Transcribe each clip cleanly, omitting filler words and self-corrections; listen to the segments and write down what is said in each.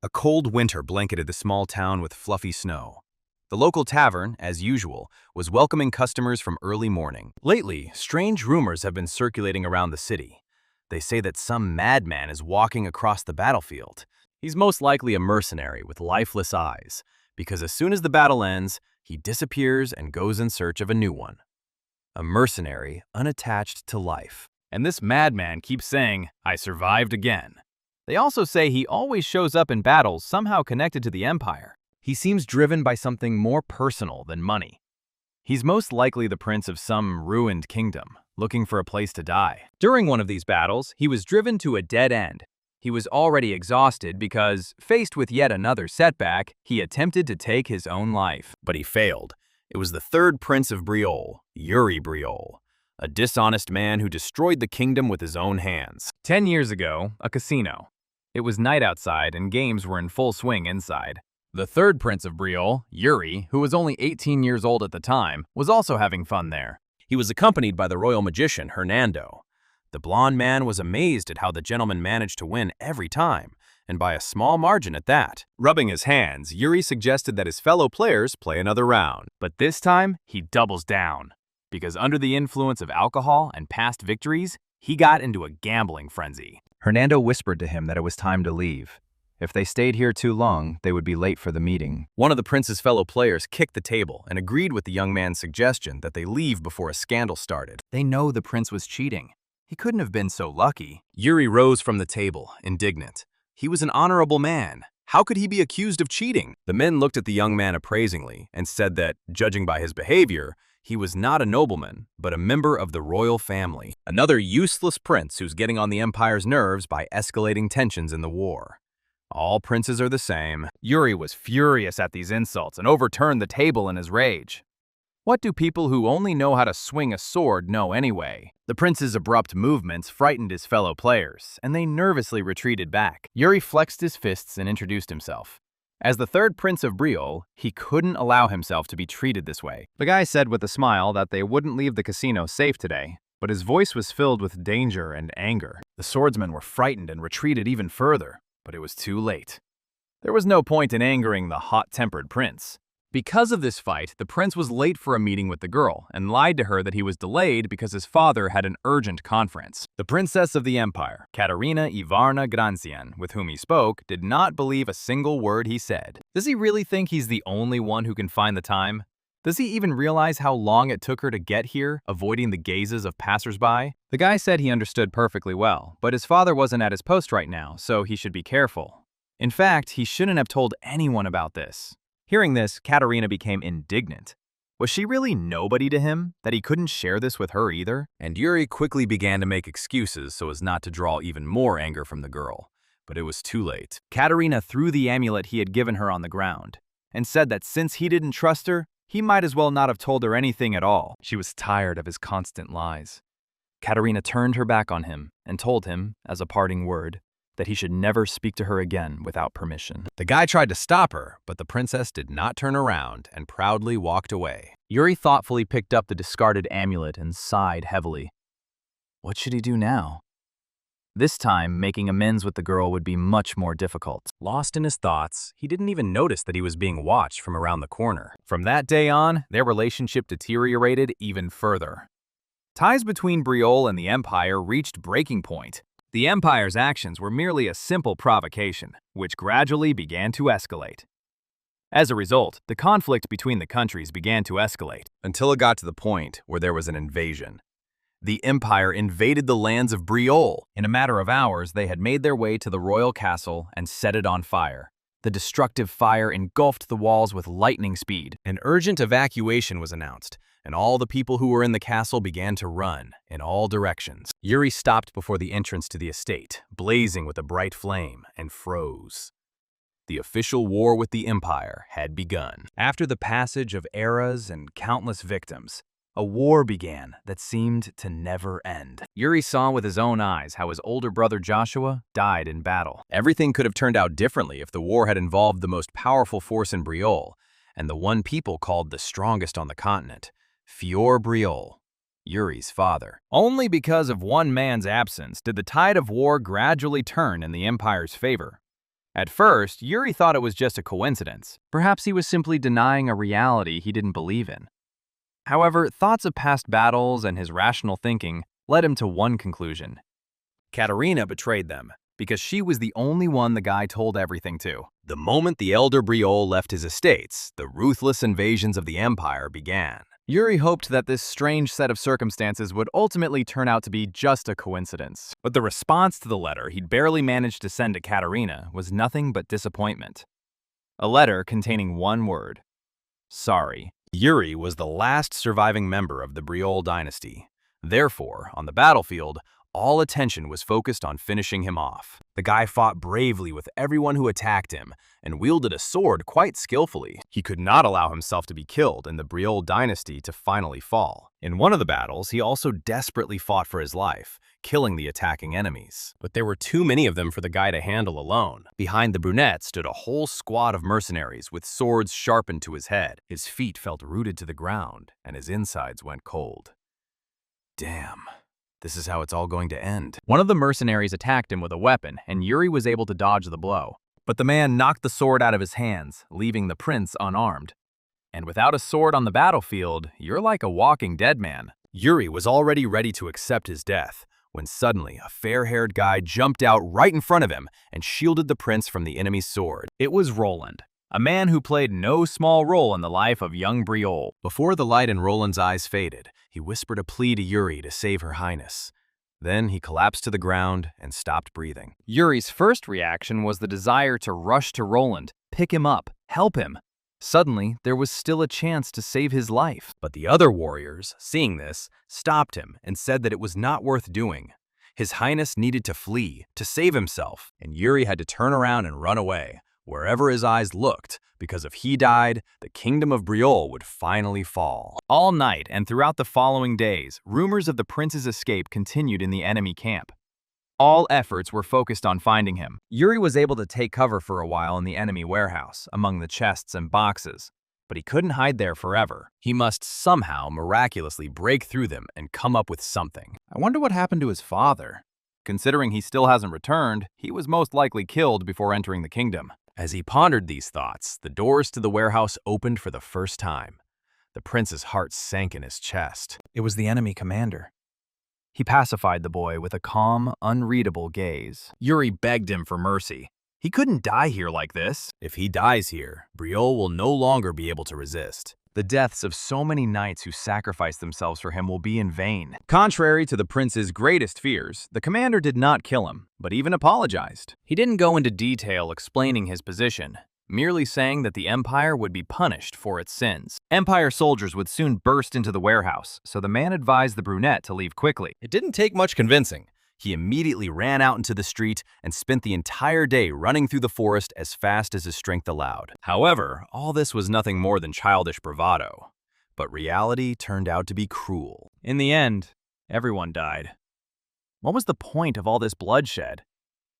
A cold winter blanketed the small town with fluffy snow. The local tavern, as usual, was welcoming customers from early morning. Lately, strange rumors have been circulating around the city. They say that some madman is walking across the battlefield. He's most likely a mercenary with lifeless eyes, because as soon as the battle ends, he disappears and goes in search of a new one. A mercenary unattached to life. And this madman keeps saying, "I survived again." They also say he always shows up in battles somehow connected to the Empire. He seems driven by something more personal than money. He's most likely the prince of some ruined kingdom, looking for a place to die. During one of these battles, he was driven to a dead end. He was already exhausted because, faced with yet another setback, he attempted to take his own life. But he failed. It was the third prince of Briol, Yuri Briol, a dishonest man who destroyed the kingdom with his own hands. 10 years ago, a casino. It was night outside and games were in full swing inside. The third prince of Briol, Yuri, who was only 18 years old at the time, was also having fun there. He was accompanied by the royal magician, Hernando. The blonde man was amazed at how the gentleman managed to win every time, and by a small margin at that. Rubbing his hands, Yuri suggested that his fellow players play another round. But this time, he doubles down. Because under the influence of alcohol and past victories, he got into a gambling frenzy. Hernando whispered to him that it was time to leave. If they stayed here too long, they would be late for the meeting. One of the prince's fellow players kicked the table and agreed with the young man's suggestion that they leave before a scandal started. They know the prince was cheating. He couldn't have been so lucky. Yuri rose from the table, indignant. He was an honorable man. How could he be accused of cheating? The men looked at the young man appraisingly and said that, judging by his behavior, he was not a nobleman, but a member of the royal family. Another useless prince who's getting on the empire's nerves by escalating tensions in the war. All princes are the same. Yuri was furious at these insults and overturned the table in his rage. What do people who only know how to swing a sword know anyway? The prince's abrupt movements frightened his fellow players, and they nervously retreated back. Yuri flexed his fists and introduced himself. As the third prince of Briol, he couldn't allow himself to be treated this way. The guy said with a smile that they wouldn't leave the casino safe today, but his voice was filled with danger and anger. The swordsmen were frightened and retreated even further, but it was too late. There was no point in angering the hot-tempered prince. Because of this fight, the prince was late for a meeting with the girl and lied to her that he was delayed because his father had an urgent conference. The princess of the empire, Katerina Ivarna Granzian, with whom he spoke, did not believe a single word he said. Does he really think he's the only one who can find the time? Does he even realize how long it took her to get here, avoiding the gazes of passersby? The guy said he understood perfectly well, but his father wasn't at his post right now, so he should be careful. In fact, he shouldn't have told anyone about this. Hearing this, Katerina became indignant. Was she really nobody to him, that he couldn't share this with her either? And Yuri quickly began to make excuses so as not to draw even more anger from the girl. But it was too late. Katerina threw the amulet he had given her on the ground, and said that since he didn't trust her, he might as well not have told her anything at all. She was tired of his constant lies. Katerina turned her back on him and told him, as a parting word, that he should never speak to her again without permission. The guy tried to stop her, but the princess did not turn around and proudly walked away. Yuri thoughtfully picked up the discarded amulet and sighed heavily. What should he do now? This time, making amends with the girl would be much more difficult. Lost in his thoughts, he didn't even notice that he was being watched from around the corner. From that day on, their relationship deteriorated even further. Ties between Briol and the Empire reached breaking point. The Empire's actions were merely a simple provocation, which gradually began to escalate. As a result, the conflict between the countries began to escalate, until it got to the point where there was an invasion. The Empire invaded the lands of Briol. In a matter of hours, they had made their way to the royal castle and set it on fire. The destructive fire engulfed the walls with lightning speed. An urgent evacuation was announced, and all the people who were in the castle began to run in all directions. Yuri stopped before the entrance to the estate, blazing with a bright flame, and froze. The official war with the Empire had begun. After the passage of eras and countless victims, a war began that seemed to never end. Yuri saw with his own eyes how his older brother Joshua died in battle. Everything could have turned out differently if the war had involved the most powerful force in Briol, and the one people called the strongest on the continent, Fior Briol, Yuri's father. Only because of one man's absence did the tide of war gradually turn in the Empire's favor. At first, Yuri thought it was just a coincidence. Perhaps he was simply denying a reality he didn't believe in. However, thoughts of past battles and his rational thinking led him to one conclusion. Katerina betrayed them, because she was the only one the guy told everything to. The moment the elder Briol left his estates, the ruthless invasions of the Empire began. Yuri hoped that this strange set of circumstances would ultimately turn out to be just a coincidence. But the response to the letter he'd barely managed to send to Katerina was nothing but disappointment. A letter containing one word: sorry. Yuri was the last surviving member of the Briol dynasty. Therefore, on the battlefield, all attention was focused on finishing him off. The guy fought bravely with everyone who attacked him and wielded a sword quite skillfully. He could not allow himself to be killed and the Briol dynasty to finally fall. In one of the battles, he also desperately fought for his life, killing the attacking enemies. But there were too many of them for the guy to handle alone. Behind the brunette stood a whole squad of mercenaries with swords sharpened to his head. His feet felt rooted to the ground, and his insides went cold. Damn. This is how it's all going to end. One of the mercenaries attacked him with a weapon, and Yuri was able to dodge the blow. But the man knocked the sword out of his hands, leaving the prince unarmed. And without a sword on the battlefield, you're like a walking dead man. Yuri was already ready to accept his death, when suddenly a fair-haired guy jumped out right in front of him and shielded the prince from the enemy's sword. It was Roland, a man who played no small role in the life of young Briol. Before the light in Roland's eyes faded, he whispered a plea to Yuri to save her highness. Then he collapsed to the ground and stopped breathing. Yuri's first reaction was the desire to rush to Roland, pick him up, help him. Suddenly, there was still a chance to save his life. But the other warriors, seeing this, stopped him and said that it was not worth doing. His highness needed to flee, to save himself, and Yuri had to turn around and run away, wherever his eyes looked, because if he died, the kingdom of Briol would finally fall. All night and throughout the following days, rumors of the prince's escape continued in the enemy camp. All efforts were focused on finding him. Yuri was able to take cover for a while in the enemy warehouse, among the chests and boxes, but he couldn't hide there forever. He must somehow miraculously break through them and come up with something. I wonder what happened to his father. Considering he still hasn't returned, he was most likely killed before entering the kingdom. As he pondered these thoughts, the doors to the warehouse opened for the first time. The prince's heart sank in his chest. It was the enemy commander. He pacified the boy with a calm, unreadable gaze. Yuri begged him for mercy. He couldn't die here like this. If he dies here, Briol will no longer be able to resist. The deaths of so many knights who sacrificed themselves for him will be in vain. Contrary to the prince's greatest fears, the commander did not kill him, but even apologized. He didn't go into detail explaining his position, merely saying that the Empire would be punished for its sins. Empire soldiers would soon burst into the warehouse, so the man advised the brunette to leave quickly. It didn't take much convincing. He immediately ran out into the street and spent the entire day running through the forest as fast as his strength allowed. However, all this was nothing more than childish bravado. But reality turned out to be cruel. In the end, everyone died. What was the point of all this bloodshed?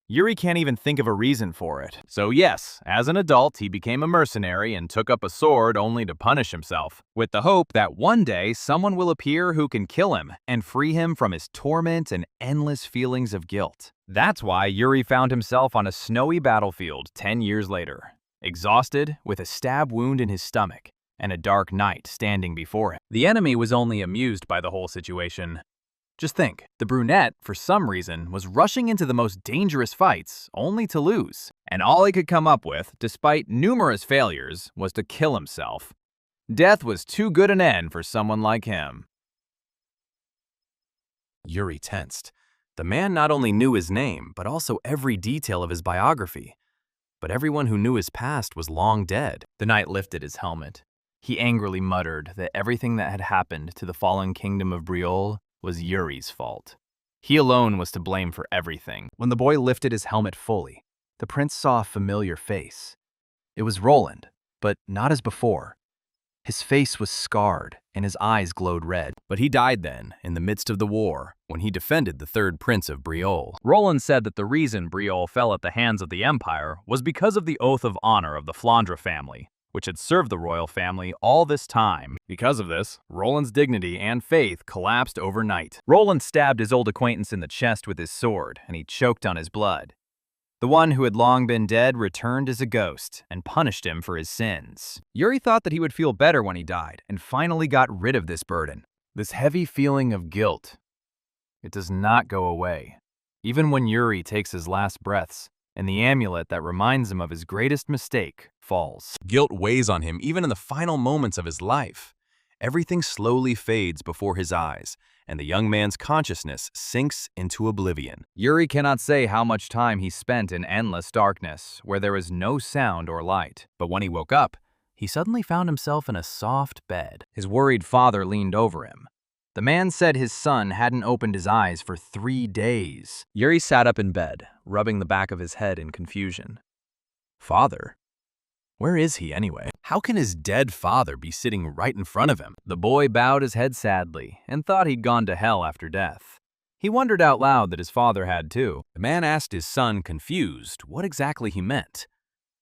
Yuri can't even think of a reason for it. So yes, as an adult, he became a mercenary and took up a sword only to punish himself, with the hope that one day someone will appear who can kill him and free him from his torment and endless feelings of guilt. That's why Yuri found himself on a snowy battlefield 10 years later, exhausted, with a stab wound in his stomach, and a dark night standing before him. The enemy was only amused by the whole situation. Just think, the brunette, for some reason, was rushing into the most dangerous fights, only to lose. And all he could come up with, despite numerous failures, was to kill himself. Death was too good an end for someone like him. Yuri tensed. The man not only knew his name, but also every detail of his biography. But everyone who knew his past was long dead. The knight lifted his helmet. He angrily muttered that everything that had happened to the fallen kingdom of Briol was Yuri's fault. He alone was to blame for everything. When the boy lifted his helmet fully, the prince saw a familiar face. It was Roland, but not as before. His face was scarred, and his eyes glowed red. But he died then, in the midst of the war, when he defended the third prince of Briol. Roland said that the reason Briol fell at the hands of the Empire was because of the oath of honor of the Flandre family, which had served the royal family all this time. Because of this, Roland's dignity and faith collapsed overnight. Roland stabbed his old acquaintance in the chest with his sword, and he choked on his blood. The one who had long been dead returned as a ghost and punished him for his sins. Yuri thought that he would feel better when he died and finally got rid of this burden. This heavy feeling of guilt. It does not go away, even when Yuri takes his last breaths and the amulet that reminds him of his greatest mistake falls. Guilt weighs on him even in the final moments of his life. Everything slowly fades before his eyes, and the young man's consciousness sinks into oblivion. Yuri cannot say how much time he spent in endless darkness, where there was no sound or light. But when he woke up, he suddenly found himself in a soft bed. His worried father leaned over him. The man said his son hadn't opened his eyes for 3 days. Yuri sat up in bed, rubbing the back of his head in confusion. Father? Where is he anyway? How can his dead father be sitting right in front of him? The boy bowed his head sadly and thought he'd gone to hell after death. He wondered out loud that his father had too. The man asked his son, confused, what exactly he meant.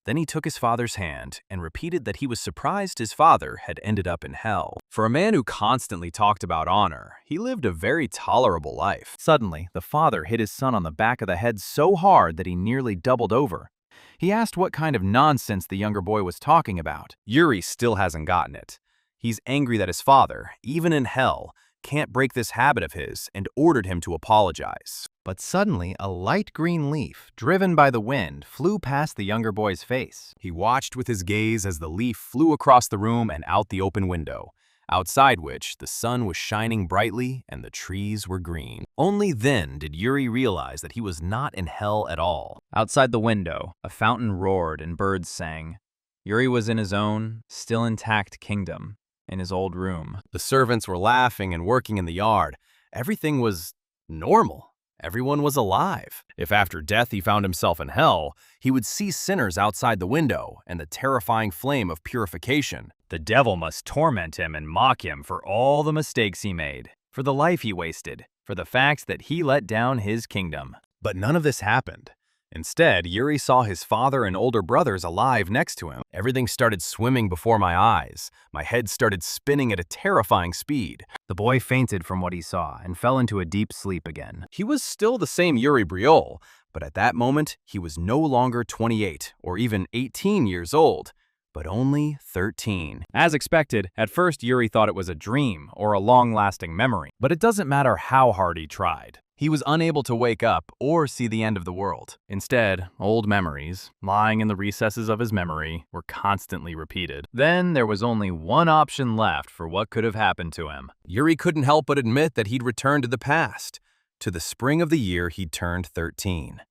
Then he took his father's hand and repeated that he was surprised his father had ended up in hell. For a man who constantly talked about honor, he lived a very tolerable life. Suddenly, the father hit his son on the back of the head so hard that he nearly doubled over. He asked what kind of nonsense the younger boy was talking about. Yuri still hasn't gotten it. He's angry that his father, even in hell, can't break this habit of his and ordered him to apologize. But suddenly, a light green leaf, driven by the wind, flew past the younger boy's face. He watched with his gaze as the leaf flew across the room and out the open window, outside which the sun was shining brightly and the trees were green. Only then did Yuri realize that he was not in hell at all. Outside the window, a fountain roared and birds sang. Yuri was in his own, still intact kingdom, in his old room. The servants were laughing and working in the yard. Everything was normal. Everyone was alive. If after death he found himself in hell, he would see sinners outside the window and the terrifying flame of purification. The devil must torment him and mock him for all the mistakes he made, for the life he wasted, for the fact that he let down his kingdom. But none of this happened. Instead, Yuri saw his father and older brothers alive next to him. Everything started swimming before my eyes. My head started spinning at a terrifying speed. The boy fainted from what he saw and fell into a deep sleep again. He was still the same Yuri Briol, but at that moment, he was no longer 28 or even 18 years old, but only 13. As expected, at first Yuri thought it was a dream or a long-lasting memory. But it doesn't matter how hard he tried. He was unable to wake up or see the end of the world. Instead, old memories, lying in the recesses of his memory, were constantly repeated. Then there was only one option left for what could have happened to him. Yuri couldn't help but admit that he'd returned to the past, to the spring of the year he'd turned 13.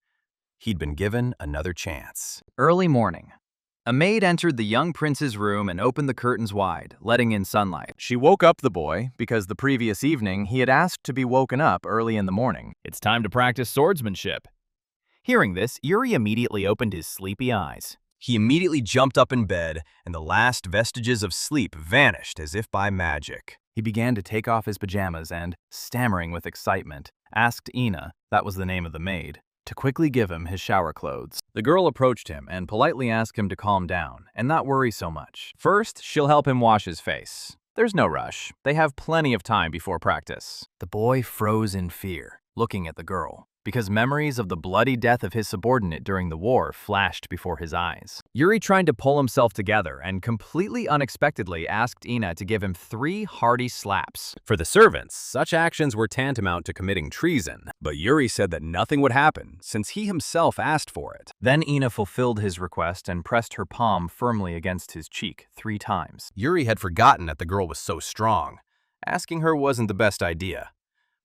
He'd been given another chance. Early morning. A maid entered the young prince's room and opened the curtains wide, letting in sunlight. She woke up the boy because the previous evening he had asked to be woken up early in the morning. It's time to practice swordsmanship. Hearing this, Yuri immediately opened his sleepy eyes. He immediately jumped up in bed, and the last vestiges of sleep vanished as if by magic. He began to take off his pajamas and, stammering with excitement, asked Ina, that was the name of the maid, to quickly give him his shower clothes. The girl approached him and politely asked him to calm down and not worry so much. First, she'll help him wash his face. There's no rush. They have plenty of time before practice. The boy froze in fear, looking at the girl, because memories of the bloody death of his subordinate during the war flashed before his eyes. Yuri tried to pull himself together and completely unexpectedly asked Ina to give him 3 hearty slaps. For the servants, such actions were tantamount to committing treason, but Yuri said that nothing would happen since he himself asked for it. Then Ina fulfilled his request and pressed her palm firmly against his cheek 3 times. Yuri had forgotten that the girl was so strong. Asking her wasn't the best idea.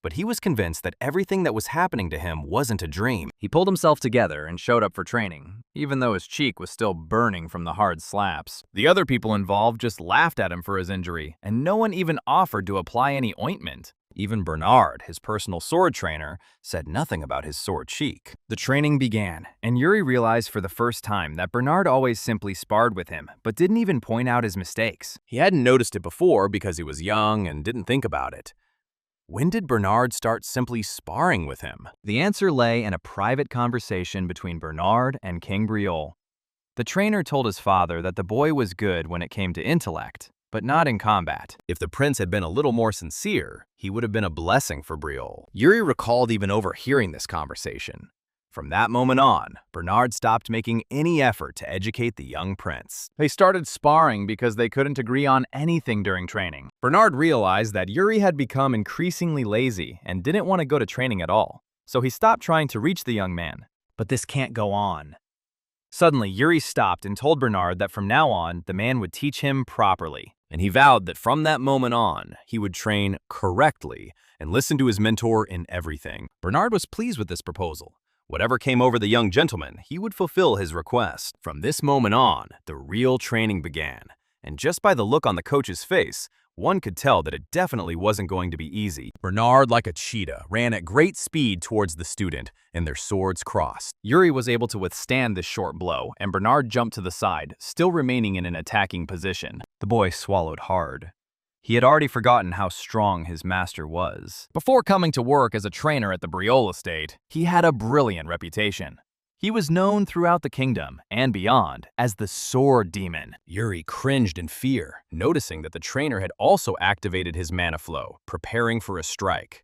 But he was convinced that everything that was happening to him wasn't a dream. He pulled himself together and showed up for training, even though his cheek was still burning from the hard slaps. The other people involved just laughed at him for his injury, and no one even offered to apply any ointment. Even Bernard, his personal sword trainer, said nothing about his sore cheek. The training began, and Yuri realized for the first time that Bernard always simply sparred with him, but didn't even point out his mistakes. He hadn't noticed it before because he was young and didn't think about it. When did Bernard start simply sparring with him? The answer lay in a private conversation between Bernard and King Briol. The trainer told his father that the boy was good when it came to intellect, but not in combat. If the prince had been a little more sincere, he would have been a blessing for Briol. Yuri recalled even overhearing this conversation. From that moment on, Bernard stopped making any effort to educate the young prince. They started sparring because they couldn't agree on anything during training. Bernard realized that Yuri had become increasingly lazy and didn't want to go to training at all, so he stopped trying to reach the young man. But this can't go on. Suddenly, Yuri stopped and told Bernard that from now on, the man would teach him properly. And he vowed that from that moment on, he would train correctly and listen to his mentor in everything. Bernard was pleased with this proposal. Whatever came over the young gentleman, he would fulfill his request. From this moment on, the real training began. And just by the look on the coach's face, one could tell that it definitely wasn't going to be easy. Bernard, like a cheetah, ran at great speed towards the student, and their swords crossed. Yuri was able to withstand this short blow, and Bernard jumped to the side, still remaining in an attacking position. The boy swallowed hard. He had already forgotten how strong his master was. Before coming to work as a trainer at the Briol estate, he had a brilliant reputation. He was known throughout the kingdom and beyond as the Sword Demon. Yuri cringed in fear, noticing that the trainer had also activated his mana flow, preparing for a strike.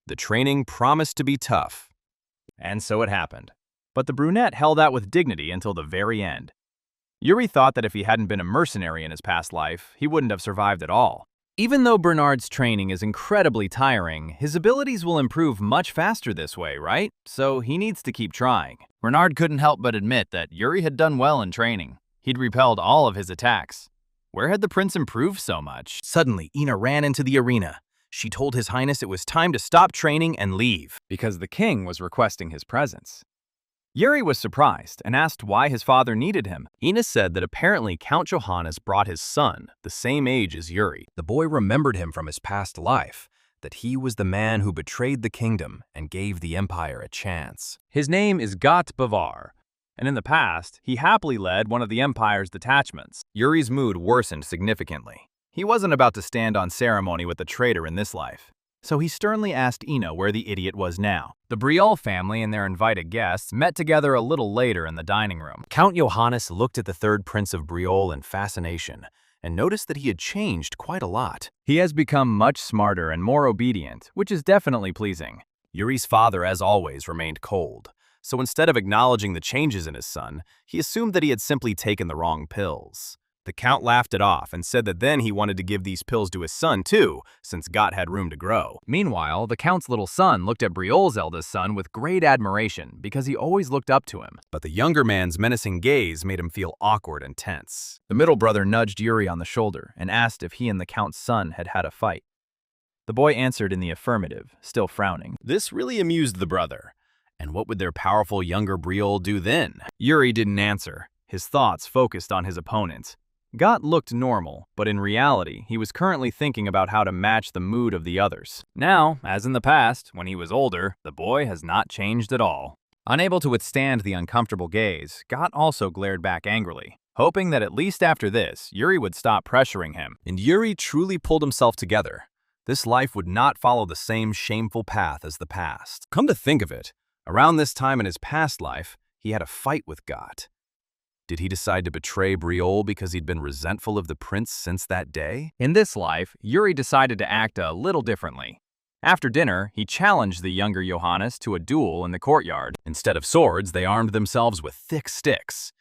The training promised to be tough. And so it happened. But the brunette held out with dignity until the very end. Yuri thought that if he hadn't been a mercenary in his past life, he wouldn't have survived at all. Even though Bernard's training is incredibly tiring, his abilities will improve much faster this way, right? So he needs to keep trying. Bernard couldn't help but admit that Yuri had done well in training. He'd repelled all of his attacks. Where had the prince improved so much? Suddenly, Ina ran into the arena. She told His Highness it was time to stop training and leave. Because the king was requesting his presence. Yuri was surprised and asked why his father needed him. Ina said that apparently Count Johannes brought his son, the same age as Yuri. The boy remembered him from his past life, that he was the man who betrayed the kingdom and gave the empire a chance. His name is Got Bavar, and in the past, he happily led one of the empire's detachments. Yuri's mood worsened significantly. He wasn't about to stand on ceremony with a traitor in this life. So he sternly asked Ina where the idiot was now. The Briol family and their invited guests met together a little later in the dining room. Count Johannes looked at the third prince of Briol in fascination and noticed that he had changed quite a lot. He has become much smarter and more obedient, which is definitely pleasing. Yuri's father, as always, remained cold. So instead of acknowledging the changes in his son, he assumed that he had simply taken the wrong pills. The count laughed it off and said that then he wanted to give these pills to his son too, since Got had room to grow. Meanwhile, the count's little son looked at Briol's eldest son with great admiration because he always looked up to him. But the younger man's menacing gaze made him feel awkward and tense. The middle brother nudged Yuri on the shoulder and asked if he and the count's son had had a fight. The boy answered in the affirmative, still frowning. This really amused the brother. And what would their powerful younger Briol do then? Yuri didn't answer. His thoughts focused on his opponent. Got looked normal, but in reality, he was currently thinking about how to match the mood of the others. Now, as in the past, when he was older, the boy has not changed at all. Unable to withstand the uncomfortable gaze, Got also glared back angrily, hoping that at least after this, Yuri would stop pressuring him. And Yuri truly pulled himself together. This life would not follow the same shameful path as the past. Come to think of it, around this time in his past life, he had a fight with Got. Did he decide to betray Briol because he'd been resentful of the prince since that day? In this life, Yuri decided to act a little differently. After dinner, he challenged the younger Johannes to a duel in the courtyard. Instead of swords, they armed themselves with thick sticks.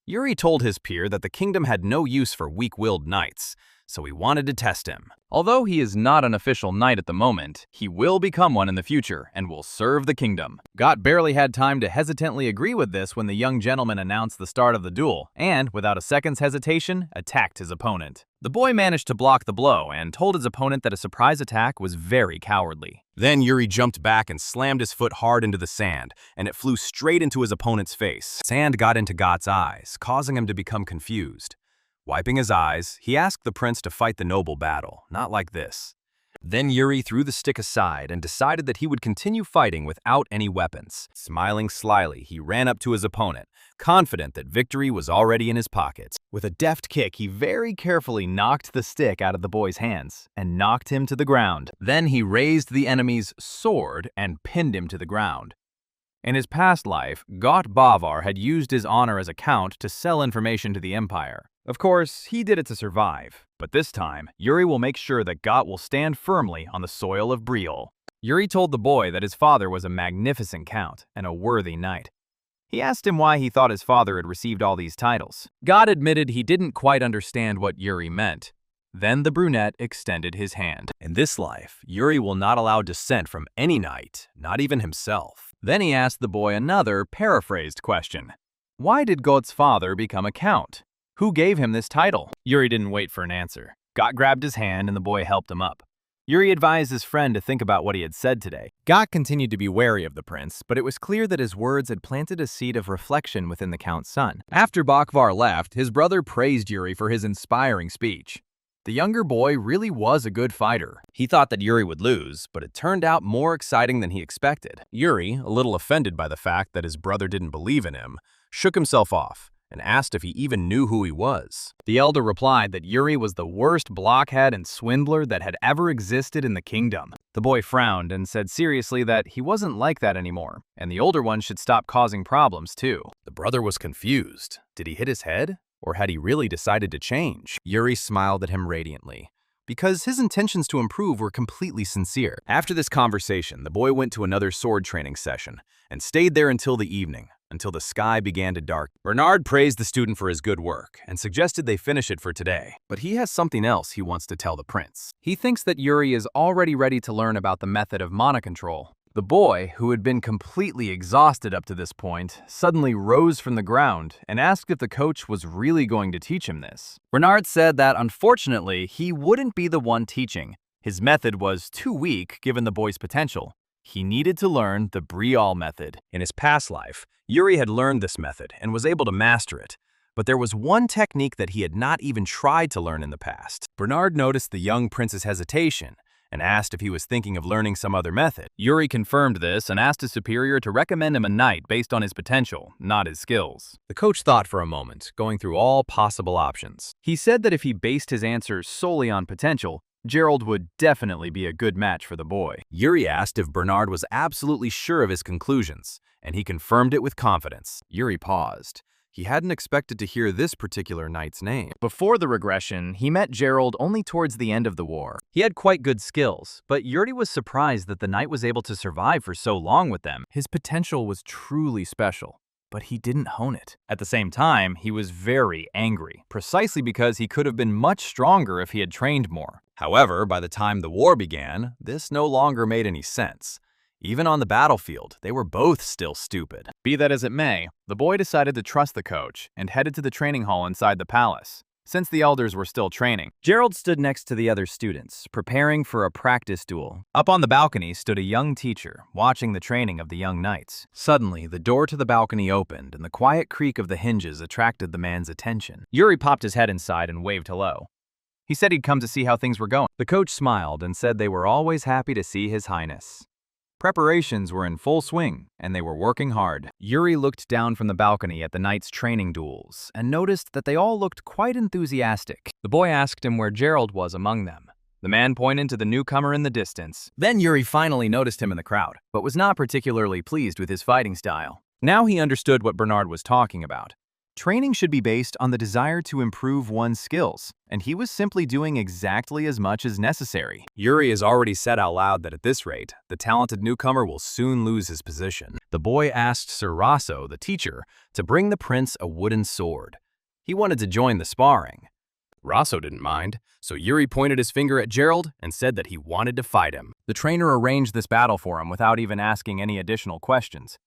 Yuri told his peer that the kingdom had no use for weak-willed knights, so he wanted to test him. Although he is not an official knight at the moment, he will become one in the future and will serve the kingdom. Got barely had time to hesitantly agree with this when the young gentleman announced the start of the duel and, without a second's hesitation, attacked his opponent. The boy managed to block the blow and told his opponent that a surprise attack was very cowardly. Then Yuri jumped back and slammed his foot hard into the sand, and it flew straight into his opponent's face. Sand got into Got's eyes, causing him to become confused. Wiping his eyes, he asked the prince to fight the noble battle, not like this. Then Yuri threw the stick aside and decided that he would continue fighting without any weapons. Smiling slyly, he ran up to his opponent, confident that victory was already in his pockets. With a deft kick, he very carefully knocked the stick out of the boy's hands and knocked him to the ground. Then he raised the enemy's sword and pinned him to the ground. In his past life, Got Bavar had used his honor as a count to sell information to the empire. Of course, he did it to survive, but this time, Yuri will make sure that Got will stand firmly on the soil of Briol. Yuri told the boy that his father was a magnificent count and a worthy knight. He asked him why he thought his father had received all these titles. God admitted he didn't quite understand what Yuri meant. Then the brunette extended his hand. In this life, Yuri will not allow dissent from any knight, not even himself. Then he asked the boy another paraphrased question. Why did Got's father become a count? Who gave him this title? Yuri didn't wait for an answer. Got grabbed his hand and the boy helped him up. Yuri advised his friend to think about what he had said today. Got continued to be wary of the prince, but it was clear that his words had planted a seed of reflection within the count's son. After Bakvar left, his brother praised Yuri for his inspiring speech. The younger boy really was a good fighter. He thought that Yuri would lose, but it turned out more exciting than he expected. Yuri, a little offended by the fact that his brother didn't believe in him, shook himself off and asked if he even knew who he was. The elder replied that Yuri was the worst blockhead and swindler that had ever existed in the kingdom. The boy frowned and said seriously that he wasn't like that anymore, and the older one should stop causing problems too. The brother was confused. Did he hit his head? Or had he really decided to change? Yuri smiled at him radiantly, because his intentions to improve were completely sincere. After this conversation, the boy went to another sword training session and stayed there until the evening, until the sky began to darken. Bernard praised the student for his good work and suggested they finish it for today. But he has something else he wants to tell the prince. He thinks that Yuri is already ready to learn about the method of mana control. The boy, who had been completely exhausted up to this point, suddenly rose from the ground and asked if the coach was really going to teach him this. Bernard said that unfortunately, he wouldn't be the one teaching. His method was too weak given the boy's potential. He needed to learn the Briol method. In his past life, Yuri had learned this method and was able to master it. But there was one technique that he had not even tried to learn in the past. Bernard noticed the young prince's hesitation and asked if he was thinking of learning some other method. Yuri confirmed this and asked his superior to recommend him a knight based on his potential, not his skills. The coach thought for a moment, going through all possible options. He said that if he based his answers solely on potential, Gerald would definitely be a good match for the boy. Yuri asked if Bernard was absolutely sure of his conclusions, and he confirmed it with confidence. Yuri paused. He hadn't expected to hear this particular knight's name. Before the regression, he met Gerald only towards the end of the war. He had quite good skills, but Yuri was surprised that the knight was able to survive for so long with them. His potential was truly special, but he didn't hone it. At the same time, he was very angry, precisely because he could have been much stronger if he had trained more. However, by the time the war began, this no longer made any sense. Even on the battlefield, they were both still stupid. Be that as it may, the boy decided to trust the coach and headed to the training hall inside the palace. Since the elders were still training, Gerald stood next to the other students, preparing for a practice duel. Up on the balcony stood a young teacher, watching the training of the young knights. Suddenly, the door to the balcony opened, and the quiet creak of the hinges attracted the man's attention. Yuri popped his head inside and waved hello. He said he'd come to see how things were going. The coach smiled and said they were always happy to see His Highness. Preparations were in full swing, and they were working hard. Yuri looked down from the balcony at the knights' training duels and noticed that they all looked quite enthusiastic. The boy asked him where Gerald was among them. The man pointed to the newcomer in the distance. Then Yuri finally noticed him in the crowd, but was not particularly pleased with his fighting style. Now he understood what Bernard was talking about. Training should be based on the desire to improve one's skills, and he was simply doing exactly as much as necessary. Yuri has already said out loud that at this rate, the talented newcomer will soon lose his position. The boy asked Sir Rasso, the teacher, to bring the prince a wooden sword. He wanted to join the sparring. Rasso didn't mind, so Yuri pointed his finger at Gerald and said that he wanted to fight him. The trainer arranged this battle for him without even asking any additional questions.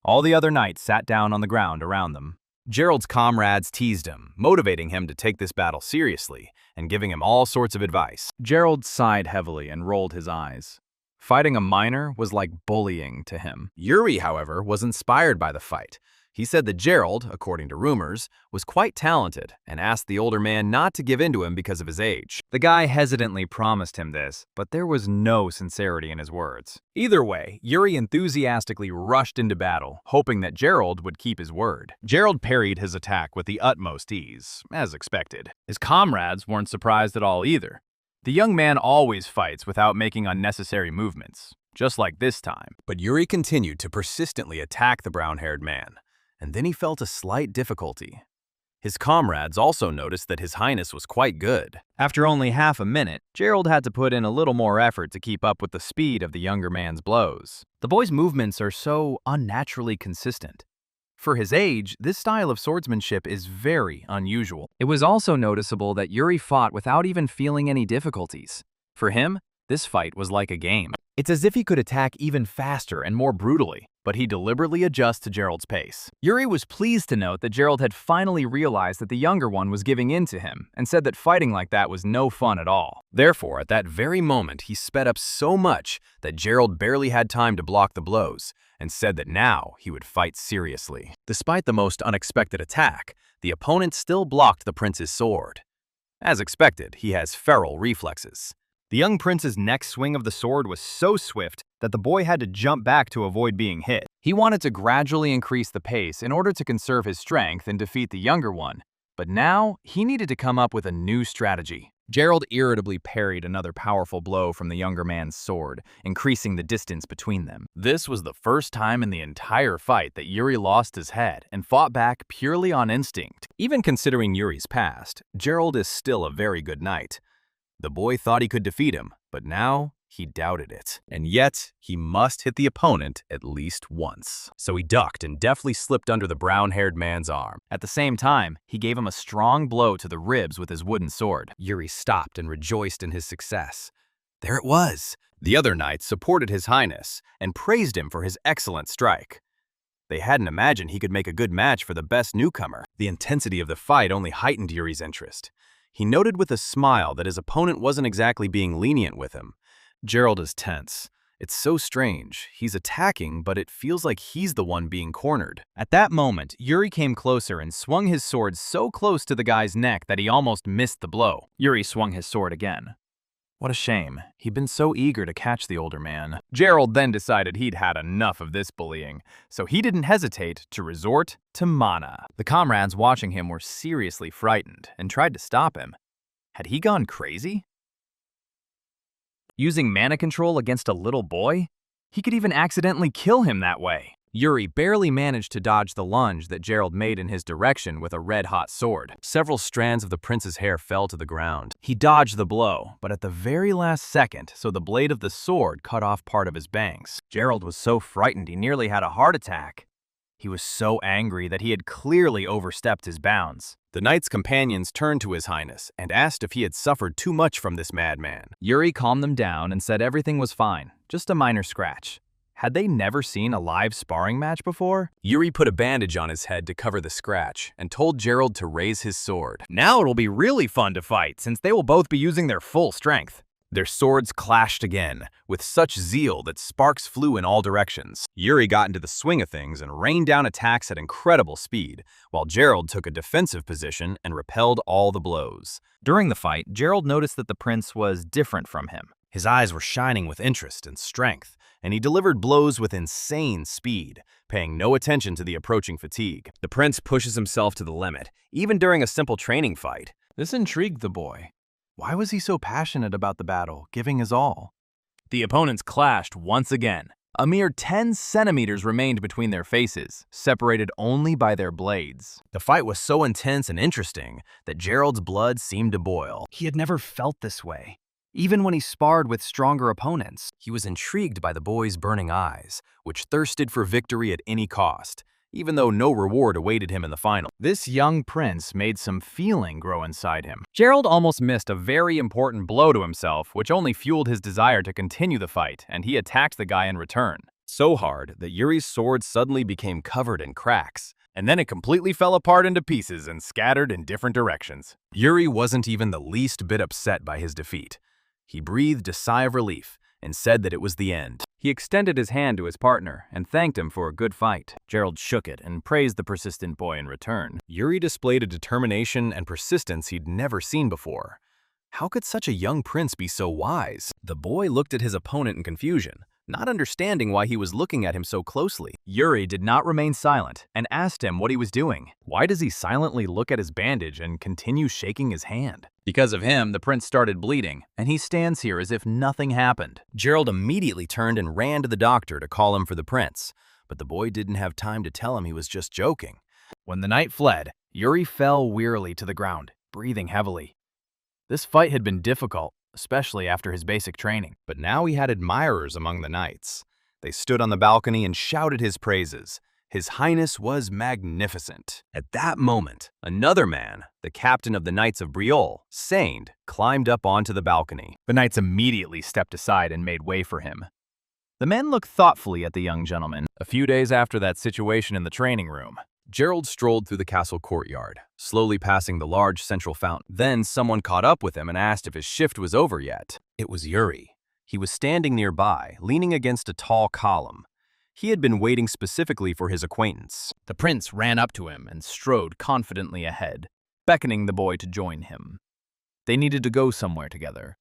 All the other knights sat down on the ground around them. Gerald's comrades teased him, motivating him to take this battle seriously and giving him all sorts of advice. Gerald sighed heavily and rolled his eyes. Fighting a minor was like bullying to him. Yuri, however, was inspired by the fight. He said that Gerald, according to rumors, was quite talented and asked the older man not to give in to him because of his age. The guy hesitantly promised him this, but there was no sincerity in his words. Either way, Yuri enthusiastically rushed into battle, hoping that Gerald would keep his word. Gerald parried his attack with the utmost ease, as expected. His comrades weren't surprised at all either. The young man always fights without making unnecessary movements, just like this time. But Yuri continued to persistently attack the brown-haired man. And then he felt a slight difficulty. His comrades also noticed that His Highness was quite good. After only half a minute, Gerald had to put in a little more effort to keep up with the speed of the younger man's blows. The boy's movements are so unnaturally consistent. For his age, this style of swordsmanship is very unusual. It was also noticeable that Yuri fought without even feeling any difficulties. For him, this fight was like a game. It's as if he could attack even faster and more brutally, but he deliberately adjusts to Gerald's pace. Yuri was pleased to note that Gerald had finally realized that the younger one was giving in to him and said that fighting like that was no fun at all. Therefore, at that very moment, he sped up so much that Gerald barely had time to block the blows, and said that now he would fight seriously. Despite the most unexpected attack, the opponent still blocked the prince's sword. As expected, he has feral reflexes. The young prince's next swing of the sword was so swift that the boy had to jump back to avoid being hit. He wanted to gradually increase the pace in order to conserve his strength and defeat the younger one, but now he needed to come up with a new strategy. Gerald irritably parried another powerful blow from the younger man's sword, increasing the distance between them. This was the first time in the entire fight that Yuri lost his head and fought back purely on instinct. Even considering Yuri's past, Gerald is still a very good knight. The boy thought he could defeat him, but now he doubted it. And yet, he must hit the opponent at least once. So he ducked and deftly slipped under the brown-haired man's arm. At the same time, he gave him a strong blow to the ribs with his wooden sword. Yuri stopped and rejoiced in his success. There it was! The other knights supported His Highness and praised him for his excellent strike. They hadn't imagined he could make a good match for the best newcomer. The intensity of the fight only heightened Yuri's interest. He noted with a smile that his opponent wasn't exactly being lenient with him. Gerald is tense. It's so strange. He's attacking, but it feels like he's the one being cornered. At that moment, Yuri came closer and swung his sword so close to the guy's neck that he almost missed the blow. Yuri swung his sword again. What a shame. He'd been so eager to catch the older man. Gerald then decided he'd had enough of this bullying, so he didn't hesitate to resort to mana. The comrades watching him were seriously frightened and tried to stop him. Had he gone crazy? Using mana control against a little boy? He could even accidentally kill him that way. Yuri barely managed to dodge the lunge that Gerald made in his direction with a red-hot sword. Several strands of the prince's hair fell to the ground. He dodged the blow, but at the very last second, so the blade of the sword cut off part of his bangs. Gerald was so frightened he nearly had a heart attack. He was so angry that he had clearly overstepped his bounds. The knight's companions turned to His Highness and asked if he had suffered too much from this madman. Yuri calmed them down and said everything was fine, just a minor scratch. Had they never seen a live sparring match before? Yuri put a bandage on his head to cover the scratch and told Gerald to raise his sword. Now it'll be really fun to fight, since they will both be using their full strength. Their swords clashed again, with such zeal that sparks flew in all directions. Yuri got into the swing of things and rained down attacks at incredible speed, while Gerald took a defensive position and repelled all the blows. During the fight, Gerald noticed that the prince was different from him. His eyes were shining with interest and strength, and he delivered blows with insane speed, paying no attention to the approaching fatigue. The prince pushes himself to the limit, even during a simple training fight. This intrigued the boy. Why was he so passionate about the battle, giving his all? The opponents clashed once again. A mere 10 centimeters remained between their faces, separated only by their blades. The fight was so intense and interesting that Gerald's blood seemed to boil. He had never felt this way. Even when he sparred with stronger opponents, he was intrigued by the boy's burning eyes, which thirsted for victory at any cost, even though no reward awaited him in the final. This young prince made some feeling grow inside him. Gerald almost missed a very important blow to himself, which only fueled his desire to continue the fight, and he attacked the guy in return. So hard that Yuri's sword suddenly became covered in cracks, and then it completely fell apart into pieces and scattered in different directions. Yuri wasn't even the least bit upset by his defeat. He breathed a sigh of relief and said that it was the end. He extended his hand to his partner and thanked him for a good fight. Gerald shook it and praised the persistent boy in return. Yuri displayed a determination and persistence he'd never seen before. How could such a young prince be so wise? The boy looked at his opponent in confusion, not understanding why he was looking at him so closely. Yuri did not remain silent and asked him what he was doing. Why does he silently look at his bandage and continue shaking his hand? Because of him, the prince started bleeding, and he stands here as if nothing happened. Gerald immediately turned and ran to the doctor to call him for the prince, but the boy didn't have time to tell him he was just joking. When the knight fled, Yuri fell wearily to the ground, breathing heavily. This fight had been difficult, especially after his basic training. But now he had admirers among the knights. They stood on the balcony and shouted his praises. His Highness was magnificent. At that moment, another man, the captain of the Knights of Briol, Saint, climbed up onto the balcony. The knights immediately stepped aside and made way for him. The men looked thoughtfully at the young gentleman. A few days after that situation in the training room, Gerald strolled through the castle courtyard, slowly passing the large central fountain. Then someone caught up with him and asked if his shift was over yet. It was Yuri. He was standing nearby, leaning against a tall column. He had been waiting specifically for his acquaintance. the prince ran up to him and strode confidently ahead, beckoning the boy to join him. They needed to go somewhere together.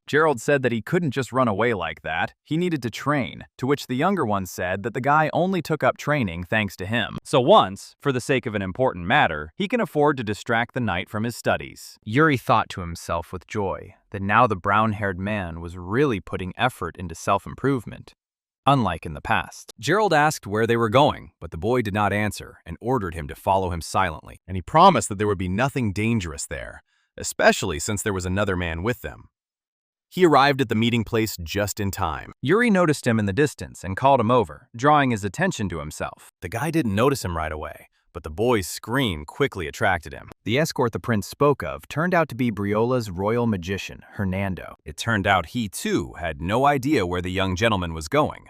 Gerald said that he couldn't just run away like that. He needed to train, to which the younger one said that the guy only took up training thanks to him. So once, for the sake of an important matter, he can afford to distract the knight from his studies. Yuri thought to himself with joy that now the brown-haired man was really putting effort into self-improvement, unlike in the past. Gerald asked where they were going, but the boy did not answer and ordered him to follow him silently. And he promised that there would be nothing dangerous there, especially since there was another man with them. He arrived at the meeting place just in time. Yuri noticed him in the distance and called him over, drawing his attention to himself. The guy didn't notice him right away, but the boy's scream quickly attracted him. The escort the prince spoke of turned out to be Briola's royal magician, Hernando. It turned out he, too, had no idea where the young gentleman was going,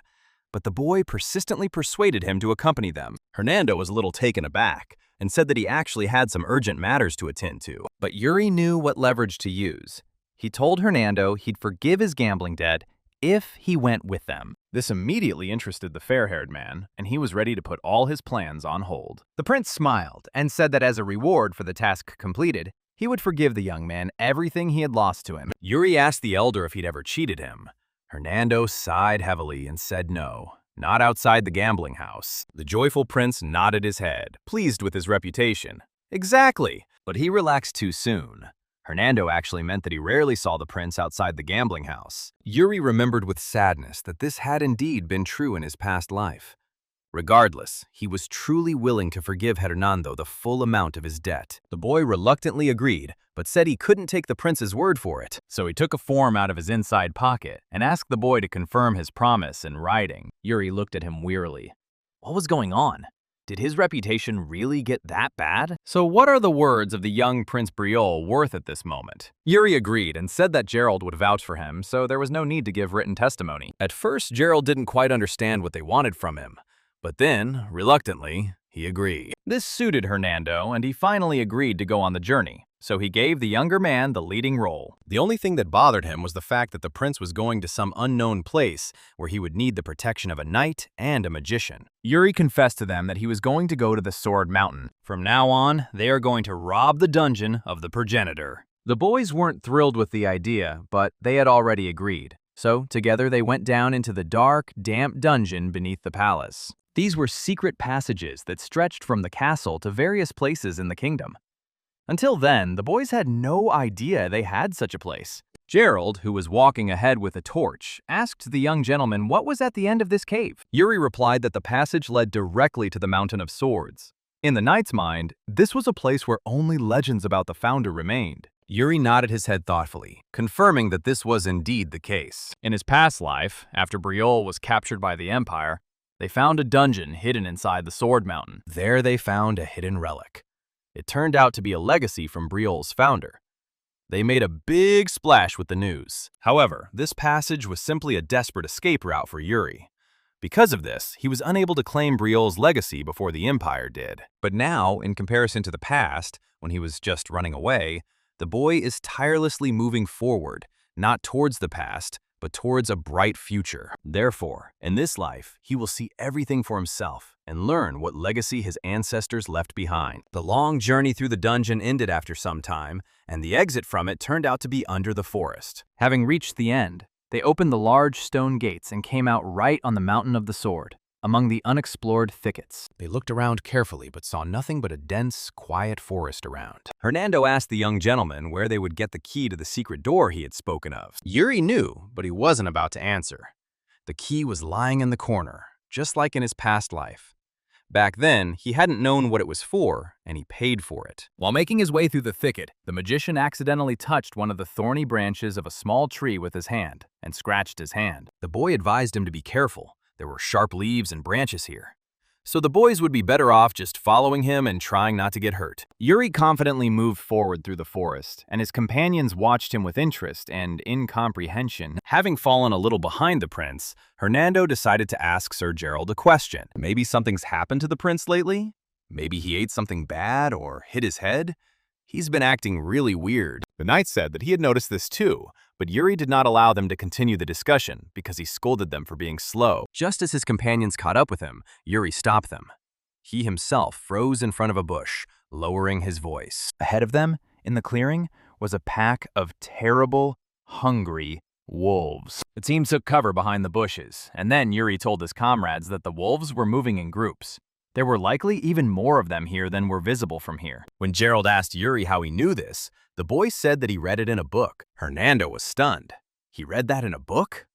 but the boy persistently persuaded him to accompany them. Hernando was a little taken aback and said that he actually had some urgent matters to attend to. But Yuri knew what leverage to use. He told Hernando he'd forgive his gambling debt if he went with them. This immediately interested the fair-haired man, and he was ready to put all his plans on hold. The prince smiled and said that as a reward for the task completed, he would forgive the young man everything he had lost to him. Yuri asked the elder if he'd ever cheated him. Hernando sighed heavily and said no, not outside the gambling house. The joyful prince nodded his head, pleased with his reputation. Exactly, but he relaxed too soon. Hernando actually meant that he rarely saw the prince outside the gambling house. Yuri remembered with sadness that this had indeed been true in his past life. Regardless, he was truly willing to forgive Hernando the full amount of his debt. The boy reluctantly agreed, but said he couldn't take the prince's word for it. So he took a form out of his inside pocket and asked the boy to confirm his promise in writing. Yuri looked at him wearily. What was going on? Did his reputation really get that bad? So what are the words of the young Prince Briol worth at this moment? Yuri agreed and said that Gerald would vouch for him, so there was no need to give written testimony. At first, Gerald didn't quite understand what they wanted from him, but then, reluctantly, he agreed. This suited Hernando, and he finally agreed to go on the journey, so he gave the younger man the leading role. The only thing that bothered him was the fact that the prince was going to some unknown place where he would need the protection of a knight and a magician. Yuri confessed to them that he was going to go to the Sword Mountain. From now on, they are going to rob the dungeon of the progenitor. The boys weren't thrilled with the idea, but they had already agreed. So together they went down into the dark, damp dungeon beneath the palace. These were secret passages that stretched from the castle to various places in the kingdom. Until then, the boys had no idea they had such a place. Gerald, who was walking ahead with a torch, Asked the young gentleman what was at the end of this cave. Yuri replied that the passage led directly to the Mountain of Swords. In the knight's mind, this was a place where only legends about the founder remained. Yuri nodded his head thoughtfully, confirming that this was indeed the case. In his past life, after Briol was captured by the Empire, they found a dungeon hidden inside the Sword Mountain. There they found a hidden relic. It turned out to be a legacy from Briol's founder. They made a big splash with the news. However, this passage was simply a desperate escape route for Yuri. Because of this, he was unable to claim Briol's legacy before the Empire did. But now, in comparison to the past, when he was just running away, the boy is tirelessly moving forward, not towards the past, but towards a bright future. Therefore, in this life, he will see everything for himself and learn what legacy his ancestors left behind. The long journey through the dungeon ended after some time, and the exit from it turned out to be under the forest. Having reached the end, they opened the large stone gates and came out right on the Mountain of the Sword, among the unexplored thickets. They looked around carefully but saw nothing but a dense, quiet forest around. Hernando asked the young gentleman where they would get the key to the secret door he had spoken of. Yuri knew, but he wasn't about to answer. The key was lying in the corner, just like in his past life. Back then, he hadn't known what it was for, and he paid for it. While making his way through the thicket, the magician accidentally touched one of the thorny branches of a small tree with his hand and scratched his hand. The boy advised him to be careful. There were sharp leaves and branches here. So the boys would be better off just following him and trying not to get hurt. Yuri confidently moved forward through the forest, and his companions watched him with interest and incomprehension. Having fallen a little behind the prince, Hernando decided to ask Sir Gerald a question. Maybe something's happened to the prince lately? Maybe he ate something bad or hit his head? He's been acting really weird. The knight said that he had noticed this too, but Yuri did not allow them to continue the discussion because he scolded them for being slow. Just as his companions caught up with him, Yuri stopped them. He himself froze in front of a bush, lowering his voice. Ahead of them, in the clearing, was a pack of terrible, hungry wolves. The team took cover behind the bushes, and then Yuri told his comrades that the wolves were moving in groups. There were likely even more of them here than were visible from here. When Gerald asked Yuri how he knew this, the boy said that he read it in a book. Hernando was stunned. He read that in a book?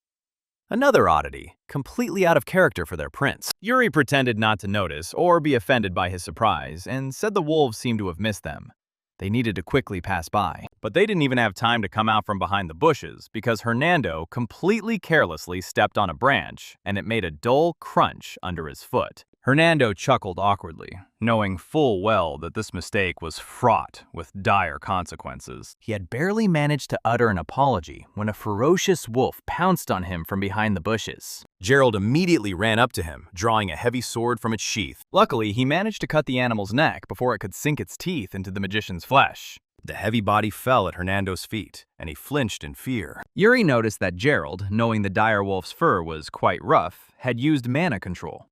Another oddity, completely out of character for their prince. Yuri pretended not to notice or be offended by his surprise and said the wolves seemed to have missed them. They needed to quickly pass by. But they didn't even have time to come out from behind the bushes because Hernando completely carelessly stepped on a branch and it made a dull crunch under his foot. Hernando chuckled awkwardly, knowing full well that this mistake was fraught with dire consequences. He had barely managed to utter an apology when a ferocious wolf pounced on him from behind the bushes. Gerald immediately ran up to him, drawing a heavy sword from its sheath. Luckily, he managed to cut the animal's neck before it could sink its teeth into the magician's flesh. The heavy body fell at Hernando's feet, and he flinched in fear. Yuri noticed that Gerald, knowing the dire wolf's fur was quite rough, had used mana control.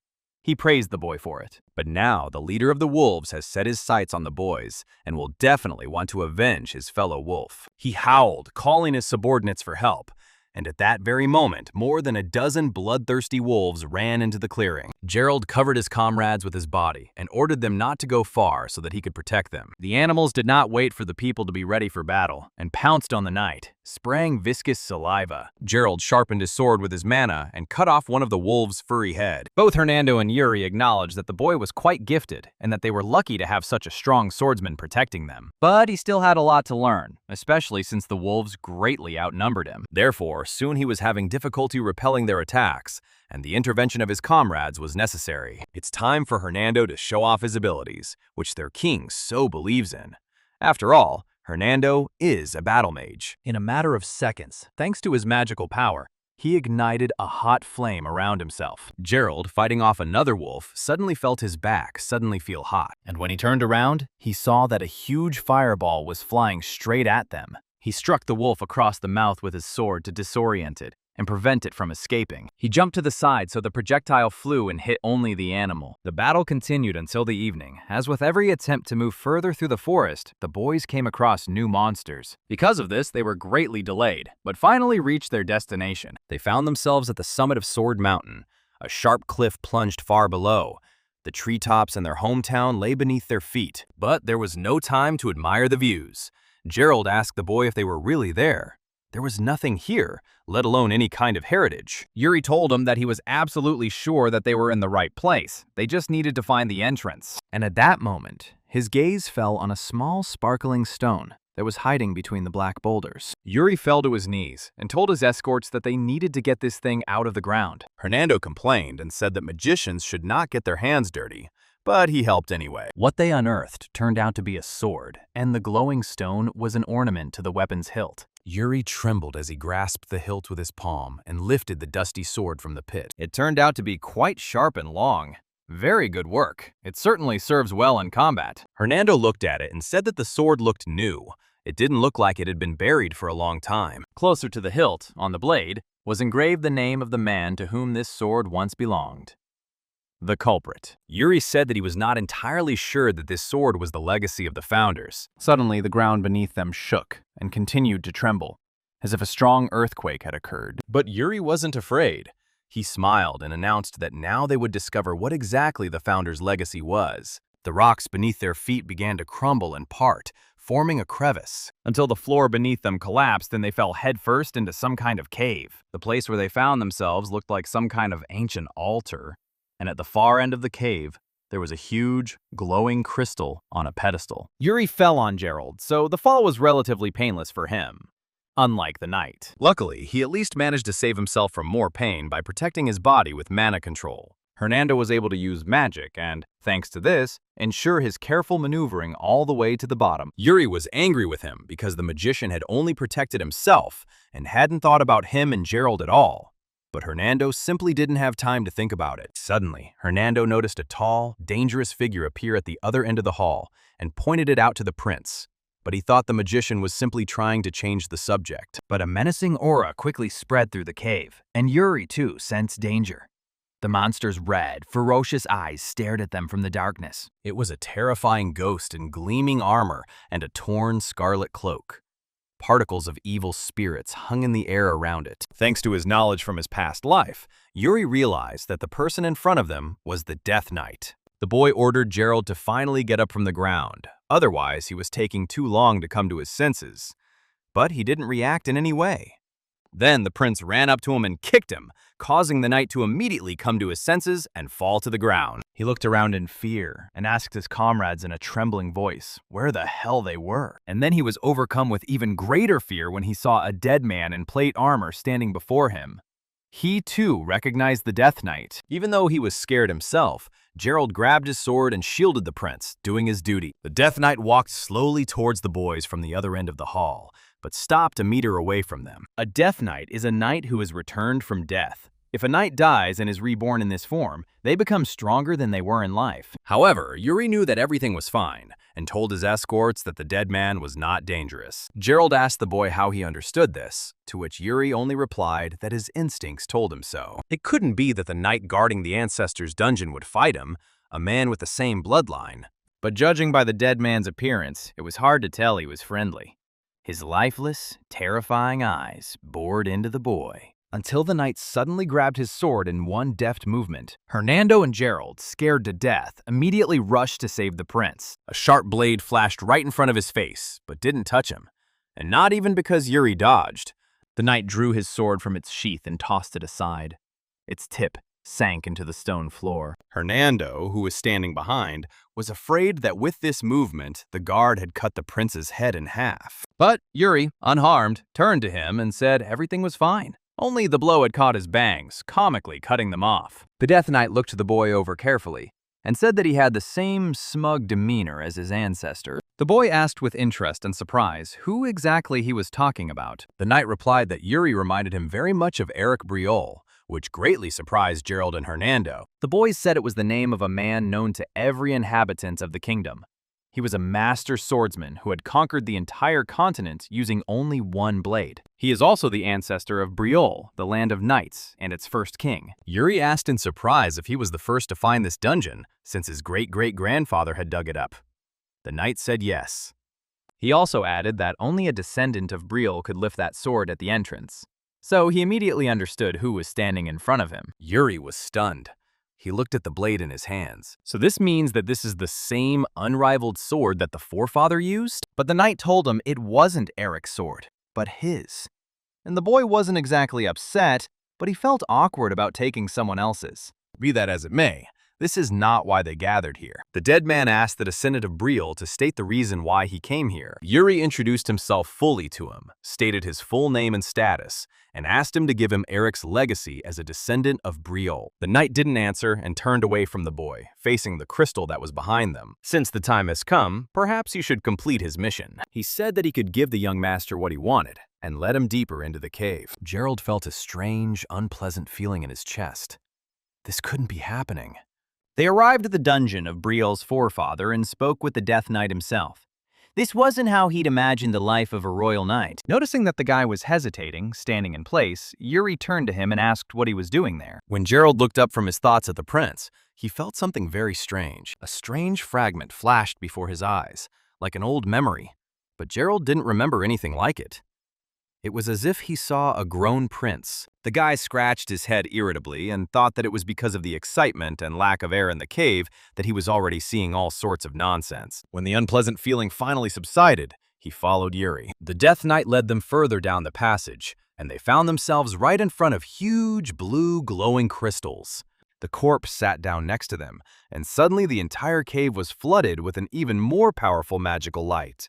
He praised the boy for it. But now the leader of the wolves has set his sights on the boys and will definitely want to avenge his fellow wolf. He howled, calling his subordinates for help. And at that very moment, more than a dozen bloodthirsty wolves ran into the clearing. Gerald covered his comrades with his body and ordered them not to go far so that he could protect them. The animals did not wait for the people to be ready for battle and pounced on the knight, spraying viscous saliva. Gerald sharpened his sword with his mana and cut off one of the wolves' furry head. Both Hernando and Yuri acknowledged that the boy was quite gifted and that they were lucky to have such a strong swordsman protecting them. But he still had a lot to learn, especially since the wolves greatly outnumbered him. Therefore, soon he was having difficulty repelling their attacks, and the intervention of his comrades was necessary. It's time for Hernando to show off his abilities, which their king so believes in. After all, Hernando is a battle mage. In a matter of seconds, thanks to his magical power, he ignited a hot flame around himself. Gerald, fighting off another wolf, suddenly felt his back suddenly feel hot. And when he turned around, he saw that a huge fireball was flying straight at them. He struck the wolf across the mouth with his sword to disorient it and prevent it from escaping. He jumped to the side so the projectile flew and hit only the animal. The battle continued until the evening. As with every attempt to move further through the forest, the boys came across new monsters. Because of this, they were greatly delayed, but finally reached their destination. They found themselves at the summit of Sword Mountain. A sharp cliff plunged far below. The treetops and their hometown lay beneath their feet, but there was no time to admire the views. Gerald asked the boy if they were really there. There was nothing here, let alone any kind of heritage. Yuri told him that he was absolutely sure that they were in the right place. They just needed to find the entrance. And at that moment, his gaze fell on a small sparkling stone that was hiding between the black boulders. Yuri fell to his knees and told his escorts that they needed to get this thing out of the ground. Hernando complained and said that magicians should not get their hands dirty, but he helped anyway. What they unearthed turned out to be a sword, and the glowing stone was an ornament to the weapon's hilt. Yuri trembled as he grasped the hilt with his palm and lifted the dusty sword from the pit. It turned out to be quite sharp and long. Very good work. It certainly serves well in combat. Hernando looked at it and said that the sword looked new. It didn't look like it had been buried for a long time. Closer to the hilt, on the blade, was engraved the name of the man to whom this sword once belonged. The culprit. Yuri said that he was not entirely sure that this sword was the legacy of the founders. Suddenly, the ground beneath them shook and continued to tremble, as if a strong earthquake had occurred. But Yuri wasn't afraid. He smiled and announced that now they would discover what exactly the founders' legacy was. The rocks beneath their feet began to crumble and part, forming a crevice, until the floor beneath them collapsed and they fell headfirst into some kind of cave. The place where they found themselves looked like some kind of ancient altar. And at the far end of the cave there was a huge, glowing crystal on a pedestal. Yuri fell on Gerald, so the fall was relatively painless for him, unlike the knight. Luckily, he at least managed to save himself from more pain by protecting his body with mana control. Hernando was able to use magic and, thanks to this, ensure his careful maneuvering all the way to the bottom. Yuri was angry with him because the magician had only protected himself and hadn't thought about him and Gerald at all. But Hernando simply didn't have time to think about it. Suddenly, Hernando noticed a tall, dangerous figure appear at the other end of the hall and pointed it out to the prince. But he thought the magician was simply trying to change the subject. But a menacing aura quickly spread through the cave, and Yuri, too, sensed danger. The monster's red, ferocious eyes stared at them from the darkness. It was a terrifying ghost in gleaming armor and a torn scarlet cloak. Particles of evil spirits hung in the air around it. Thanks to his knowledge from his past life, Yuri realized that the person in front of them was the Death Knight. The boy ordered Gerald to finally get up from the ground. Otherwise, he was taking too long to come to his senses. But he didn't react in any way. Then the prince ran up to him and kicked him, causing the knight to immediately come to his senses and fall to the ground. He looked around in fear and asked his comrades in a trembling voice where the hell they were. And then he was overcome with even greater fear when he saw a dead man in plate armor standing before him. He, too, recognized the Death Knight. Even though he was scared himself, Gerald grabbed his sword and shielded the prince, doing his duty. The Death Knight walked slowly towards the boys from the other end of the hall, but stopped a meter away from them. A Death Knight is a knight who has returned from death. If a knight dies and is reborn in this form, they become stronger than they were in life. However, Yuri knew that everything was fine and told his escorts that the dead man was not dangerous. Gerald asked the boy how he understood this, to which Yuri only replied that his instincts told him so. It couldn't be that the knight guarding the ancestors' dungeon would fight him, a man with the same bloodline. But judging by the dead man's appearance, it was hard to tell he was friendly. His lifeless, terrifying eyes bored into the boy, until the knight suddenly grabbed his sword in one deft movement. Hernando and Gerald, scared to death, immediately rushed to save the prince. A sharp blade flashed right in front of his face, but didn't touch him. And not even because Yuri dodged. The knight drew his sword from its sheath and tossed it aside. Its tip sank into the stone floor. Hernando, who was standing behind, was afraid that with this movement, the guard had cut the prince's head in half. But Yuri, unharmed, turned to him and said everything was fine. Only the blow had caught his bangs, comically cutting them off. The Death Knight looked the boy over carefully and said that he had the same smug demeanor as his ancestor. The boy asked with interest and surprise who exactly he was talking about. The knight replied that Yuri reminded him very much of Briol, which greatly surprised Gerald and Hernando. The boys said it was the name of a man known to every inhabitant of the kingdom. He was a master swordsman who had conquered the entire continent using only one blade. He is also the ancestor of Briol, the land of knights, and its first king. Yuri asked in surprise if he was the first to find this dungeon, since his great-great-grandfather had dug it up. The knight said yes. He also added that only a descendant of Briol could lift that sword at the entrance. So he immediately understood who was standing in front of him. Yuri was stunned. He looked at the blade in his hands. So this means that this is the same unrivaled sword that the forefather used? But the knight told him it wasn't Eric's sword, but his. And the boy wasn't exactly upset, but he felt awkward about taking someone else's. Be that as it may, this is not why they gathered here. The dead man asked the descendant of Briol to state the reason why he came here. Yuri introduced himself fully to him, stated his full name and status, and asked him to give him Eric's legacy as a descendant of Briol. The knight didn't answer and turned away from the boy, facing the crystal that was behind them. Since the time has come, perhaps he should complete his mission. He said that he could give the young master what he wanted, and led him deeper into the cave. Gerald felt a strange, unpleasant feeling in his chest. This couldn't be happening. They arrived at the dungeon of Briol's forefather and spoke with the Death Knight himself. This wasn't how he'd imagined the life of a royal knight. Noticing that the guy was hesitating, standing in place, Yuri turned to him and asked what he was doing there. When Gerald looked up from his thoughts at the prince, he felt something very strange. A strange fragment flashed before his eyes, like an old memory, but Gerald didn't remember anything like it. It was as if he saw a grown prince. The guy scratched his head irritably and thought that it was because of the excitement and lack of air in the cave that he was already seeing all sorts of nonsense. When the unpleasant feeling finally subsided, he followed Yuri. The Death Knight led them further down the passage, and they found themselves right in front of huge blue glowing crystals. The corpse sat down next to them, and suddenly the entire cave was flooded with an even more powerful magical light.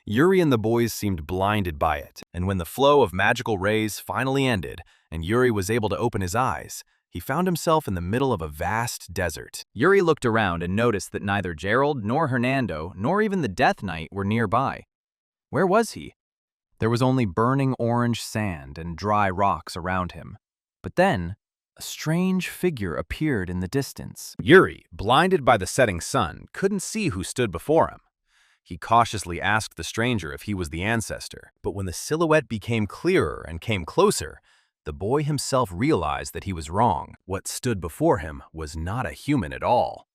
Yuri and the boys seemed blinded by it, and when the flow of magical rays finally ended and Yuri was able to open his eyes, he found himself in the middle of a vast desert. Yuri looked around and noticed that neither Gerald nor Hernando nor even the Death Knight were nearby. Where was he? There was only burning orange sand and dry rocks around him. But then, a strange figure appeared in the distance. Yuri, blinded by the setting sun, couldn't see who stood before him. He cautiously asked the stranger if he was the ancestor, but when the silhouette became clearer and came closer, the boy himself realized that he was wrong. What stood before him was not a human at all.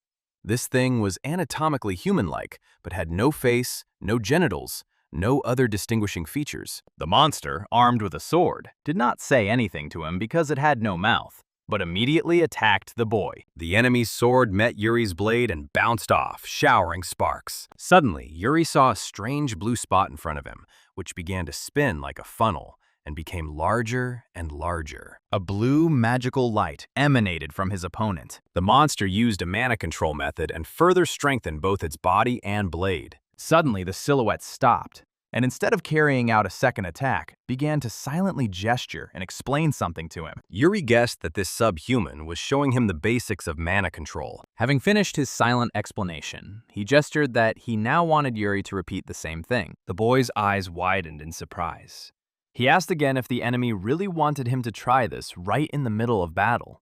This thing was anatomically human-like, but had no face, no genitals, no other distinguishing features. The monster, armed with a sword, did not say anything to him because it had no mouth, but immediately attacked the boy. The enemy's sword met Yuri's blade and bounced off, showering sparks. Suddenly, Yuri saw a strange blue spot in front of him, which began to spin like a funnel and became larger and larger. A blue magical light emanated from his opponent. The monster used a mana control method and further strengthened both its body and blade. Suddenly, the silhouette stopped, and instead of carrying out a second attack, began to silently gesture and explain something to him. Yuri guessed that this subhuman was showing him the basics of mana control. Having finished his silent explanation, he gestured that he now wanted Yuri to repeat the same thing. The boy's eyes widened in surprise. He asked again if the enemy really wanted him to try this right in the middle of battle.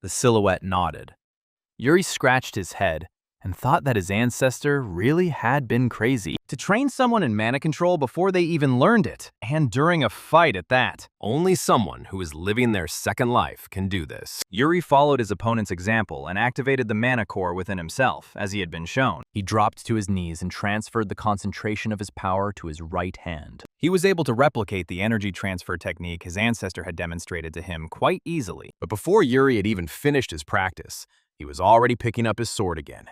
The silhouette nodded. Yuri scratched his head and thought that his ancestor really had been crazy to train someone in mana control before they even learned it, and during a fight at that. Only someone who is living their second life can do this. Yuri followed his opponent's example and activated the mana core within himself, as he had been shown. He dropped to his knees and transferred the concentration of his power to his right hand. He was able to replicate the energy transfer technique his ancestor had demonstrated to him quite easily. But before Yuri had even finished his practice, he was already picking up his sword again.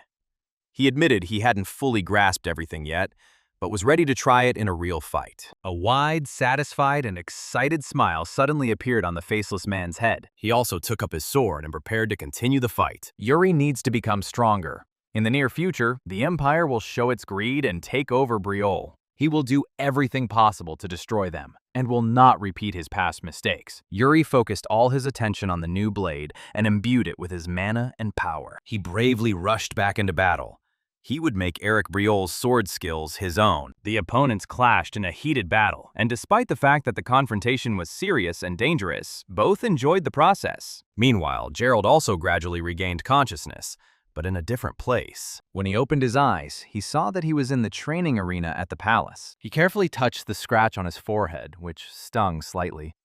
He admitted he hadn't fully grasped everything yet, but was ready to try it in a real fight. A wide, satisfied, and excited smile suddenly appeared on the faceless man's head. He also took up his sword and prepared to continue the fight. Yuri needs to become stronger. In the near future, the Empire will show its greed and take over Briol. He will do everything possible to destroy them, and will not repeat his past mistakes. Yuri focused all his attention on the new blade and imbued it with his mana and power. He bravely rushed back into battle. He would make Eric Briol's sword skills his own. The opponents clashed in a heated battle, and despite the fact that the confrontation was serious and dangerous, both enjoyed the process. Meanwhile, Gerald also gradually regained consciousness, but in a different place. When he opened his eyes, he saw that he was in the training arena at the palace. He carefully touched the scratch on his forehead, which stung slightly.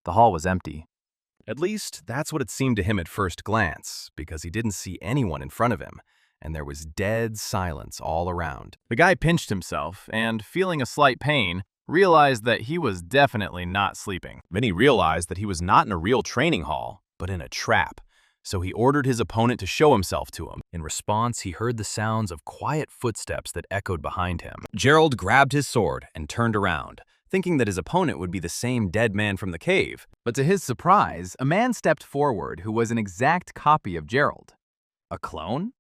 The hall was empty. At least, that's what it seemed to him at first glance, because he didn't see anyone in front of him, and there was dead silence all around. The guy pinched himself and, feeling a slight pain, realized that he was definitely not sleeping. Then he realized that he was not in a real training hall, but in a trap. So he ordered his opponent to show himself to him. In response, he heard the sounds of quiet footsteps that echoed behind him. Gerald grabbed his sword and turned around, thinking that his opponent would be the same dead man from the cave. But to his surprise, a man stepped forward who was an exact copy of Gerald. A clone?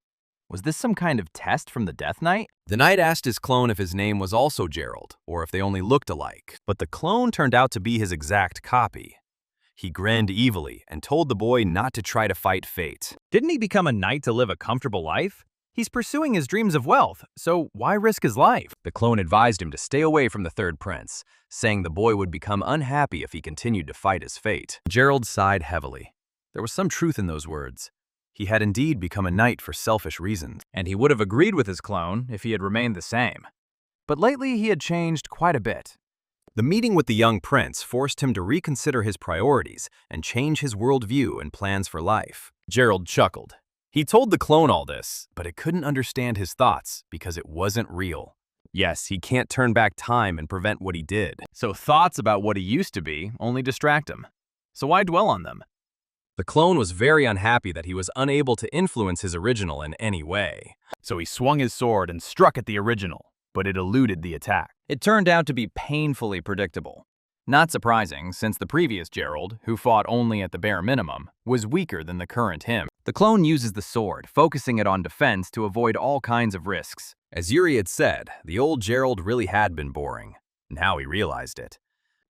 Was this some kind of test from the Death Knight? The knight asked his clone if his name was also Gerald, or if they only looked alike. But the clone turned out to be his exact copy. He grinned evilly and told the boy not to try to fight fate. Didn't he become a knight to live a comfortable life? He's pursuing his dreams of wealth, so why risk his life? The clone advised him to stay away from the third prince, saying the boy would become unhappy if he continued to fight his fate. Gerald sighed heavily. There was some truth in those words. He had indeed become a knight for selfish reasons. And he would have agreed with his clone if he had remained the same. But lately he had changed quite a bit. The meeting with the young prince forced him to reconsider his priorities and change his worldview and plans for life. Gerald chuckled. He told the clone all this, but it couldn't understand his thoughts because it wasn't real. Yes, he can't turn back time and prevent what he did. So thoughts about what he used to be only distract him. So why dwell on them? The clone was very unhappy that he was unable to influence his original in any way. So he swung his sword and struck at the original, but it eluded the attack. It turned out to be painfully predictable. Not surprising, since the previous Gerald, who fought only at the bare minimum, was weaker than the current him. The clone uses the sword, focusing it on defense to avoid all kinds of risks. As Yuri had said, the old Gerald really had been boring. Now he realized it.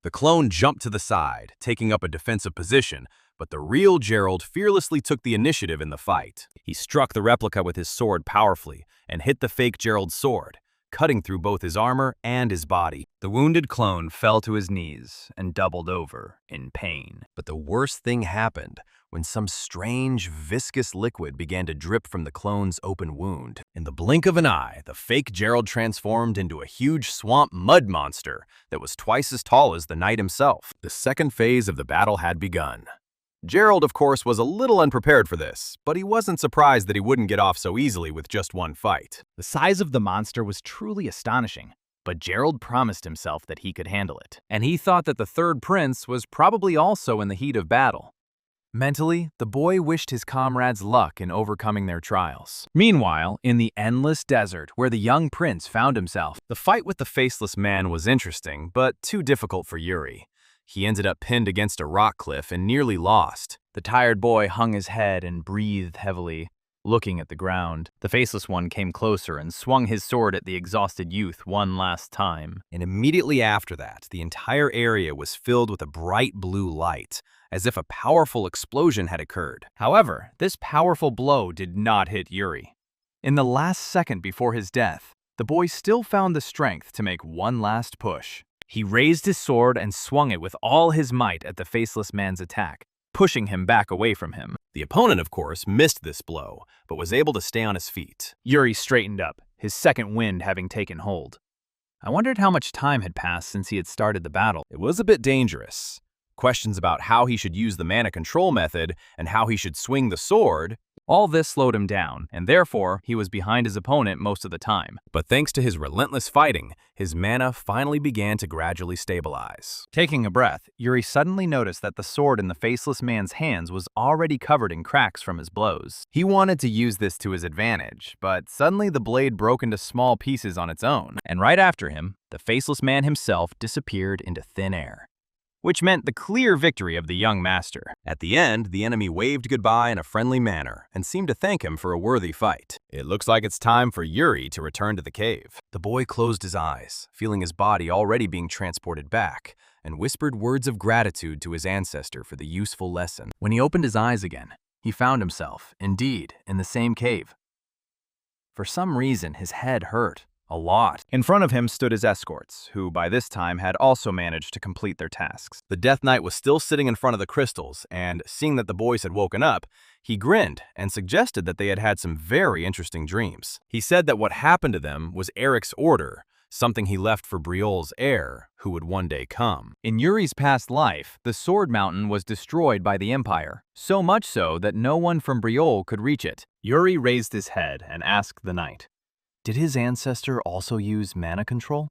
The clone jumped to the side, taking up a defensive position, but the real Gerald fearlessly took the initiative in the fight. He struck the replica with his sword powerfully and hit the fake Gerald's sword, cutting through both his armor and his body. The wounded clone fell to his knees and doubled over in pain. But the worst thing happened when some strange, viscous liquid began to drip from the clone's open wound. In the blink of an eye, the fake Gerald transformed into a huge swamp mud monster that was twice as tall as the knight himself. The second phase of the battle had begun. Gerald, of course, was a little unprepared for this, but he wasn't surprised that he wouldn't get off so easily with just one fight. The size of the monster was truly astonishing, but Gerald promised himself that he could handle it, and he thought that the third prince was probably also in the heat of battle. Mentally, the boy wished his comrades luck in overcoming their trials. Meanwhile, in the endless desert where the young prince found himself, The fight with the faceless man was interesting, but too difficult for Yuri. He ended up pinned against a rock cliff and nearly lost. the tired boy hung his head and breathed heavily, looking at the ground. The faceless one came closer and swung his sword at the exhausted youth one last time. And immediately after that, the entire area was filled with a bright blue light, as if a powerful explosion had occurred. However, this powerful blow did not hit Yuri. In the last second before his death, the boy still found the strength to make one last push. He raised his sword and swung it with all his might at the faceless man's attack, pushing him back away from him. The opponent, of course, missed this blow, but was able to stay on his feet. Yuri straightened up, his second wind having taken hold. I wondered how much time had passed since he had started the battle. It was a bit dangerous. Questions about how he should use the mana control method and how he should swing the sword. All this slowed him down, and therefore he was behind his opponent most of the time. But thanks to his relentless fighting, his mana finally began to gradually stabilize. Taking a breath, Yuri suddenly noticed that the sword in the faceless man's hands was already covered in cracks from his blows. He wanted to use this to his advantage, but suddenly the blade broke into small pieces on its own, and right after him, the faceless man himself disappeared into thin air, which meant the clear victory of the young master. At the end, the enemy waved goodbye in a friendly manner and seemed to thank him for a worthy fight. It looks like it's time for Yuri to return to the cave. The boy closed his eyes, feeling his body already being transported back, and whispered words of gratitude to his ancestor for the useful lesson. When he opened his eyes again, he found himself, indeed, in the same cave. For some reason, his head hurt. A lot. In front of him stood his escorts, who by this time had also managed to complete their tasks. The Death Knight was still sitting in front of the crystals, and seeing that the boys had woken up, he grinned and suggested that they had had some very interesting dreams. He said that what happened to them was Eric's order, something he left for Briol's heir, who would one day come. In Yuri's past life, the Sword Mountain was destroyed by the Empire, so much so that no one from Briol could reach it. Yuri raised his head and asked the knight, did his ancestor also use mana control?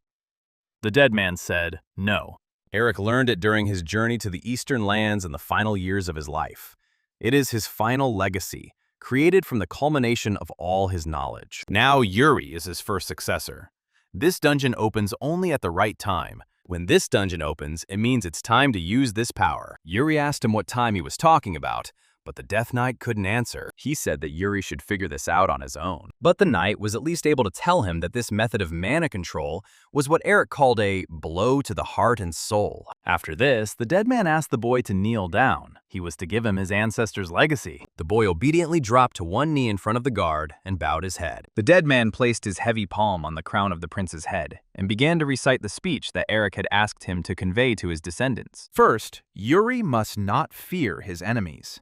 The dead man said, no. Eric learned it during his journey to the Eastern lands in the final years of his life. It is his final legacy, created from the culmination of all his knowledge. Now Yuri is his first successor. This dungeon opens only at the right time. When this dungeon opens, it means it's time to use this power. Yuri asked him what time he was talking about, but the Death Knight couldn't answer. He said that Yuri should figure this out on his own. But the knight was at least able to tell him that this method of mana control was what Eric called a blow to the heart and soul. After this, the dead man asked the boy to kneel down. He was to give him his ancestor's legacy. The boy obediently dropped to one knee in front of the guard and bowed his head. The dead man placed his heavy palm on the crown of the prince's head and began to recite the speech that Eric had asked him to convey to his descendants. First, Yuri must not fear his enemies.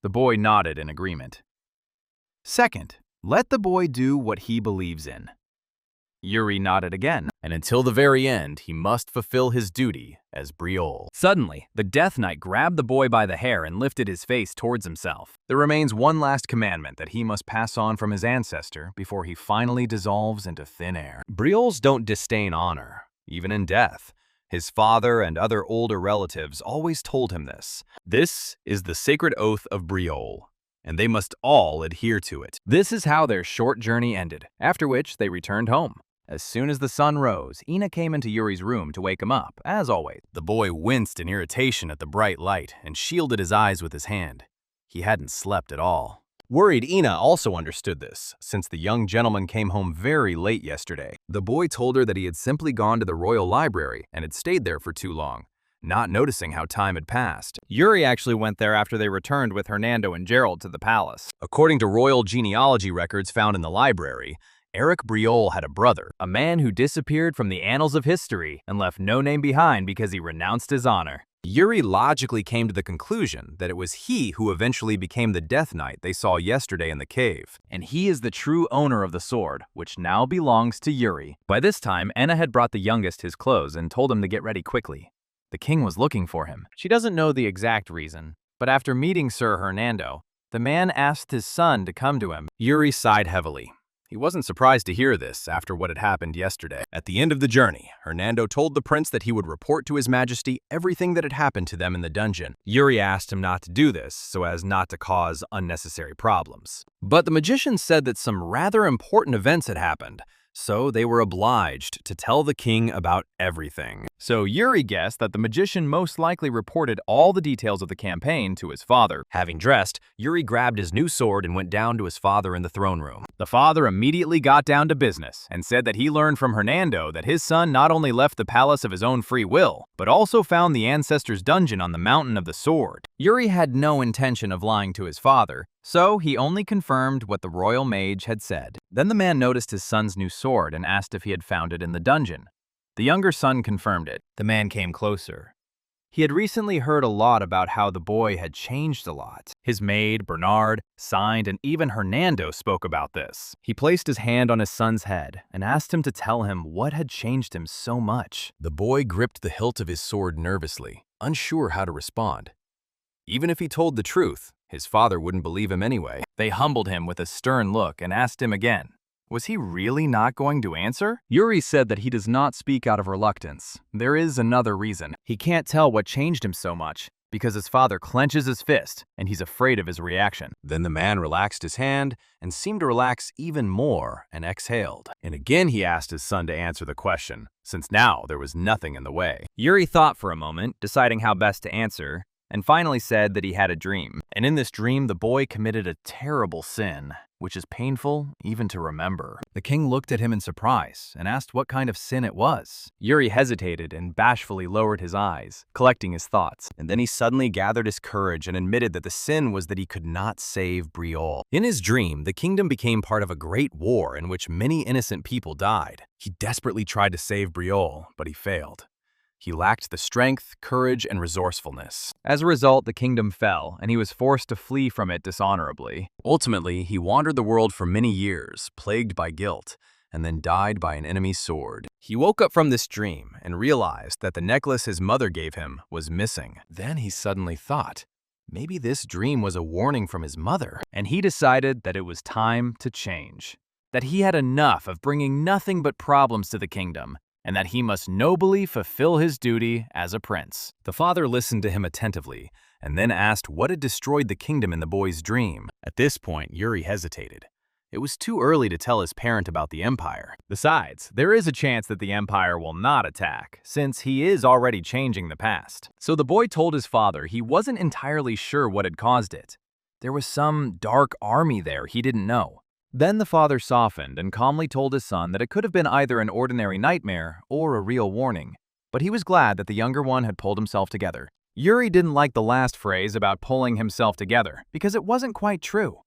The boy nodded in agreement. Second, let the boy do what he believes in. Yuri nodded again. And until the very end, he must fulfill his duty as Briol. Suddenly, the Death Knight grabbed the boy by the hair and lifted his face towards himself. There remains one last commandment that he must pass on from his ancestor before he finally dissolves into thin air. Briols don't disdain honor, even in death. His father and other older relatives always told him this. This is the sacred oath of Briol, and they must all adhere to it. This is how their short journey ended, after which they returned home. As soon as the sun rose, Ina came into Yuri's room to wake him up, as always. The boy winced in irritation at the bright light and shielded his eyes with his hand. He hadn't slept at all. Worried Ina also understood this, since the young gentleman came home very late yesterday. The boy told her that he had simply gone to the royal library and had stayed there for too long, not noticing how time had passed. Yuri actually went there after they returned with Hernando and Gerald to the palace. According to royal genealogy records found in the library, Eric Briol had a brother, A man who disappeared from the annals of history and left no name behind because he renounced his honor. Yuri logically came to the conclusion that it was he who eventually became the Death Knight they saw yesterday in the cave. And he is the true owner of the sword, which now belongs to Yuri. By this time, Anna had brought the youngest his clothes and told him to get ready quickly. The king was looking for him. She doesn't know the exact reason, but after meeting Sir Hernando, the man asked his son to come to him. Yuri sighed heavily. He wasn't surprised to hear this after what had happened yesterday. At the end of the journey, Hernando told the prince that he would report to His Majesty everything that had happened to them in the dungeon. Yuri asked him not to do this so as not to cause unnecessary problems. But the magician said that some rather important events had happened, so they were obliged to tell the king about everything. So Yuri guessed that the magician most likely reported all the details of the campaign to his father. Having dressed, Yuri grabbed his new sword and went down to his father in the throne room. The father immediately got down to business and said that he learned from Hernando that his son not only left the palace of his own free will, but also found the ancestors' dungeon on the Mountain of the Sword. Yuri had no intention of lying to his father, so he only confirmed what the royal mage had said. Then the man noticed his son's new sword and asked if he had found it in the dungeon. The younger son confirmed it. The man came closer. He had recently heard a lot about how the boy had changed a lot. His maid, Bernard, signed, and even Hernando spoke about this. He placed his hand on his son's head and asked him to tell him what had changed him so much. The boy gripped the hilt of his sword nervously, unsure how to respond. Even if he told the truth, his father wouldn't believe him anyway. They humbled him with a stern look and asked him again. Was he really not going to answer? Yuri said that he does not speak out of reluctance. There is another reason. He can't tell what changed him so much, because his father clenches his fist, and he's afraid of his reaction. Then the man relaxed his hand and seemed to relax even more and exhaled. And again he asked his son to answer the question, since now there was nothing in the way. Yuri thought for a moment, deciding how best to answer, and finally said that he had a dream. And in this dream, the boy committed a terrible sin, which is painful even to remember. The king looked at him in surprise and asked what kind of sin it was. Yuri hesitated and bashfully lowered his eyes, collecting his thoughts. And then he suddenly gathered his courage and admitted that the sin was that he could not save Briol. In his dream, the kingdom became part of a great war in which many innocent people died. He desperately tried to save Briol, but he failed. He lacked the strength, courage, and resourcefulness. As a result, the kingdom fell, and he was forced to flee from it dishonorably. Ultimately, he wandered the world for many years, plagued by guilt, and then died by an enemy's sword. He woke up from this dream and realized that the necklace his mother gave him was missing. Then he suddenly thought, maybe this dream was a warning from his mother. And he decided that it was time to change. That he had enough of bringing nothing but problems to the kingdom, and that he must nobly fulfill his duty as a prince. The father listened to him attentively, and then asked what had destroyed the kingdom in the boy's dream. At this point, Yuri hesitated. It was too early to tell his parent about the Empire. Besides, there is a chance that the Empire will not attack, since he is already changing the past. So the boy told his father he wasn't entirely sure what had caused it. There was some dark army there he didn't know. Then the father softened and calmly told his son that it could have been either an ordinary nightmare or a real warning. But he was glad that the younger one had pulled himself together. Yuri didn't like the last phrase about pulling himself together, because it wasn't quite true.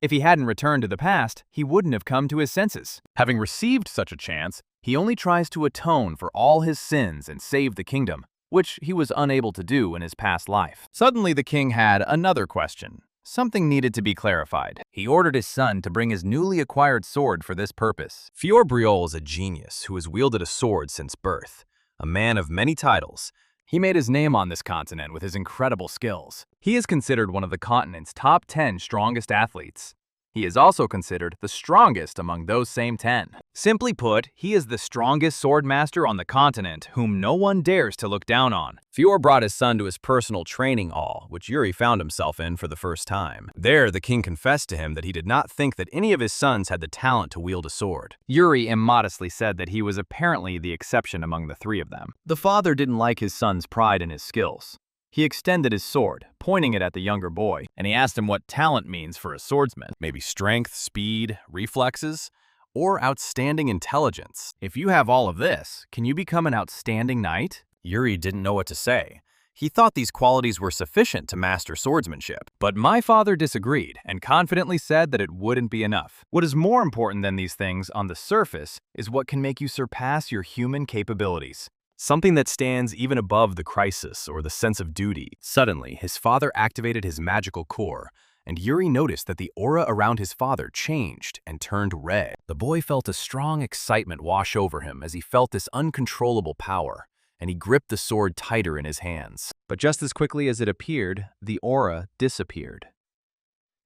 If he hadn't returned to the past, he wouldn't have come to his senses. Having received such a chance, he only tries to atone for all his sins and save the kingdom, which he was unable to do in his past life. Suddenly the king had another question. Something needed to be clarified. He ordered his son to bring his newly acquired sword for this purpose. Fior Briol is a genius who has wielded a sword since birth, a man of many titles. He made his name on this continent with his incredible skills. He is considered one of the continent's top 10 strongest athletes. He is also considered the strongest among those same 10. Simply put, he is the strongest swordmaster on the continent, whom no one dares to look down on. Fior brought his son to his personal training hall, which Yuri found himself in for the first time. There, the king confessed to him that he did not think that any of his sons had the talent to wield a sword. Yuri immodestly said that he was apparently the exception among the 3 of them. The father didn't like his son's pride in his skills. He extended his sword, pointing it at the younger boy, and he asked him what talent means for a swordsman. Maybe strength, speed, reflexes, or outstanding intelligence. If you have all of this, can you become an outstanding knight? Yuri didn't know what to say. He thought these qualities were sufficient to master swordsmanship. But my father disagreed and confidently said that it wouldn't be enough. What is more important than these things on the surface is what can make you surpass your human capabilities. Something that stands even above the crisis or the sense of duty. Suddenly, his father activated his magical core, and Yuri noticed that the aura around his father changed and turned red. The boy felt a strong excitement wash over him as he felt this uncontrollable power, and he gripped the sword tighter in his hands. But just as quickly as it appeared, the aura disappeared.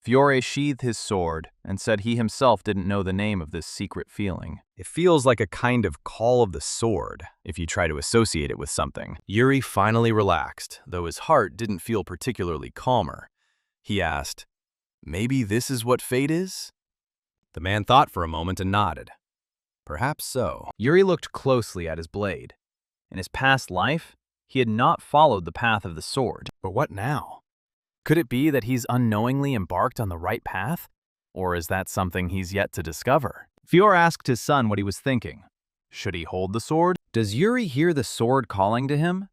Fiore sheathed his sword and said he himself didn't know the name of this secret feeling. It feels like a kind of call of the sword, if you try to associate it with something. Yuri finally relaxed, though his heart didn't feel particularly calmer. He asked, "Maybe this is what fate is?" The man thought for a moment and nodded. Perhaps so. Yuri looked closely at his blade. In his past life, he had not followed the path of the sword. But what now? Could it be that he's unknowingly embarked on the right path? Or is that something he's yet to discover? Fior asked his son what he was thinking. Should he hold the sword? Does Yuri hear the sword calling to him?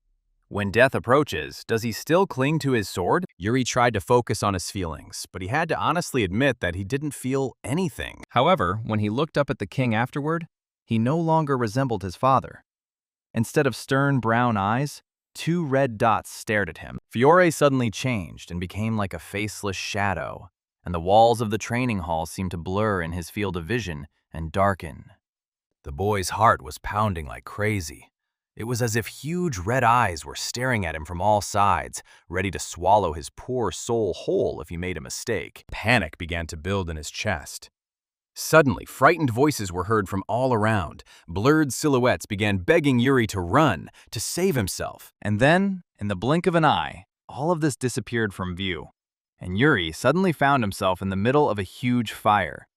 When death approaches, does he still cling to his sword? Yuri tried to focus on his feelings, but he had to honestly admit that he didn't feel anything. However, when he looked up at the king afterward, he no longer resembled his father. Instead of stern brown eyes, 2 red dots stared at him. Fiore suddenly changed and became like a faceless shadow, and the walls of the training hall seemed to blur in his field of vision and darken. The boy's heart was pounding like crazy. It was as if huge red eyes were staring at him from all sides, ready to swallow his poor soul whole if he made a mistake. Panic began to build in his chest. Suddenly, frightened voices were heard from all around. Blurred silhouettes began begging Yuri to run, to save himself. And then, in the blink of an eye, all of this disappeared from view, and Yuri suddenly found himself in the middle of a huge fire.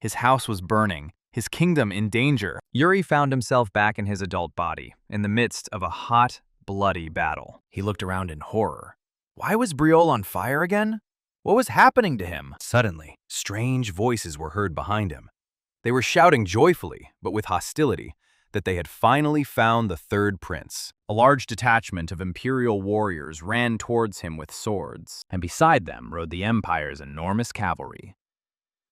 His house was burning, his kingdom in danger. Yuri found himself back in his adult body, in the midst of a hot, bloody battle. He looked around in horror. Why was Briol on fire again? What was happening to him? Suddenly, strange voices were heard behind him. They were shouting joyfully, but with hostility, that they had finally found the 3rd prince. A large detachment of imperial warriors ran towards him with swords, and beside them rode the Empire's enormous cavalry.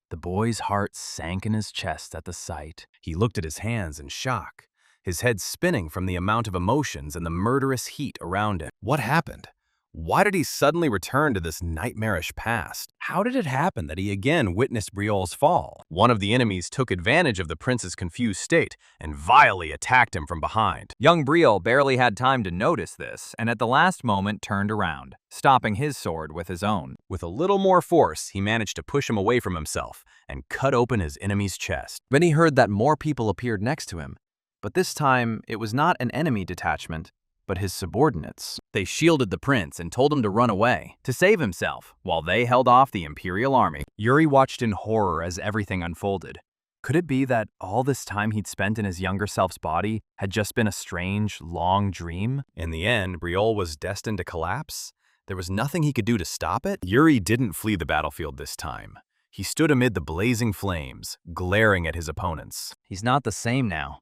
The boy's heart sank in his chest at the sight. He looked at his hands in shock, his head spinning from the amount of emotions and the murderous heat around him. What happened? Why did he suddenly return to this nightmarish past? How did it happen that he again witnessed Briol's fall? One of the enemies took advantage of the prince's confused state and vilely attacked him from behind. Young Briol barely had time to notice this, and at the last moment turned around, stopping his sword with his own. With a little more force, he managed to push him away from himself and cut open his enemy's chest. Then he heard that more people appeared next to him, but this time it was not an enemy detachment, but his subordinates. They shielded the prince and told him to run away, to save himself, while they held off the imperial army. Yuri watched in horror as everything unfolded. Could it be that all this time he'd spent in his younger self's body had just been a strange, long dream? In the end, Briol was destined to collapse. There was nothing he could do to stop it. Yuri didn't flee the battlefield this time. He stood amid the blazing flames, glaring at his opponents. He's not the same now.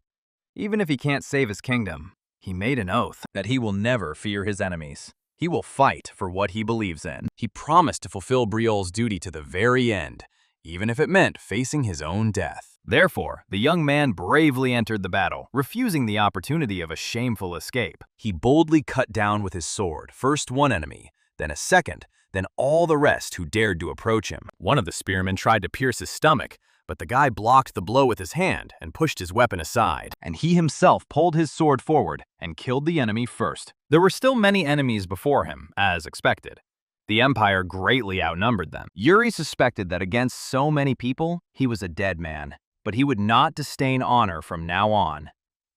Even if he can't save his kingdom, he made an oath that he will never fear his enemies. He will fight for what he believes in. He promised to fulfill Briol's duty to the very end, even if it meant facing his own death. Therefore, the young man bravely entered the battle, refusing the opportunity of a shameful escape. He boldly cut down with his sword, first one enemy, then a second, then all the rest who dared to approach him. One of the spearmen tried to pierce his stomach, but the guy blocked the blow with his hand and pushed his weapon aside. And he himself pulled his sword forward and killed the enemy first. There were still many enemies before him, as expected. The Empire greatly outnumbered them. Yuri suspected that against so many people, he was a dead man, but he would not disdain honor from now on,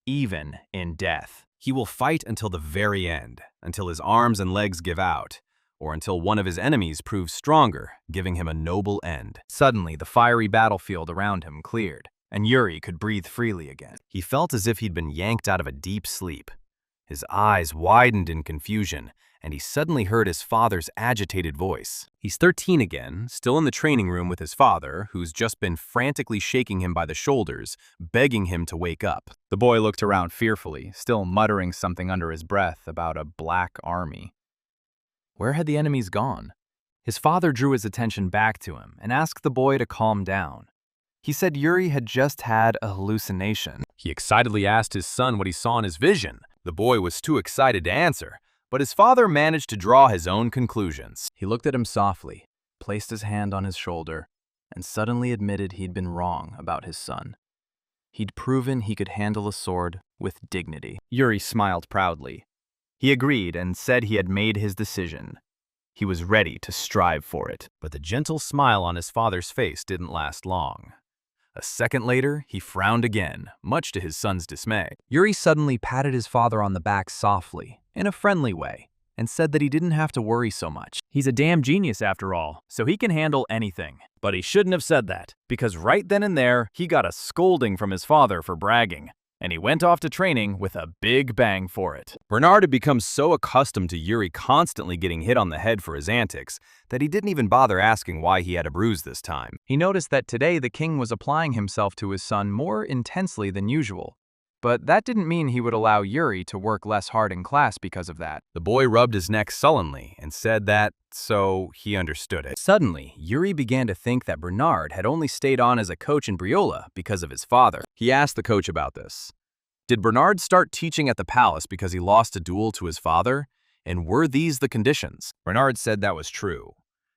even in death. He will fight until the very end, until his arms and legs give out, or until one of his enemies proves stronger, giving him a noble end. Suddenly, the fiery battlefield around him cleared, and Yuri could breathe freely again. He felt as if he'd been yanked out of a deep sleep. His eyes widened in confusion, and he suddenly heard his father's agitated voice. He's 13 again, still in the training room with his father, who's just been frantically shaking him by the shoulders, begging him to wake up. The boy looked around fearfully, still muttering something under his breath about a black army. Where had the enemies gone? His father drew his attention back to him and asked the boy to calm down. He said Yuri had just had a hallucination. He excitedly asked his son what he saw in his vision. The boy was too excited to answer, but his father managed to draw his own conclusions. He looked at him softly, placed his hand on his shoulder, and suddenly admitted he'd been wrong about his son. He'd proven he could handle a sword with dignity. Yuri smiled proudly. He agreed and said he had made his decision. He was ready to strive for it. But the gentle smile on his father's face didn't last long. A second later, he frowned again, much to his son's dismay. Yuri suddenly patted his father on the back softly, in a friendly way, and said that he didn't have to worry so much. He's a damn genius after all, so he can handle anything. But he shouldn't have said that, because right then and there, he got a scolding from his father for bragging, and he went off to training with a big bang for it. Bernard had become so accustomed to Yuri constantly getting hit on the head for his antics that he didn't even bother asking why he had a bruise this time. He noticed that today the king was applying himself to his son more intensely than usual. But that didn't mean he would allow Yuri to work less hard in class because of that. The boy rubbed his neck sullenly and said that, so he understood it. Suddenly, Yuri began to think that Bernard had only stayed on as a coach in Briola because of his father. He asked the coach about this. Did Bernard start teaching at the palace because he lost a duel to his father? And were these the conditions? Bernard said that was true.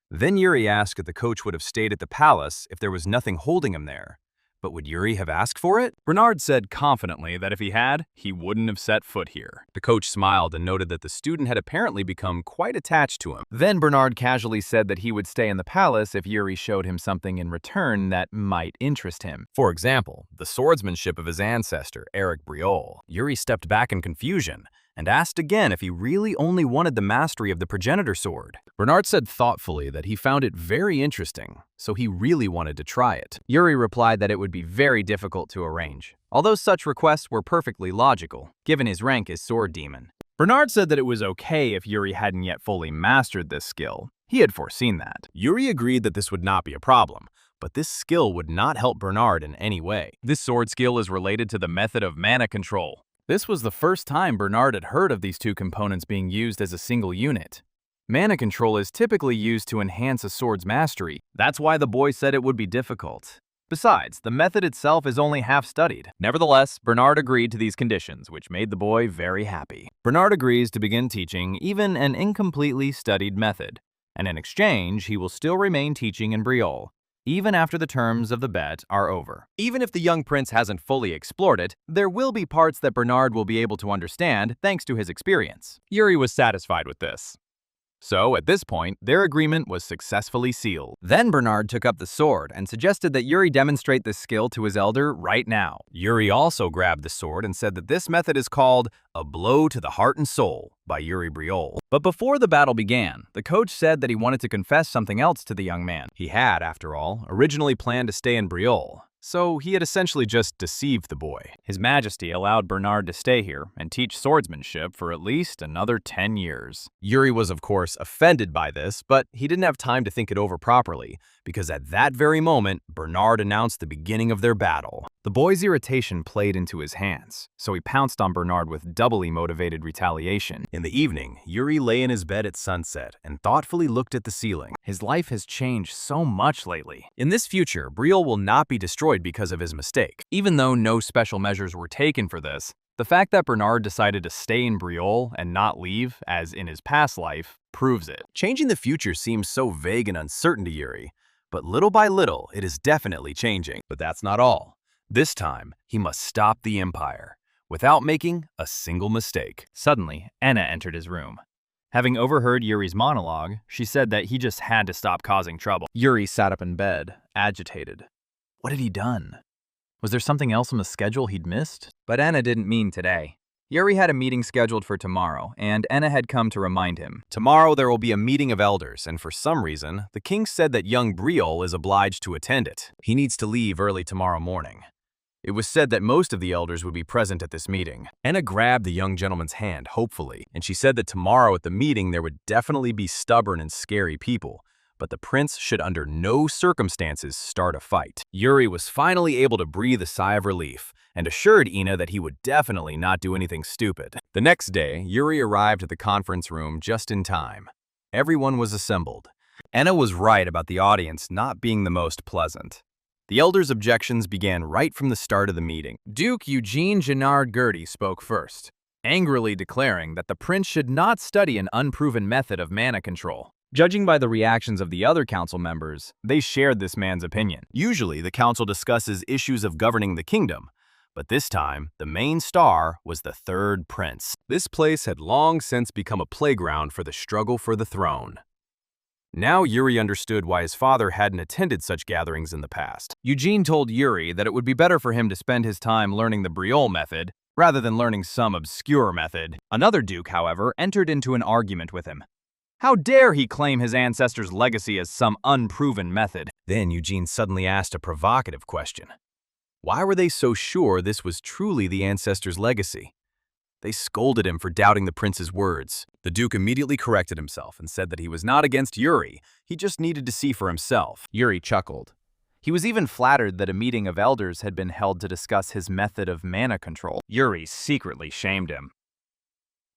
Then Yuri asked if the coach would have stayed at the palace if there was nothing holding him there. But would Yuri have asked for it? Bernard said confidently that if he had, he wouldn't have set foot here. The coach smiled and noted that the student had apparently become quite attached to him. Then Bernard casually said that he would stay in the palace if Yuri showed him something in return that might interest him. For example, the swordsmanship of his ancestor, Eric Briol. Yuri stepped back in confusion and asked again if he really only wanted the mastery of the progenitor sword. Bernard said thoughtfully that he found it very interesting, so he really wanted to try it. Yuri replied that it would be very difficult to arrange, although such requests were perfectly logical, given his rank as sword demon. Bernard said that it was okay if Yuri hadn't yet fully mastered this skill. He had foreseen that. Yuri agreed that this would not be a problem, but this skill would not help Bernard in any way. This sword skill is related to the method of mana control. This was the first time Bernard had heard of these two components being used as a single unit. Mana control is typically used to enhance a sword's mastery. That's why the boy said it would be difficult. Besides, the method itself is only half studied. Nevertheless, Bernard agreed to these conditions, which made the boy very happy. Bernard agrees to begin teaching even an incompletely studied method, and in exchange, he will still remain teaching in Briol, even after the terms of the bet are over. Even if the young prince hasn't fully explored it, there will be parts that Bernard will be able to understand thanks to his experience. Yuri was satisfied with this. So, at this point, their agreement was successfully sealed. Then Bernard took up the sword and suggested that Yuri demonstrate this skill to his elder right now. Yuri also grabbed the sword and said that this method is called A Blow to the Heart and Soul by Yuri Briol. But before the battle began, the coach said that he wanted to confess something else to the young man. He had, after all, originally planned to stay in Briol, so he had essentially just deceived the boy. His Majesty allowed Bernard to stay here and teach swordsmanship for at least another 10 years. Yuri was, of course, offended by this, but he didn't have time to think it over properly, because at that very moment, Bernard announced the beginning of their battle. The boy's irritation played into his hands, so he pounced on Bernard with doubly motivated retaliation. In the evening, Yuri lay in his bed at sunset and thoughtfully looked at the ceiling. His life has changed so much lately. In this future, Briol will not be destroyed because of his mistake. Even though no special measures were taken for this, the fact that Bernard decided to stay in Briol and not leave, as in his past life, proves it. Changing the future seems so vague and uncertain to Yuri, but little by little, it is definitely changing. But that's not all. This time, he must stop the Empire, without making a single mistake. Suddenly, Enna entered his room. Having overheard Yuri's monologue, she said that he just had to stop causing trouble. Yuri sat up in bed, agitated. What had he done? Was there something else on the schedule he'd missed? But Anna didn't mean today. Yuri had a meeting scheduled for tomorrow, and Anna had come to remind him. Tomorrow there will be a meeting of elders, and for some reason, the king said that young Briol is obliged to attend it. He needs to leave early tomorrow morning. It was said that most of the elders would be present at this meeting. Anna grabbed the young gentleman's hand, hopefully, and she said that tomorrow at the meeting there would definitely be stubborn and scary people, but the prince should under no circumstances start a fight. Yuri was finally able to breathe a sigh of relief and assured Ina that he would definitely not do anything stupid. The next day, Yuri arrived at the conference room just in time. Everyone was assembled. Anna was right about the audience not being the most pleasant. The elders' objections began right from the start of the meeting. Duke Eugene Gennard Gertie spoke first, angrily declaring that the prince should not study an unproven method of mana control. Judging by the reactions of the other council members, they shared this man's opinion. Usually, the council discusses issues of governing the kingdom, but this time, the main star was the third prince. This place had long since become a playground for the struggle for the throne. Now Yuri understood why his father hadn't attended such gatherings in the past. Eugene told Yuri that it would be better for him to spend his time learning the Briol method rather than learning some obscure method. Another duke, however, entered into an argument with him. How dare he claim his ancestors' legacy as some unproven method? Then Eugene suddenly asked a provocative question. Why were they so sure this was truly the ancestors' legacy? They scolded him for doubting the prince's words. The duke immediately corrected himself and said that he was not against Yuri, he just needed to see for himself. Yuri chuckled. He was even flattered that a meeting of elders had been held to discuss his method of mana control. Yuri secretly shamed him.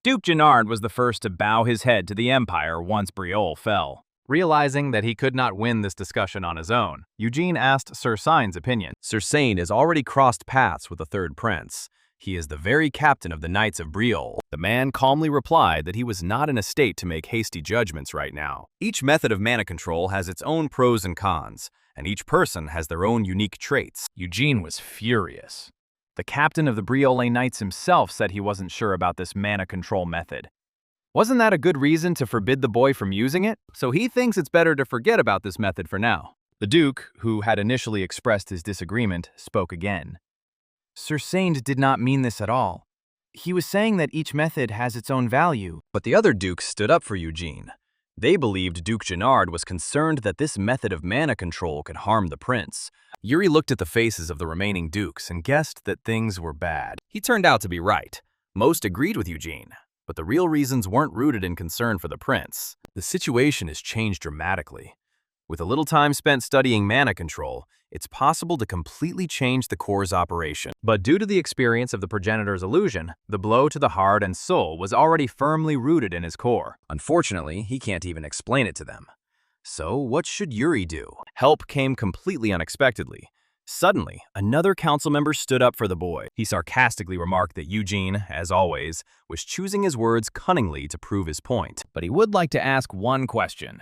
Duke Gennard was the first to bow his head to the empire once Briol fell. Realizing that he could not win this discussion on his own, Eugene asked Sir Sein's opinion. Sir Sein has already crossed paths with the third prince. He is the very captain of the Knights of Briol. The man calmly replied that he was not in a state to make hasty judgments right now. Each method of mana control has its own pros and cons, and each person has their own unique traits. Eugene was furious. The captain of the Briol Knights himself said he wasn't sure about this mana control method. Wasn't that a good reason to forbid the boy from using it? So he thinks it's better to forget about this method for now. The Duke, who had initially expressed his disagreement, spoke again. Sir Sein did not mean this at all. He was saying that each method has its own value. But the other dukes stood up for Eugene. They believed Duke Gennard was concerned that this method of mana control could harm the prince. Yuri looked at the faces of the remaining dukes and guessed that things were bad. He turned out to be right. Most agreed with Eugene, but the real reasons weren't rooted in concern for the prince. The situation has changed dramatically. With a little time spent studying mana control, it's possible to completely change the core's operation. But due to the experience of the progenitor's illusion, the blow to the heart and soul was already firmly rooted in his core. Unfortunately, he can't even explain it to them. So what should Yuri do? Help came completely unexpectedly. Suddenly, another council member stood up for the boy. He sarcastically remarked that Eugene, as always, was choosing his words cunningly to prove his point. But he would like to ask one question.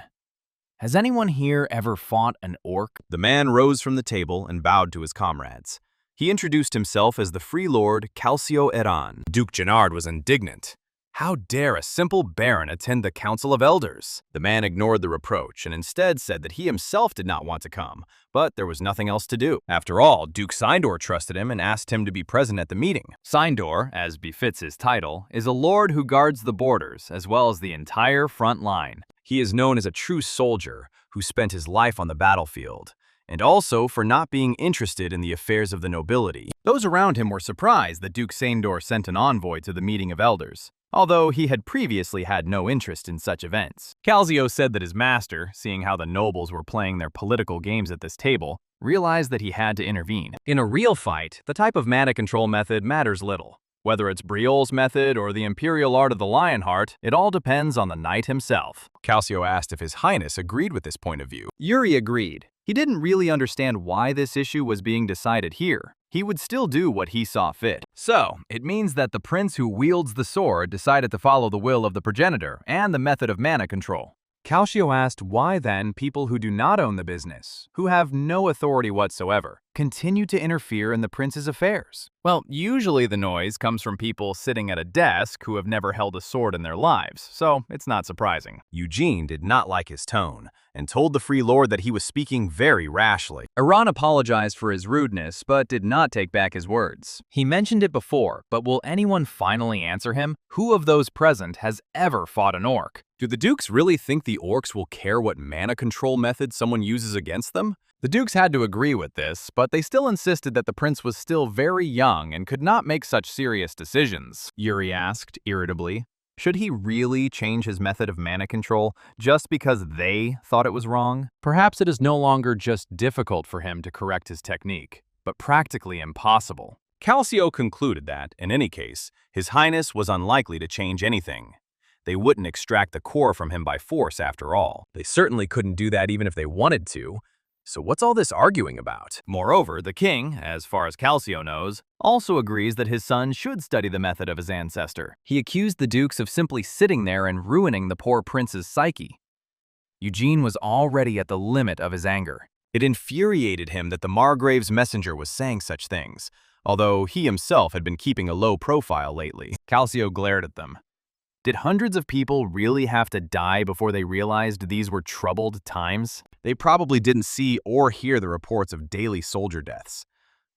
Has anyone here ever fought an orc? The man rose from the table and bowed to his comrades. He introduced himself as the Free Lord Calcio Eran. Duke Gennard was indignant. How dare a simple baron attend the Council of Elders? The man ignored the reproach and instead said that he himself did not want to come, but there was nothing else to do. After all, Duke Sindor trusted him and asked him to be present at the meeting. Sindor, as befits his title, is a lord who guards the borders as well as the entire front line. He is known as a true soldier who spent his life on the battlefield, and also for not being interested in the affairs of the nobility. Those around him were surprised that Duke Sindor sent an envoy to the meeting of elders, although he had previously had no interest in such events. Calcio said that his master, seeing how the nobles were playing their political games at this table, realized that he had to intervene. In a real fight, the type of mana control method matters little. Whether it's Briol's method or the imperial art of the Lionheart, it all depends on the knight himself. Calcio asked if His Highness agreed with this point of view. Yuri agreed. He didn't really understand why this issue was being decided here. He would still do what he saw fit. So, it means that the prince who wields the sword decided to follow the will of the progenitor and the method of mana control. Calcio asked why then people who do not own the business, who have no authority whatsoever, continue to interfere in the prince's affairs? Well, usually the noise comes from people sitting at a desk who have never held a sword in their lives, so it's not surprising. Eugene did not like his tone and told the Free Lord that he was speaking very rashly. Iran apologized for his rudeness, but did not take back his words. He mentioned it before, but will anyone finally answer him? Who of those present has ever fought an orc? Do the Dukes really think the orcs will care what mana control method someone uses against them? The Dukes had to agree with this, but they still insisted that the prince was still very young and could not make such serious decisions. Yuri asked, irritably. Should he really change his method of mana control just because they thought it was wrong? Perhaps it is no longer just difficult for him to correct his technique, but practically impossible. Calcio concluded that, in any case, His Highness was unlikely to change anything. They wouldn't extract the core from him by force after all. They certainly couldn't do that even if they wanted to. So what's all this arguing about? Moreover, the king, as far as Calcio knows, also agrees that his son should study the method of his ancestor. He accused the Dukes of simply sitting there and ruining the poor prince's psyche. Eugene was already at the limit of his anger. It infuriated him that the Margrave's messenger was saying such things, although he himself had been keeping a low profile lately. Calcio glared at them. Did hundreds of people really have to die before they realized these were troubled times? They probably didn't see or hear the reports of daily soldier deaths.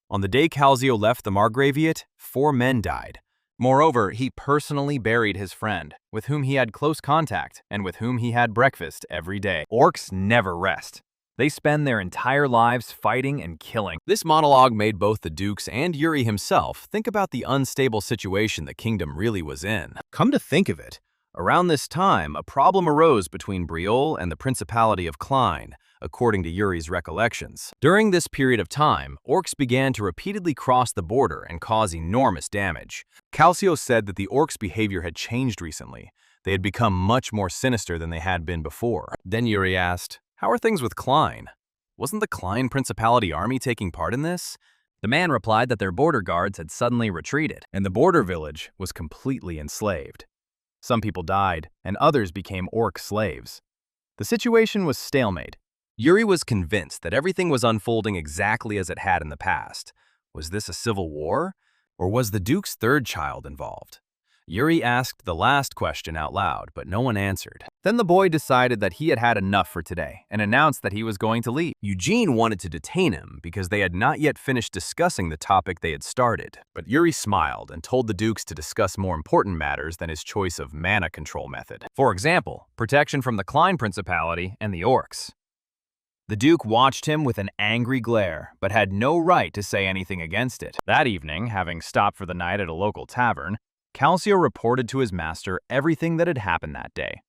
On the day Calcio left the Margraviate, 4 men died. Moreover, he personally buried his friend, with whom he had close contact and with whom he had breakfast every day. Orcs never rest. They spend their entire lives fighting and killing. This monologue made both the Dukes and Yuri himself think about the unstable situation the kingdom really was in. Come to think of it, around this time, a problem arose between Briol and the Principality of Klein, according to Yuri's recollections. During this period of time, orcs began to repeatedly cross the border and cause enormous damage. Calcio said that the orcs' behavior had changed recently. They had become much more sinister than they had been before. Then Yuri asked, "How are things with Klein? Wasn't the Klein Principality army taking part in this?" The man replied that their border guards had suddenly retreated, And the border village was completely enslaved. some people died, and others became orc slaves. The situation was stalemate. Yuri was convinced that everything was unfolding exactly as it had in the past. Was this a civil war? Or was the Duke's third child involved? Yuri asked the last question out loud, but no one answered. Then the boy decided that he had had enough for today and announced that he was going to leave. Eugene wanted to detain him because they had not yet finished discussing the topic they had started. But Yuri smiled and told the Dukes to discuss more important matters than his choice of mana control method. For example, protection from the Klein Principality and the orcs. The Duke watched him with an angry glare, but had no right to say anything against it. That evening, having stopped for the night at a local tavern, Calcio reported to his master everything that had happened that day.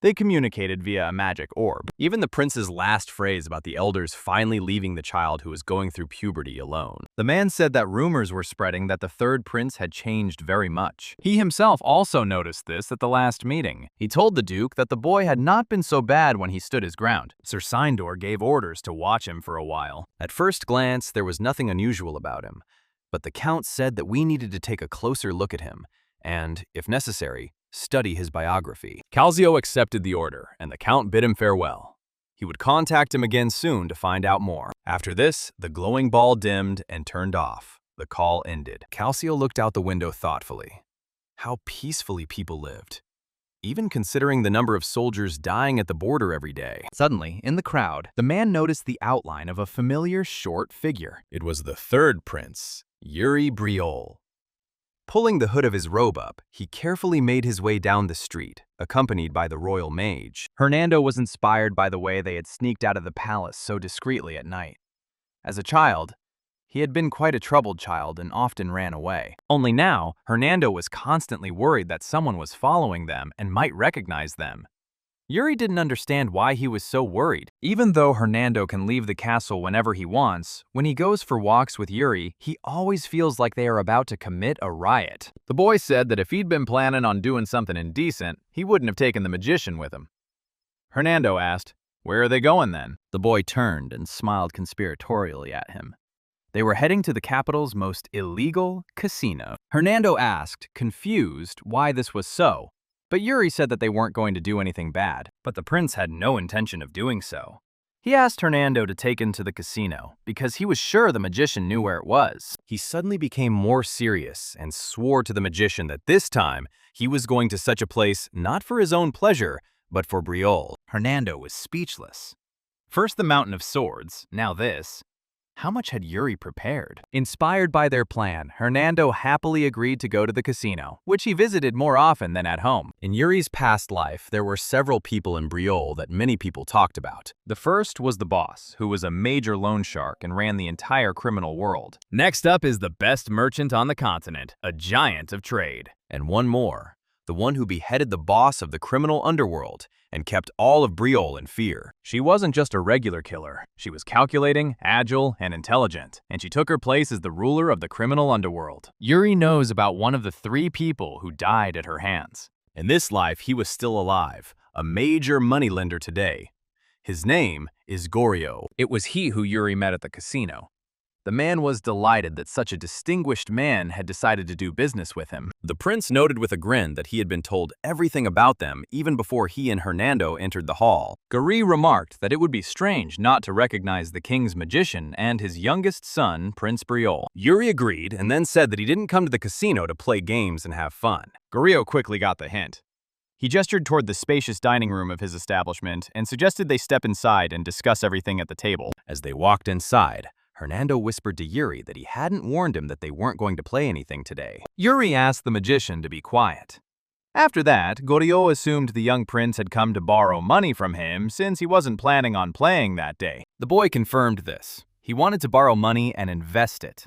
They communicated via a magic orb. Even the prince's last phrase about the elders finally leaving the child who was going through puberty alone. The man said that rumors were spreading that the third prince had changed very much. He himself also noticed this at the last meeting. He told the Duke that the boy had not been so bad when he stood his ground. Sir Sindor gave orders to watch him for a while. At first glance, there was nothing unusual about him, but the Count said that we needed to take a closer look at him and, if necessary, study his biography. Calcio accepted the order, and the Count bid him farewell. He would contact him again soon to find out more. After this, the glowing ball dimmed and turned off. The call ended. Calcio looked out the window thoughtfully. How peacefully people lived, even considering the number of soldiers dying at the border every day. Suddenly, in the crowd, the man noticed the outline of a familiar short figure. It was the third prince, Yuri Briol. Pulling the hood of his robe up, he carefully made his way down the street, accompanied by the royal mage. Hernando was inspired by the way they had sneaked out of the palace so discreetly at night. As a child, he had been quite a troubled child and often ran away. Only now, Hernando was constantly worried that someone was following them and might recognize them. Yuri didn't understand why he was so worried. Even though Hernando can leave the castle whenever he wants, when he goes for walks with Yuri, he always feels like they are about to commit a riot. The boy said that if he'd been planning on doing something indecent, he wouldn't have taken the magician with him. Hernando asked, "Where are they going then?" The boy turned and smiled conspiratorially at him. They were heading to the capital's most illegal casino. Hernando asked, confused, why this was so. But Yuri said that they weren't going to do anything bad, but the prince had no intention of doing so. He asked Hernando to take him to the casino because he was sure the magician knew where it was. He suddenly became more serious and swore to the magician that this time he was going to such a place not for his own pleasure, but for Briol. Hernando was speechless. First the mountain of swords, now this. How much had Yuri prepared? Inspired by their plan, Hernando happily agreed to go to the casino, which he visited more often than at home. In Yuri's past life, there were several people in Briol that many people talked about. The first was the boss, who was a major loan shark and ran the entire criminal world. Next up is the best merchant on the continent, a giant of trade. And one more, the one who beheaded the boss of the criminal underworld and kept all of Briol in fear. She wasn't just a regular killer. She was calculating, agile, and intelligent, and she took her place as the ruler of the criminal underworld. Yuri knows about one of the 3 people who died at her hands. In this life, he was still alive, a major moneylender today. His name is Goryeo. It was he who Yuri met at the casino. The man was delighted that such a distinguished man had decided to do business with him. The prince noted with a grin that he had been told everything about them even before he and Hernando entered the hall. Yuri remarked that it would be strange not to recognize the king's magician and his youngest son, Prince Briol. Yuri agreed and then said that he didn't come to the casino to play games and have fun. Goryeo quickly got the hint. He gestured toward the spacious dining room of his establishment and suggested they step inside and discuss everything at the table. As they walked inside, Hernando whispered to Yuri that he hadn't warned him that they weren't going to play anything today. Yuri asked the magician to be quiet. After that, Goryeo assumed the young prince had come to borrow money from him since he wasn't planning on playing that day. The boy confirmed this. He wanted to borrow money and invest it.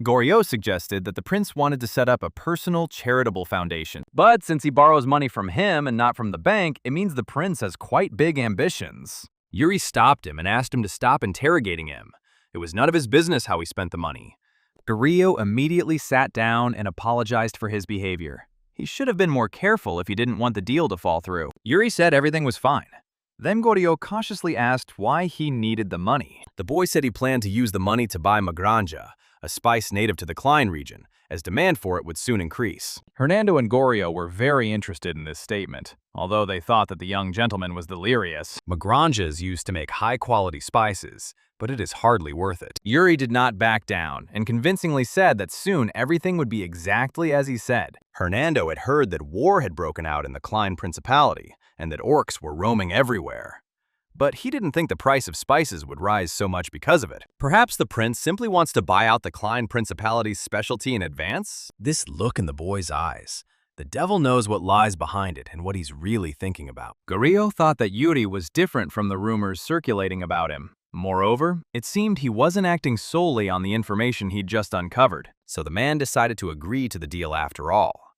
Goryeo suggested that the prince wanted to set up a personal charitable foundation. But since he borrows money from him and not from the bank, it means the prince has quite big ambitions. Yuri stopped him and asked him to stop interrogating him. It was none of his business how he spent the money. Goryeo immediately sat down and apologized for his behavior. He should have been more careful if he didn't want the deal to fall through. Yuri said everything was fine. Then Goryeo cautiously asked why he needed the money. The boy said he planned to use the money to buy magranja, a spice native to the Klein region, as demand for it would soon increase. Hernando and Goryeo were very interested in this statement, although they thought that the young gentleman was delirious. Magranja is used to make high-quality spices, but it is hardly worth it. Yuri did not back down and convincingly said that soon everything would be exactly as he said. Hernando had heard that war had broken out in the Klein Principality and that orcs were roaming everywhere. But he didn't think the price of spices would rise so much because of it. Perhaps the prince simply wants to buy out the Klein Principality's specialty in advance? This look in the boy's eyes. The devil knows what lies behind it and what he's really thinking about. Goryeo thought that Yuri was different from the rumors circulating about him. Moreover, it seemed he wasn't acting solely on the information he'd just uncovered. So the man decided to agree to the deal after all.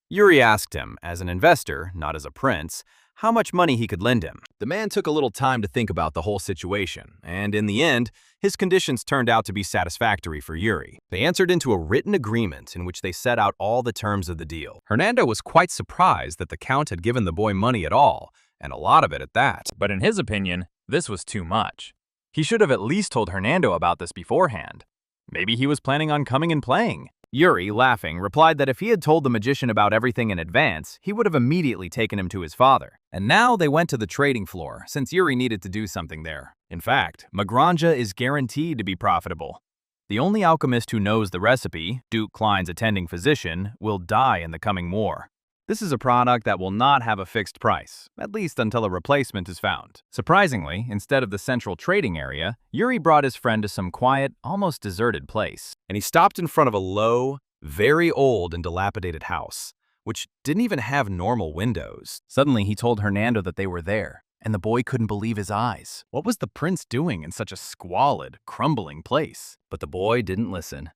Yuri asked him, as an investor, not as a prince, how much money he could lend him. The man took a little time to think about the whole situation, and in the end, his conditions turned out to be satisfactory for Yuri. They entered into a written agreement in which they set out all the terms of the deal. Hernando was quite surprised that the count had given the boy money at all, and a lot of it at that. But in his opinion, this was too much. He should have at least told Hernando about this beforehand. Maybe he was planning on coming and playing. Yuri, laughing, replied that if he had told the magician about everything in advance, he would have immediately taken him to his father. And now they went to the trading floor, since Yuri needed to do something there. In fact, magranja is guaranteed to be profitable. The only alchemist who knows the recipe, Duke Klein's attending physician, will die in the coming war. This is a product that will not have a fixed price, at least until a replacement is found. Surprisingly, instead of the central trading area, Yuri brought his friend to some quiet, almost deserted place. And he stopped in front of a low, very old and dilapidated house, which didn't even have normal windows. Suddenly, he told Hernando that they were there, and the boy couldn't believe his eyes. What was the prince doing in such a squalid, crumbling place? But the boy didn't listen.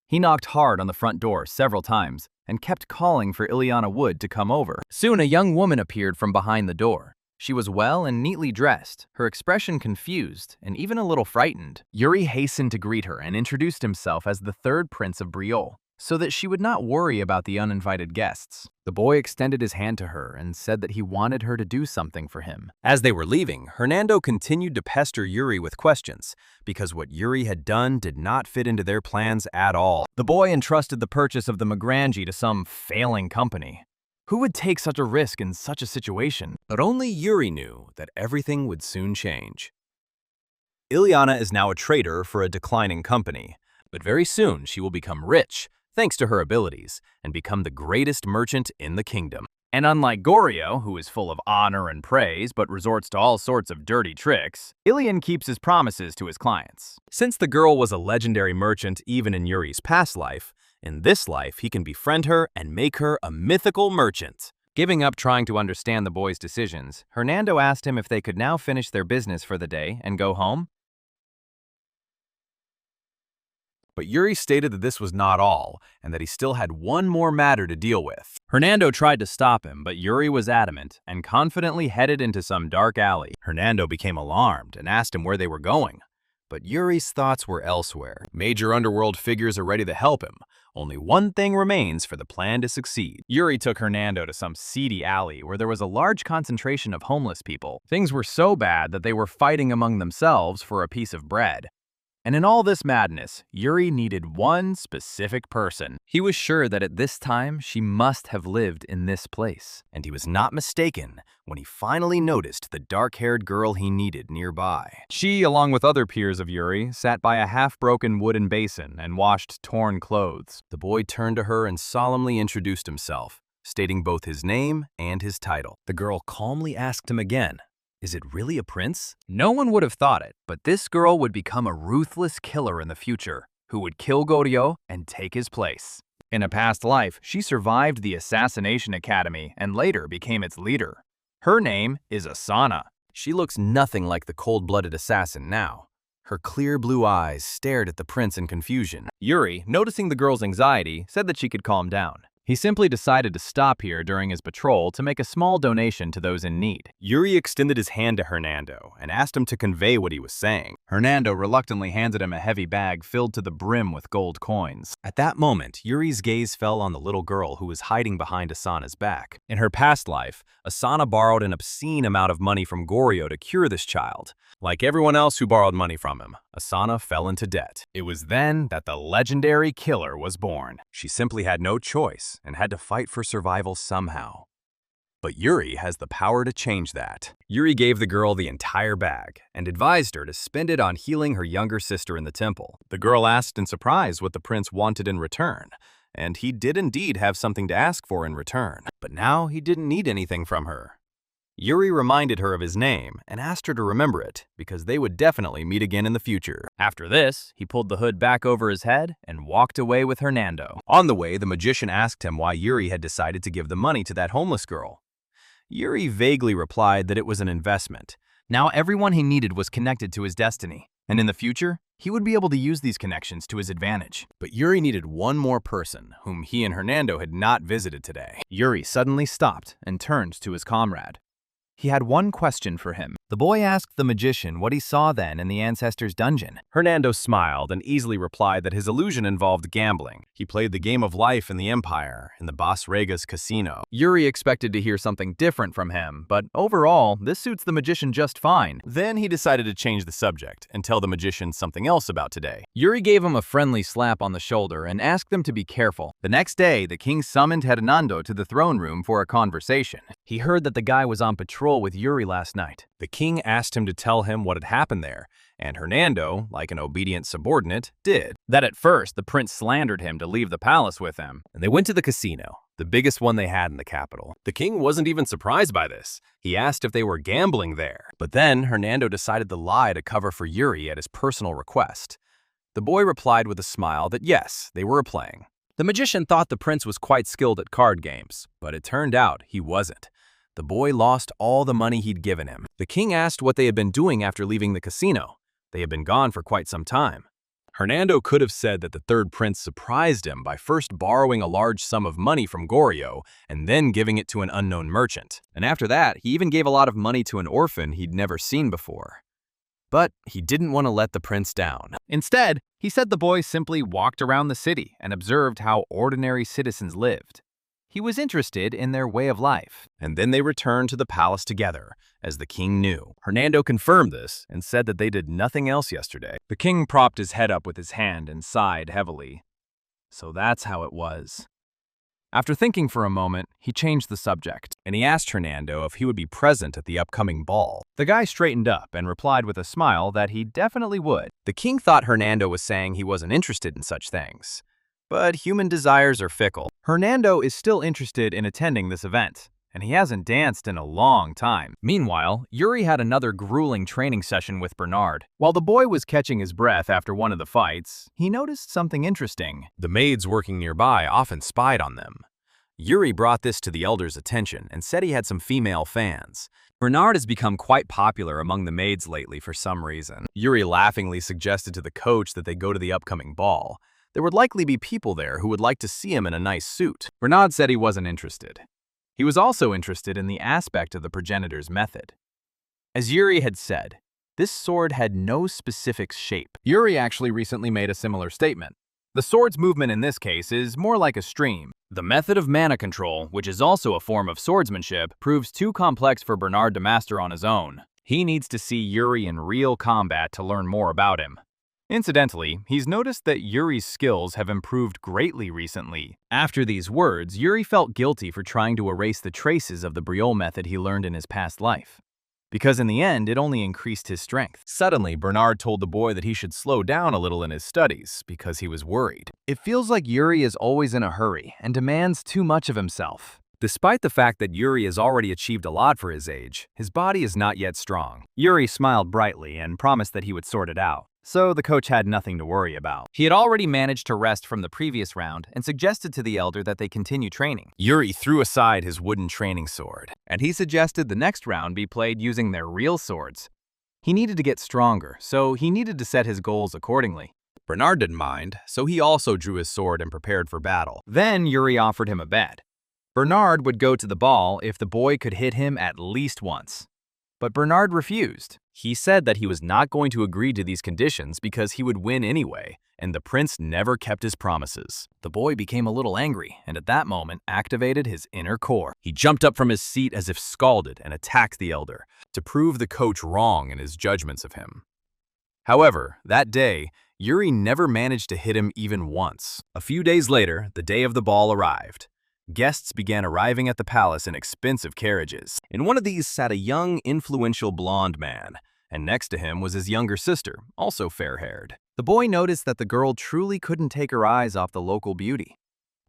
He knocked hard on the front door several times and kept calling for Ileana Wood to come over. Soon a young woman appeared from behind the door. She was well and neatly dressed, her expression confused and even a little frightened. Yuri hastened to greet her and introduced himself as the third prince of Briol, so that she would not worry about the uninvited guests. The boy extended his hand to her and said that he wanted her to do something for him. As they were leaving, Hernando continued to pester Yuri with questions, because what Yuri had done did not fit into their plans at all. The boy entrusted the purchase of the Magranji to some failing company. Who would take such a risk in such a situation? But only Yuri knew that everything would soon change. Ileana is now a trader for a declining company, but very soon she will become rich thanks to her abilities and become the greatest merchant in the kingdom. And unlike Goryo, who is full of honor and praise but resorts to all sorts of dirty tricks, Ilian keeps his promises to his clients. Since the girl was a legendary merchant even in Yuri's past life, in this life he can befriend her and make her a mythical merchant. Giving up trying to understand the boy's decisions, Hernando asked him if they could now finish their business for the day and go home. But Yuri stated that this was not all, and that he still had one more matter to deal with. Hernando tried to stop him, but Yuri was adamant and confidently headed into some dark alley. Hernando became alarmed and asked him where they were going. But Yuri's thoughts were elsewhere. Major underworld figures are ready to help him. Only one thing remains for the plan to succeed. Yuri took Hernando to some seedy alley where there was a large concentration of homeless people. Things were so bad that they were fighting among themselves for a piece of bread. And in all this madness, Yuri needed one specific person. He was sure that at this time, she must have lived in this place. And he was not mistaken when he finally noticed the dark-haired girl he needed nearby. She, along with other peers of Yuri, sat by a half-broken wooden basin and washed torn clothes. The boy turned to her and solemnly introduced himself, stating both his name and his title. The girl calmly asked him again, "Is it really a prince?" No one would have thought it, but this girl would become a ruthless killer in the future, who would kill Goryo and take his place. In a past life, she survived the Assassination Academy and later became its leader. Her name is Asana. She looks nothing like the cold-blooded assassin now. Her clear blue eyes stared at the prince in confusion. Yuri, noticing the girl's anxiety, said that she could calm down. He simply decided to stop here during his patrol to make a small donation to those in need. Yuri extended his hand to Hernando and asked him to convey what he was saying. Hernando reluctantly handed him a heavy bag filled to the brim with gold coins. At that moment, Yuri's gaze fell on the little girl who was hiding behind Asana's back. In her past life, Asana borrowed an obscene amount of money from Goryo to cure this child. Like everyone else who borrowed money from him, Asana fell into debt. It was then that the legendary killer was born. She simply had no choice and had to fight for survival somehow. But Yuri has the power to change that. Yuri gave the girl the entire bag and advised her to spend it on healing her younger sister in the temple. The girl asked in surprise what the prince wanted in return, and he did indeed have something to ask for in return. But now he didn't need anything from her. Yuri reminded her of his name and asked her to remember it, because they would definitely meet again in the future. After this, he pulled the hood back over his head and walked away with Hernando. On the way, the magician asked him why Yuri had decided to give the money to that homeless girl. Yuri vaguely replied that it was an investment. Now everyone he needed was connected to his destiny, and in the future, he would be able to use these connections to his advantage. But Yuri needed one more person, whom he and Hernando had not visited today. Yuri suddenly stopped and turned to his comrade. He had one question for him. The boy asked the magician what he saw then in the ancestor's dungeon. Hernando smiled and easily replied that his illusion involved gambling. He played the game of life in the Empire, in the Boss Rega's casino. Yuri expected to hear something different from him, but overall, this suits the magician just fine. Then he decided to change the subject and tell the magician something else about today. Yuri gave him a friendly slap on the shoulder and asked them to be careful. The next day, the king summoned Hernando to the throne room for a conversation. He heard that the guy was on patrol with Yuri last night. The king asked him to tell him what had happened there, and Hernando, like an obedient subordinate, did. That at first, the prince slandered him to leave the palace with him. And they went to the casino, the biggest one they had in the capital. The king wasn't even surprised by this. He asked if they were gambling there. But then Hernando decided to lie to cover for Yuri at his personal request. The boy replied with a smile that yes, they were playing. The magician thought the prince was quite skilled at card games, but it turned out he wasn't. The boy lost all the money he'd given him. The king asked what they had been doing after leaving the casino. They had been gone for quite some time. Hernando could have said that the third prince surprised him by first borrowing a large sum of money from Goryo and then giving it to an unknown merchant. And after that, he even gave a lot of money to an orphan he'd never seen before. But he didn't want to let the prince down. Instead, he said the boy simply walked around the city and observed how ordinary citizens lived. He was interested in their way of life. And then they returned to the palace together, as the king knew. Hernando confirmed this and said that they did nothing else yesterday. The king propped his head up with his hand and sighed heavily. So that's how it was. After thinking for a moment, he changed the subject, and he asked Hernando if he would be present at the upcoming ball. The guy straightened up and replied with a smile that he definitely would. The king thought Hernando was saying he wasn't interested in such things. But human desires are fickle. Hernando is still interested in attending this event, and he hasn't danced in a long time. Meanwhile, Yuri had another grueling training session with Bernard. While the boy was catching his breath after one of the fights, he noticed something interesting. The maids working nearby often spied on them. Yuri brought this to the elder's attention and said he had some female fans. Bernard has become quite popular among the maids lately for some reason. Yuri laughingly suggested to the coach that they go to the upcoming ball. There would likely be people there who would like to see him in a nice suit. Bernard said he wasn't interested. He was also interested in the aspect of the progenitor's method. As Yuri had said, this sword had no specific shape. Yuri actually recently made a similar statement. The sword's movement in this case is more like a stream. The method of mana control, which is also a form of swordsmanship, proves too complex for Bernard to master on his own. He needs to see Yuri in real combat to learn more about him. Incidentally, he's noticed that Yuri's skills have improved greatly recently. After these words, Yuri felt guilty for trying to erase the traces of the Briol method he learned in his past life, because in the end, it only increased his strength. Suddenly, Bernard told the boy that he should slow down a little in his studies because he was worried. It feels like Yuri is always in a hurry and demands too much of himself. Despite the fact that Yuri has already achieved a lot for his age, his body is not yet strong. Yuri smiled brightly and promised that he would sort it out, so the coach had nothing to worry about. He had already managed to rest from the previous round and suggested to the elder that they continue training. Yuri threw aside his wooden training sword, and he suggested the next round be played using their real swords. He needed to get stronger, so he needed to set his goals accordingly. Bernard didn't mind, so he also drew his sword and prepared for battle. Then Yuri offered him a bet. Bernard would go to the ball if the boy could hit him at least once. But Bernard refused. He said that he was not going to agree to these conditions because he would win anyway, and the prince never kept his promises. The boy became a little angry, and at that moment activated his inner core. He jumped up from his seat as if scalded and attacked the elder, to prove the coach wrong in his judgments of him. However, that day, Yuri never managed to hit him even once. A few days later, the day of the ball arrived. Guests began arriving at the palace in expensive carriages. In one of these sat a young, influential blonde man, and next to him was his younger sister, also fair-haired. The boy noticed that the girl truly couldn't take her eyes off the local beauty.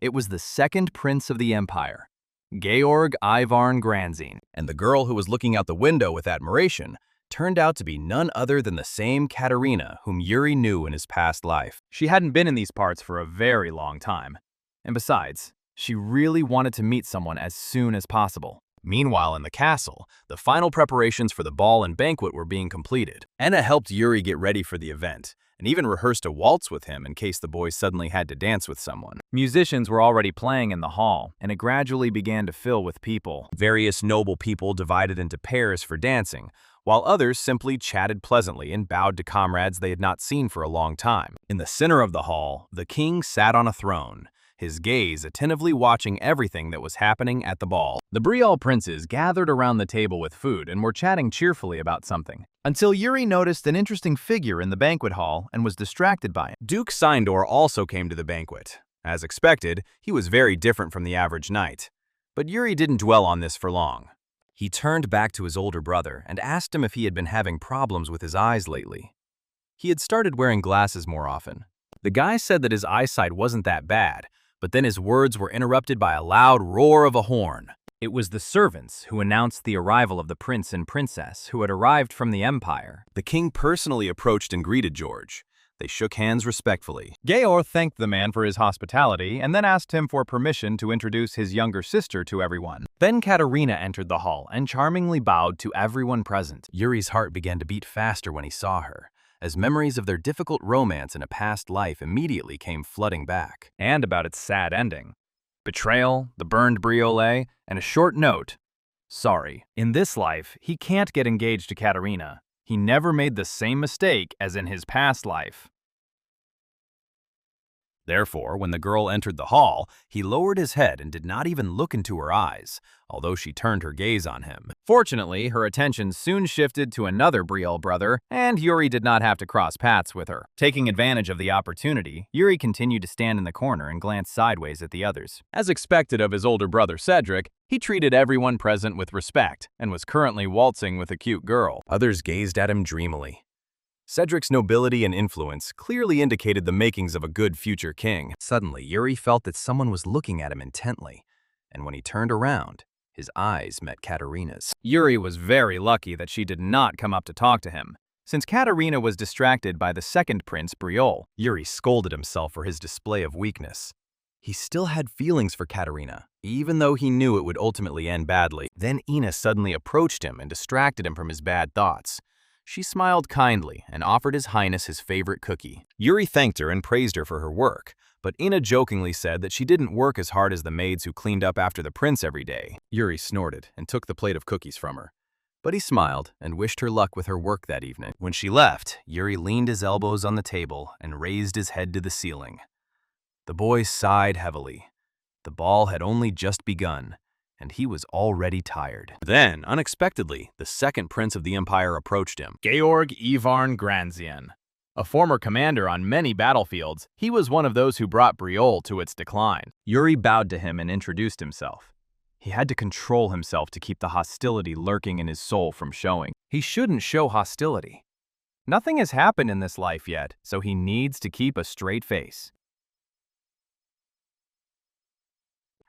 It was the second prince of the empire, Georg Ivarn Granzine. And the girl who was looking out the window with admiration turned out to be none other than the same Katerina whom Yuri knew in his past life. She hadn't been in these parts for a very long time. And besides, she really wanted to meet someone as soon as possible. Meanwhile, in the castle, the final preparations for the ball and banquet were being completed. Enna helped Yuri get ready for the event, and even rehearsed a waltz with him in case the boy suddenly had to dance with someone. Musicians were already playing in the hall, and it gradually began to fill with people. Various noble people divided into pairs for dancing, while others simply chatted pleasantly and bowed to comrades they had not seen for a long time. In the center of the hall, the king sat on a throne, his gaze attentively watching everything that was happening at the ball. The Briol princes gathered around the table with food and were chatting cheerfully about something, until Yuri noticed an interesting figure in the banquet hall and was distracted by it. Duke Sindor also came to the banquet. As expected, he was very different from the average knight. But Yuri didn't dwell on this for long. He turned back to his older brother and asked him if he had been having problems with his eyes lately. He had started wearing glasses more often. The guy said that his eyesight wasn't that bad, but then his words were interrupted by a loud roar of a horn. It was the servants who announced the arrival of the prince and princess who had arrived from the empire. The king personally approached and greeted George. They shook hands respectfully. Georg thanked the man for his hospitality and then asked him for permission to introduce his younger sister to everyone. Then Katerina entered the hall and charmingly bowed to everyone present. Yuri's heart began to beat faster when he saw her, as memories of their difficult romance in a past life immediately came flooding back. And about its sad ending. Betrayal, the burned briolet, and a short note. Sorry, in this life, he can't get engaged to Katerina. He never made the same mistake as in his past life. Therefore, when the girl entered the hall, he lowered his head and did not even look into her eyes, although she turned her gaze on him. Fortunately, her attention soon shifted to another Briol brother, and Yuri did not have to cross paths with her. Taking advantage of the opportunity, Yuri continued to stand in the corner and glance sideways at the others. As expected of his older brother Cedric, he treated everyone present with respect and was currently waltzing with a cute girl. Others gazed at him dreamily. Cedric's nobility and influence clearly indicated the makings of a good future king. Suddenly, Yuri felt that someone was looking at him intently, and when he turned around, his eyes met Katerina's. Yuri was very lucky that she did not come up to talk to him, since Katerina was distracted by the second prince, Briol. Yuri scolded himself for his display of weakness. He still had feelings for Katerina, even though he knew it would ultimately end badly. Then Ina suddenly approached him and distracted him from his bad thoughts. She smiled kindly and offered His Highness his favorite cookie. Yuri thanked her and praised her for her work, but Ina jokingly said that she didn't work as hard as the maids who cleaned up after the prince every day. Yuri snorted and took the plate of cookies from her, but he smiled and wished her luck with her work that evening. When she left, Yuri leaned his elbows on the table and raised his head to the ceiling. The boy sighed heavily. The ball had only just begun, and he was already tired. Then, unexpectedly, the second prince of the empire approached him. Georg Ivarn Granzian. A former commander on many battlefields, he was one of those who brought Briol to its decline. Yuri bowed to him and introduced himself. He had to control himself to keep the hostility lurking in his soul from showing. He shouldn't show hostility. Nothing has happened in this life yet, so he needs to keep a straight face.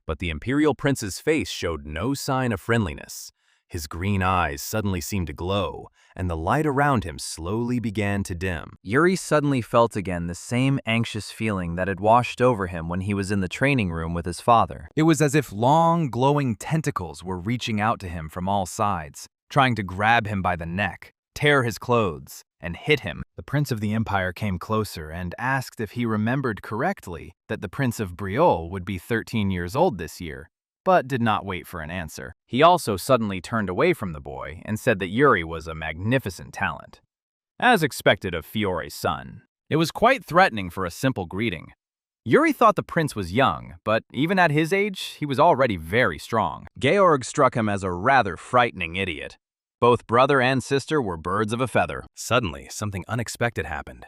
But the imperial prince's face showed no sign of friendliness. His green eyes suddenly seemed to glow, and the light around him slowly began to dim. Yuri suddenly felt again the same anxious feeling that had washed over him when he was in the training room with his father. It was as if long, glowing tentacles were reaching out to him from all sides, trying to grab him by the neck, tear his clothes, and hit him. The Prince of the Empire came closer and asked if he remembered correctly that the Prince of Briol would be 13 years old this year, but did not wait for an answer. He also suddenly turned away from the boy and said that Yuri was a magnificent talent. As expected of Fiore's son, it was quite threatening for a simple greeting. Yuri thought the prince was young, but even at his age, he was already very strong. Georg struck him as a rather frightening idiot. Both brother and sister were birds of a feather. Suddenly, something unexpected happened.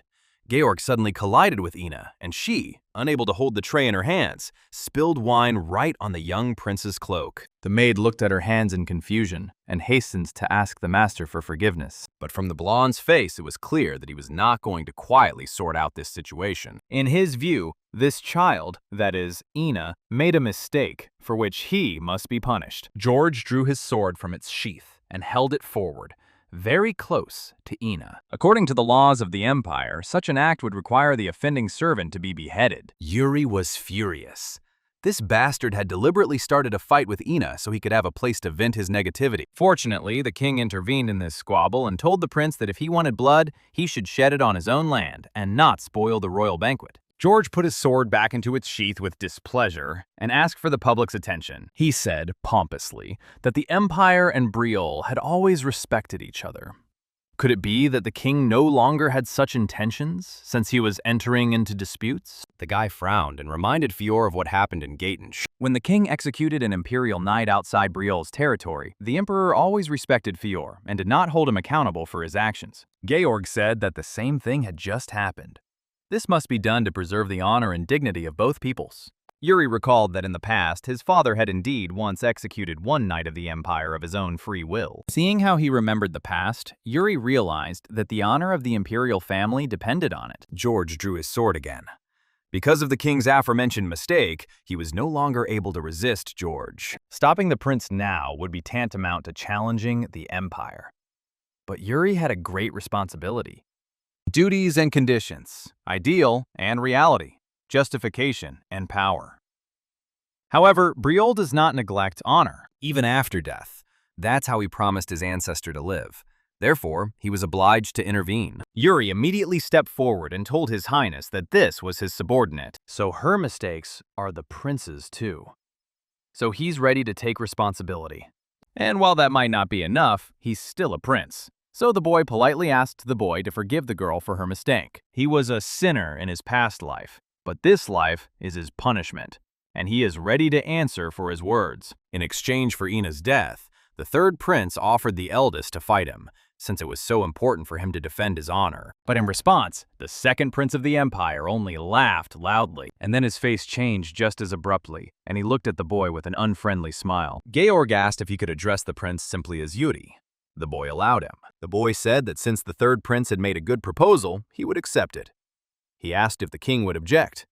Georg suddenly collided with Ina, and she, unable to hold the tray in her hands, spilled wine right on the young prince's cloak. The maid looked at her hands in confusion and hastened to ask the master for forgiveness. But from the blonde's face, it was clear that he was not going to quietly sort out this situation. In his view, this child, that is, Ina, made a mistake for which he must be punished. George drew his sword from its sheath and held it forward, very close to Ina. According to the laws of the Empire, such an act would require the offending servant to be beheaded. Yuri was furious. This bastard had deliberately started a fight with Ina so he could have a place to vent his negativity. Fortunately, the king intervened in this squabble and told the prince that if he wanted blood, he should shed it on his own land and not spoil the royal banquet. George put his sword back into its sheath with displeasure and asked for the public's attention. He said, pompously, that the Empire and Briol had always respected each other. Could it be that the king no longer had such intentions, since he was entering into disputes? The guy frowned and reminded Fior of what happened in Gatensch. When the king executed an imperial knight outside Briol's territory, the emperor always respected Fior and did not hold him accountable for his actions. Georg said that the same thing had just happened. This must be done to preserve the honor and dignity of both peoples. Yuri recalled that in the past, his father had indeed once executed one knight of the Empire of his own free will. Seeing how he remembered the past, Yuri realized that the honor of the imperial family depended on it. George drew his sword again. Because of the king's aforementioned mistake, he was no longer able to resist George. Stopping the prince now would be tantamount to challenging the Empire. But Yuri had a great responsibility. Duties and conditions, ideal and reality, justification and power. However, Briol does not neglect honor. Even after death, that's how he promised his ancestor to live. Therefore, he was obliged to intervene. Yuri immediately stepped forward and told His Highness that this was his subordinate. So her mistakes are the prince's too. So he's ready to take responsibility. And while that might not be enough, he's still a prince. So the boy politely asked the boy to forgive the girl for her mistake. He was a sinner in his past life, but this life is his punishment, and he is ready to answer for his words. In exchange for Ina's death, the third prince offered the eldest to fight him, since it was so important for him to defend his honor. But in response, the second prince of the empire only laughed loudly, and then his face changed just as abruptly, and he looked at the boy with an unfriendly smile. Georg asked if he could address the prince simply as Yuri. The boy allowed him. The boy said that since the third prince had made a good proposal, he would accept it. He asked if the king would object.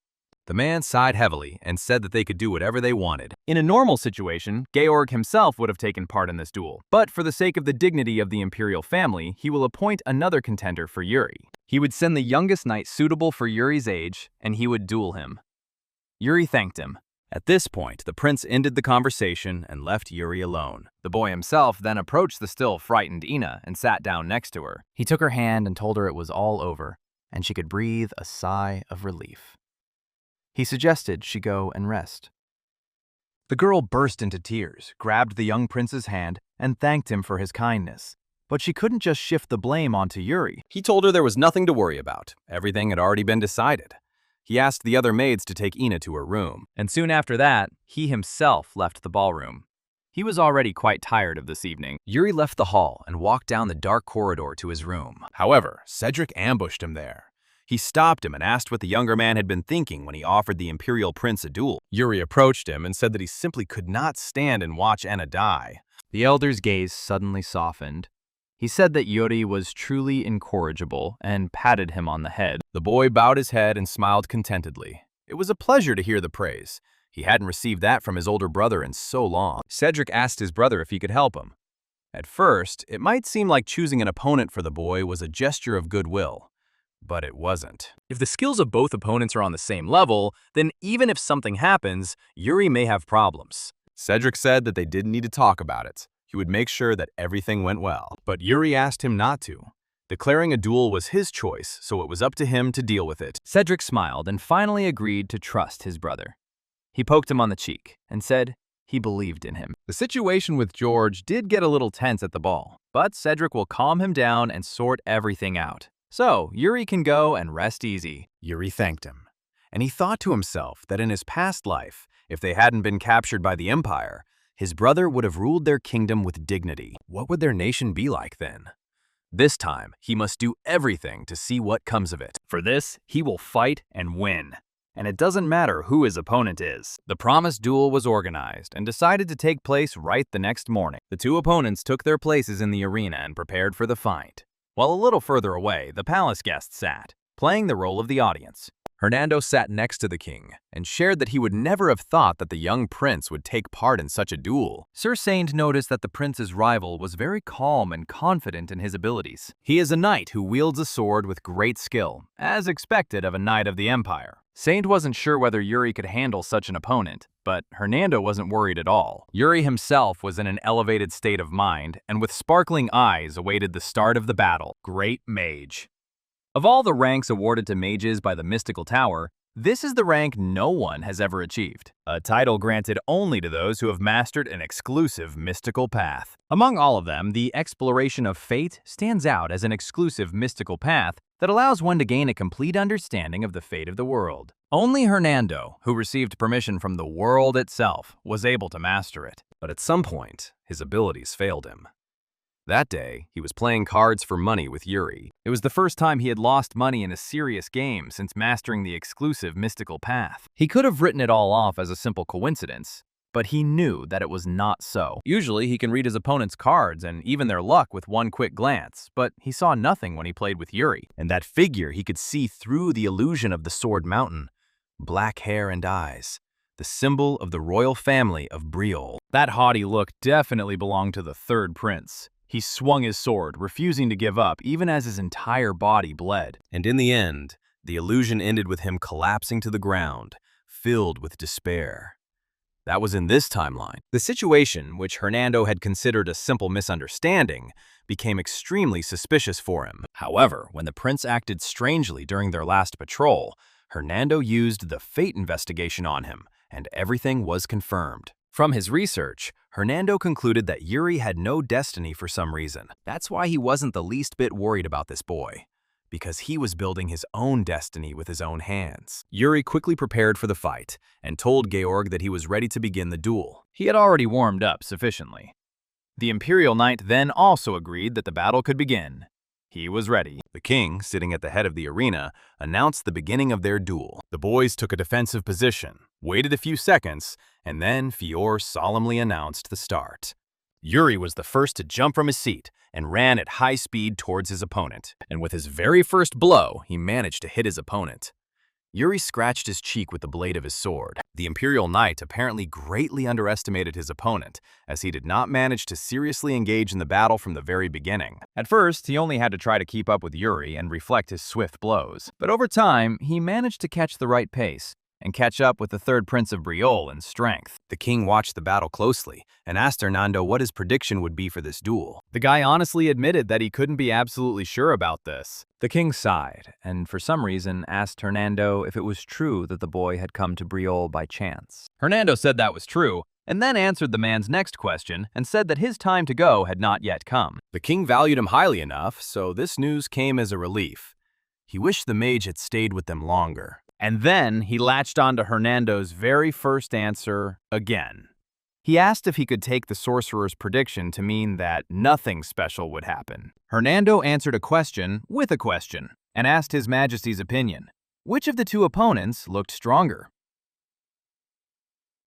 The man sighed heavily and said that they could do whatever they wanted. In a normal situation, Georg himself would have taken part in this duel, but for the sake of the dignity of the imperial family, he will appoint another contender for Yuri. He would send the youngest knight suitable for Yuri's age, and he would duel him. Yuri thanked him. At this point, the prince ended the conversation and left Yuri alone. The boy himself then approached the still frightened Ina and sat down next to her. He took her hand and told her it was all over, and she could breathe a sigh of relief. He suggested she go and rest. The girl burst into tears, grabbed the young prince's hand, and thanked him for his kindness. But she couldn't just shift the blame onto Yuri. He told her there was nothing to worry about. Everything had already been decided. He asked the other maids to take Ina to her room. And soon after that, he himself left the ballroom. He was already quite tired of this evening. Yuri left the hall and walked down the dark corridor to his room. However, Cedric ambushed him there. He stopped him and asked what the younger man had been thinking when he offered the imperial prince a duel. Yuri approached him and said that he simply could not stand and watch Anna die. The elder's gaze suddenly softened. He said that Yuri was truly incorrigible and patted him on the head. The boy bowed his head and smiled contentedly. It was a pleasure to hear the praise. He hadn't received that from his older brother in so long. Cedric asked his brother if he could help him. At first, it might seem like choosing an opponent for the boy was a gesture of goodwill. But it wasn't. If the skills of both opponents are on the same level, then even if something happens, Yuri may have problems. Cedric said that they didn't need to talk about it. He would make sure that everything went well. But Yuri asked him not to. Declaring a duel was his choice, so it was up to him to deal with it. Cedric smiled and finally agreed to trust his brother. He poked him on the cheek and said he believed in him. The situation with George did get a little tense at the ball, but Cedric will calm him down and sort everything out. So, Yuri can go and rest easy. Yuri thanked him, and he thought to himself that in his past life, if they hadn't been captured by the Empire, his brother would have ruled their kingdom with dignity. What would their nation be like then? This time, he must do everything to see what comes of it. For this, he will fight and win. And it doesn't matter who his opponent is. The promised duel was organized and decided to take place right the next morning. The two opponents took their places in the arena and prepared for the fight. While a little further away, the palace guests sat, playing the role of the audience. Hernando sat next to the king and shared that he would never have thought that the young prince would take part in such a duel. Sir Saint noticed that the prince's rival was very calm and confident in his abilities. He is a knight who wields a sword with great skill, as expected of a knight of the Empire. Saint wasn't sure whether Yuri could handle such an opponent, but Hernando wasn't worried at all. Yuri himself was in an elevated state of mind and with sparkling eyes awaited the start of the battle. Great Mage. Of all the ranks awarded to mages by the Mystical Tower, this is the rank no one has ever achieved, a title granted only to those who have mastered an exclusive mystical path. Among all of them, the Exploration of Fate stands out as an exclusive mystical path that allows one to gain a complete understanding of the fate of the world. Only Hernando, who received permission from the world itself, was able to master it. But at some point, his abilities failed him. That day, he was playing cards for money with Yuri. It was the first time he had lost money in a serious game since mastering the exclusive mystical path. He could have written it all off as a simple coincidence, but he knew that it was not so. Usually, he can read his opponent's cards and even their luck with one quick glance, but he saw nothing when he played with Yuri. And that figure he could see through the illusion of the Sword Mountain. Black hair and eyes. The symbol of the royal family of Briol. That haughty look definitely belonged to the third prince. He swung his sword, refusing to give up, even as his entire body bled. And in the end, the illusion ended with him collapsing to the ground, filled with despair. That was in this timeline. The situation, which Hernando had considered a simple misunderstanding, became extremely suspicious for him. However, when the prince acted strangely during their last patrol, Hernando used the fate investigation on him, and everything was confirmed. From his research, Hernando concluded that Yuri had no destiny for some reason. That's why he wasn't the least bit worried about this boy. because he was building his own destiny with his own hands. Yuri quickly prepared for the fight and told Georg that he was ready to begin the duel. He had already warmed up sufficiently. The Imperial Knight then also agreed that the battle could begin. He was ready. The king, sitting at the head of the arena, announced the beginning of their duel. The boys took a defensive position, waited a few seconds, and then Fior solemnly announced the start. Yuri was the first to jump from his seat and ran at high speed towards his opponent. And with his very first blow, he managed to hit his opponent. Yuri scratched his cheek with the blade of his sword. The Imperial Knight apparently greatly underestimated his opponent, as he did not manage to seriously engage in the battle from the very beginning. At first, he only had to try to keep up with Yuri and reflect his swift blows. But over time, he managed to catch the right pace and catch up with the third Prince of Briol in strength. The king watched the battle closely and asked Hernando what his prediction would be for this duel. The guy honestly admitted that he couldn't be absolutely sure about this. The king sighed, and for some reason asked Hernando if it was true that the boy had come to Briol by chance. Hernando said that was true, and then answered the man's next question and said that his time to go had not yet come. The king valued him highly enough, so this news came as a relief. He wished the mage had stayed with them longer. And then he latched on to Hernando's very first answer again. He asked if he could take the sorcerer's prediction to mean that nothing special would happen. Hernando answered a question with a question and asked His Majesty's opinion. Which of the two opponents looked stronger?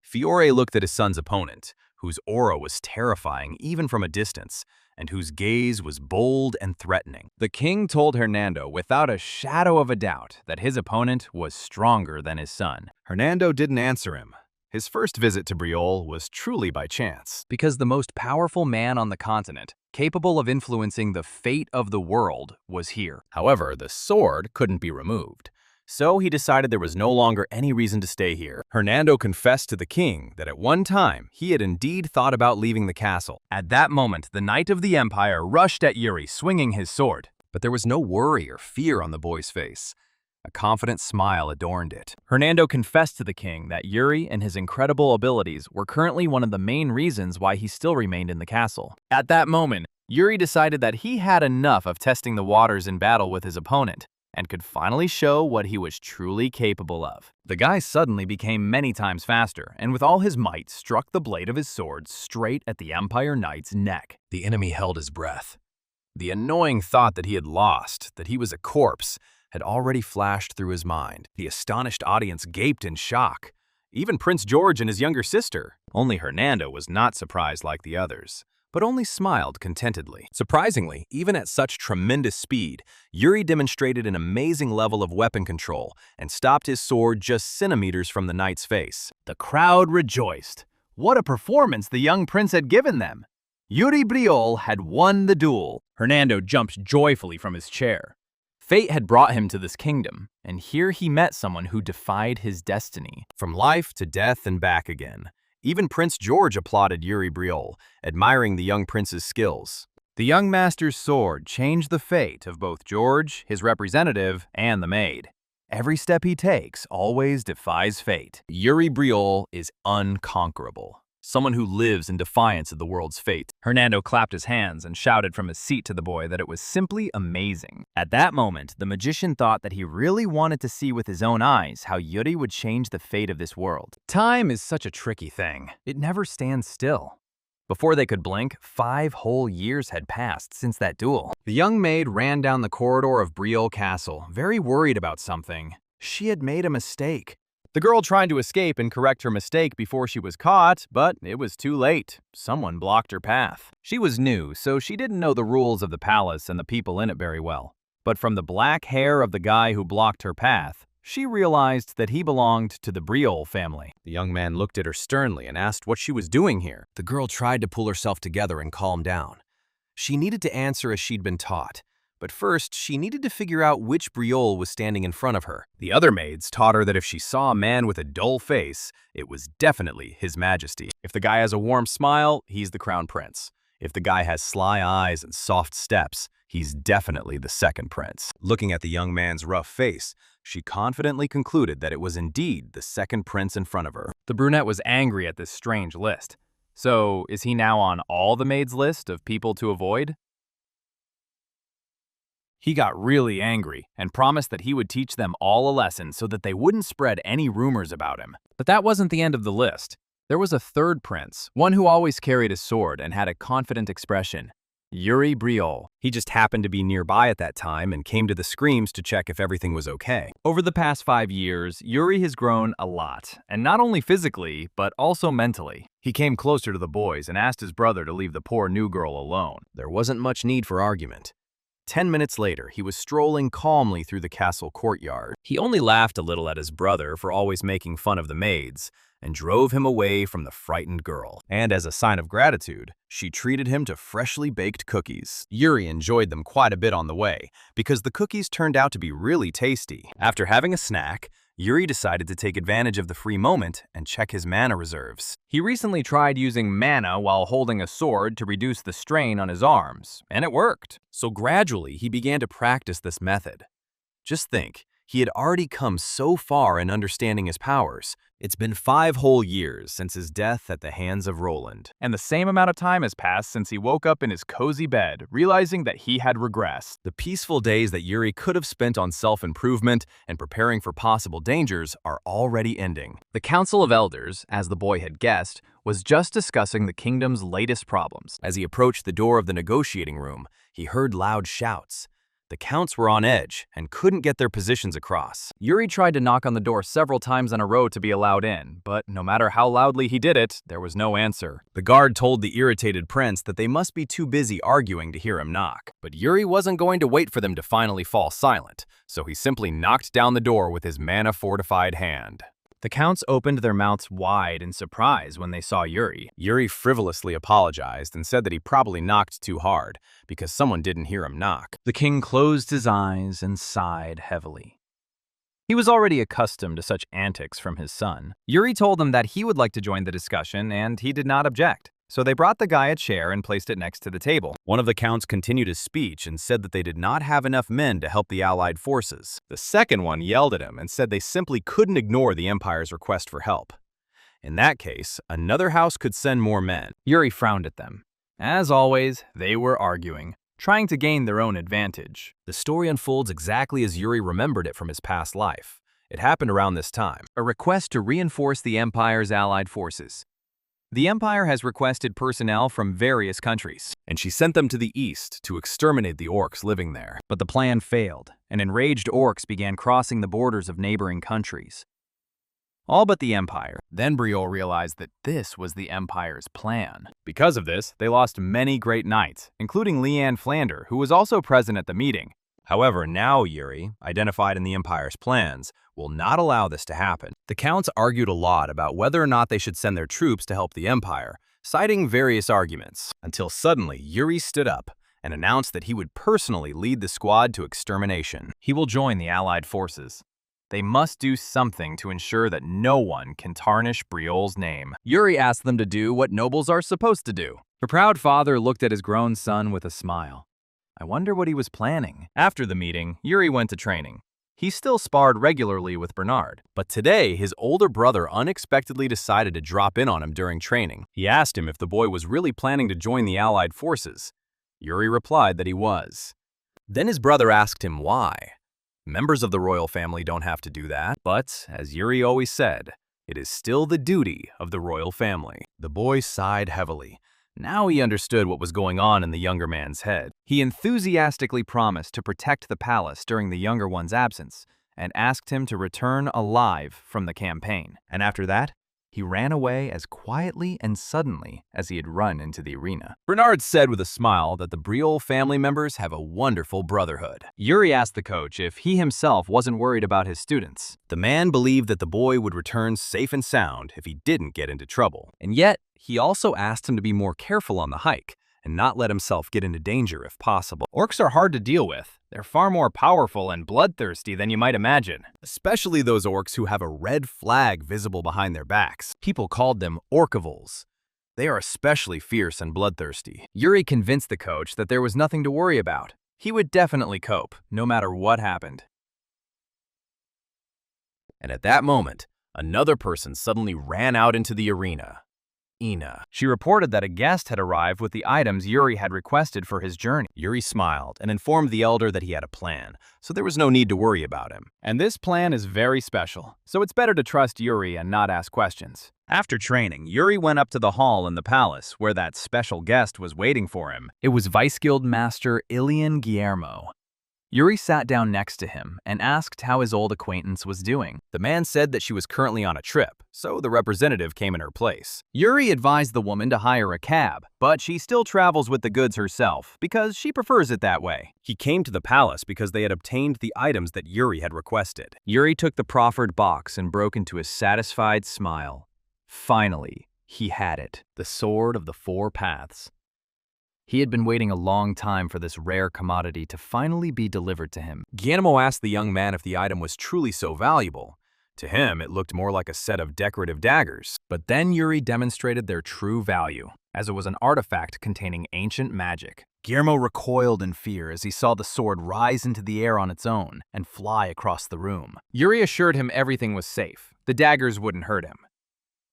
Fiore looked at his son's opponent, whose aura was terrifying even from a distance, and whose gaze was bold and threatening. The king told Hernando without a shadow of a doubt that his opponent was stronger than his son. Hernando didn't answer him. His first visit to Briol was truly by chance. Because the most powerful man on the continent, capable of influencing the fate of the world, was here. However, the sword couldn't be removed. So he decided there was no longer any reason to stay here. Hernando confessed to the king that at one time he had indeed thought about leaving the castle. At that moment, the Knight of the Empire rushed at Yuri, swinging his sword. But there was no worry or fear on the boy's face. A confident smile adorned it. Hernando confessed to the king that Yuri and his incredible abilities were currently one of the main reasons why he still remained in the castle. At that moment, Yuri decided that he had enough of testing the waters in battle with his opponent, and could finally show what he was truly capable of. The guy suddenly became many times faster, and with all his might struck the blade of his sword straight at the Empire Knight's neck. The enemy held his breath. The annoying thought that he had lost, that he was a corpse, had already flashed through his mind. The astonished audience gaped in shock. Even Prince George and his younger sister. Only Hernando was not surprised like the others, but only smiled contentedly. Surprisingly, even at such tremendous speed, Yuri demonstrated an amazing level of weapon control and stopped his sword just centimeters from the knight's face. The crowd rejoiced. What a performance the young prince had given them! Yuri Briol had won the duel. Hernando jumped joyfully from his chair. Fate had brought him to this kingdom, and here he met someone who defied his destiny. From life to death and back again. Even Prince George applauded Yuri Briol, admiring the young prince's skills. The young master's sword changed the fate of both George, his representative, and the maid. Every step he takes always defies fate. Yuri Briol is unconquerable. Someone who lives in defiance of the world's fate. Hernando clapped his hands and shouted from his seat to the boy that it was simply amazing. At that moment, the magician thought that he really wanted to see with his own eyes how Yuri would change the fate of this world. Time is such a tricky thing. It never stands still. Before they could blink, 5 whole years had passed since that duel. The young maid ran down the corridor of Briol Castle, very worried about something. She had made a mistake. The girl tried to escape and correct her mistake before she was caught, but it was too late. Someone blocked her path. She was new, so she didn't know the rules of the palace and the people in it very well. But from the black hair of the guy who blocked her path, she realized that he belonged to the Briol family. The young man looked at her sternly and asked what she was doing here. The girl tried to pull herself together and calm down. She needed to answer as she'd been taught. But first, she needed to figure out which Briol was standing in front of her. The other maids taught her that if she saw a man with a dull face, it was definitely His Majesty. If the guy has a warm smile, he's the crown prince. If the guy has sly eyes and soft steps, he's definitely the second prince. Looking at the young man's rough face, she confidently concluded that it was indeed the second prince in front of her. The brunette was angry at this strange list. So, is he now on all the maids' list of people to avoid? He got really angry and promised that he would teach them all a lesson so that they wouldn't spread any rumors about him. But that wasn't the end of the list. There was a third prince, one who always carried a sword and had a confident expression. Yuri Briol. He just happened to be nearby at that time and came to the screams to check if everything was okay. Over the past 5 years, Yuri has grown a lot, and not only physically, but also mentally. He came closer to the boys and asked his brother to leave the poor new girl alone. There wasn't much need for argument. 10 minutes later, he was strolling calmly through the castle courtyard. He only laughed a little at his brother for always making fun of the maids, and drove him away from the frightened girl. And as a sign of gratitude, she treated him to freshly baked cookies. Yuri enjoyed them quite a bit on the way, because the cookies turned out to be really tasty. After having a snack, Yuri decided to take advantage of the free moment and check his mana reserves. He recently tried using mana while holding a sword to reduce the strain on his arms, and it worked. So gradually, he began to practice this method. Just think, he had already come so far in understanding his powers. It's been 5 whole years since his death at the hands of Roland. And the same amount of time has passed since he woke up in his cozy bed, realizing that he had regressed. The peaceful days that Yuri could have spent on self-improvement and preparing for possible dangers are already ending. The Council of Elders, as the boy had guessed, was just discussing the kingdom's latest problems. As he approached the door of the negotiating room, he heard loud shouts. The counts were on edge and couldn't get their positions across. Yuri tried to knock on the door several times in a row to be allowed in, but no matter how loudly he did it, there was no answer. The guard told the irritated prince that they must be too busy arguing to hear him knock. But Yuri wasn't going to wait for them to finally fall silent, so he simply knocked down the door with his mana-fortified hand. The counts opened their mouths wide in surprise when they saw Yuri. Yuri frivolously apologized and said that he probably knocked too hard because someone didn't hear him knock. The king closed his eyes and sighed heavily. He was already accustomed to such antics from his son. Yuri told them that he would like to join the discussion, and he did not object. So they brought the guy a chair and placed it next to the table. One of the counts continued his speech and said that they did not have enough men to help the Allied forces. The second one yelled at him and said they simply couldn't ignore the Empire's request for help. In that case, another house could send more men. Yuri frowned at them. As always, they were arguing, trying to gain their own advantage. The story unfolds exactly as Yuri remembered it from his past life. It happened around this time. A request to reinforce the Empire's Allied forces. The Empire has requested personnel from various countries, and she sent them to the east to exterminate the orcs living there. But the plan failed, and enraged orcs began crossing the borders of neighboring countries. All but the Empire. Then Briol realized that this was the Empire's plan. Because of this, they lost many great knights, including Leanne Flander, who was also present at the meeting. However, now Yuri, identified in the Empire's plans, will not allow this to happen. The counts argued a lot about whether or not they should send their troops to help the Empire, citing various arguments, until suddenly Yuri stood up and announced that he would personally lead the squad to extermination. He will join the Allied forces. They must do something to ensure that no one can tarnish Briol's name. Yuri asked them to do what nobles are supposed to do. The proud father looked at his grown son with a smile. I wonder what he was planning. After the meeting, Yuri went to training. He still sparred regularly with Bernard. But today, his older brother unexpectedly decided to drop in on him during training. He asked him if the boy was really planning to join the Allied forces. Yuri replied that he was. Then his brother asked him why. Members of the royal family don't have to do that, but, as Yuri always said, it is still the duty of the royal family. The boy sighed heavily. Now he understood what was going on in the younger man's head. He enthusiastically promised to protect the palace during the younger one's absence and asked him to return alive from the campaign. And after that, he ran away as quietly and suddenly as he had run into the arena. Bernard said with a smile that the Briol family members have a wonderful brotherhood. Yuri asked the coach if he himself wasn't worried about his students. The man believed that the boy would return safe and sound if he didn't get into trouble. And yet, he also asked him to be more careful on the hike and not let himself get into danger if possible. Orcs are hard to deal with. They're far more powerful and bloodthirsty than you might imagine. Especially those orcs who have a red flag visible behind their backs. People called them orcivals. They are especially fierce and bloodthirsty. Yuri convinced the coach that there was nothing to worry about. He would definitely cope, no matter what happened. And at that moment, another person suddenly ran out into the arena. Ina. She reported that a guest had arrived with the items Yuri had requested for his journey. Yuri smiled and informed the elder that he had a plan, so there was no need to worry about him. And this plan is very special, so it's better to trust Yuri and not ask questions. After training, Yuri went up to the hall in the palace where that special guest was waiting for him. It was Vice Guild Master Ilian Guillermo. Yuri sat down next to him and asked how his old acquaintance was doing. The man said that she was currently on a trip, so the representative came in her place. Yuri advised the woman to hire a cab, but she still travels with the goods herself because she prefers it that way. He came to the palace because they had obtained the items that Yuri had requested. Yuri took the proffered box and broke into a satisfied smile. Finally, he had it, the Sword of the Four Paths. He had been waiting a long time for this rare commodity to finally be delivered to him. Guillermo asked the young man if the item was truly so valuable. To him, it looked more like a set of decorative daggers. But then Yuri demonstrated their true value, as it was an artifact containing ancient magic. Guillermo recoiled in fear as he saw the sword rise into the air on its own and fly across the room. Yuri assured him everything was safe. The daggers wouldn't hurt him.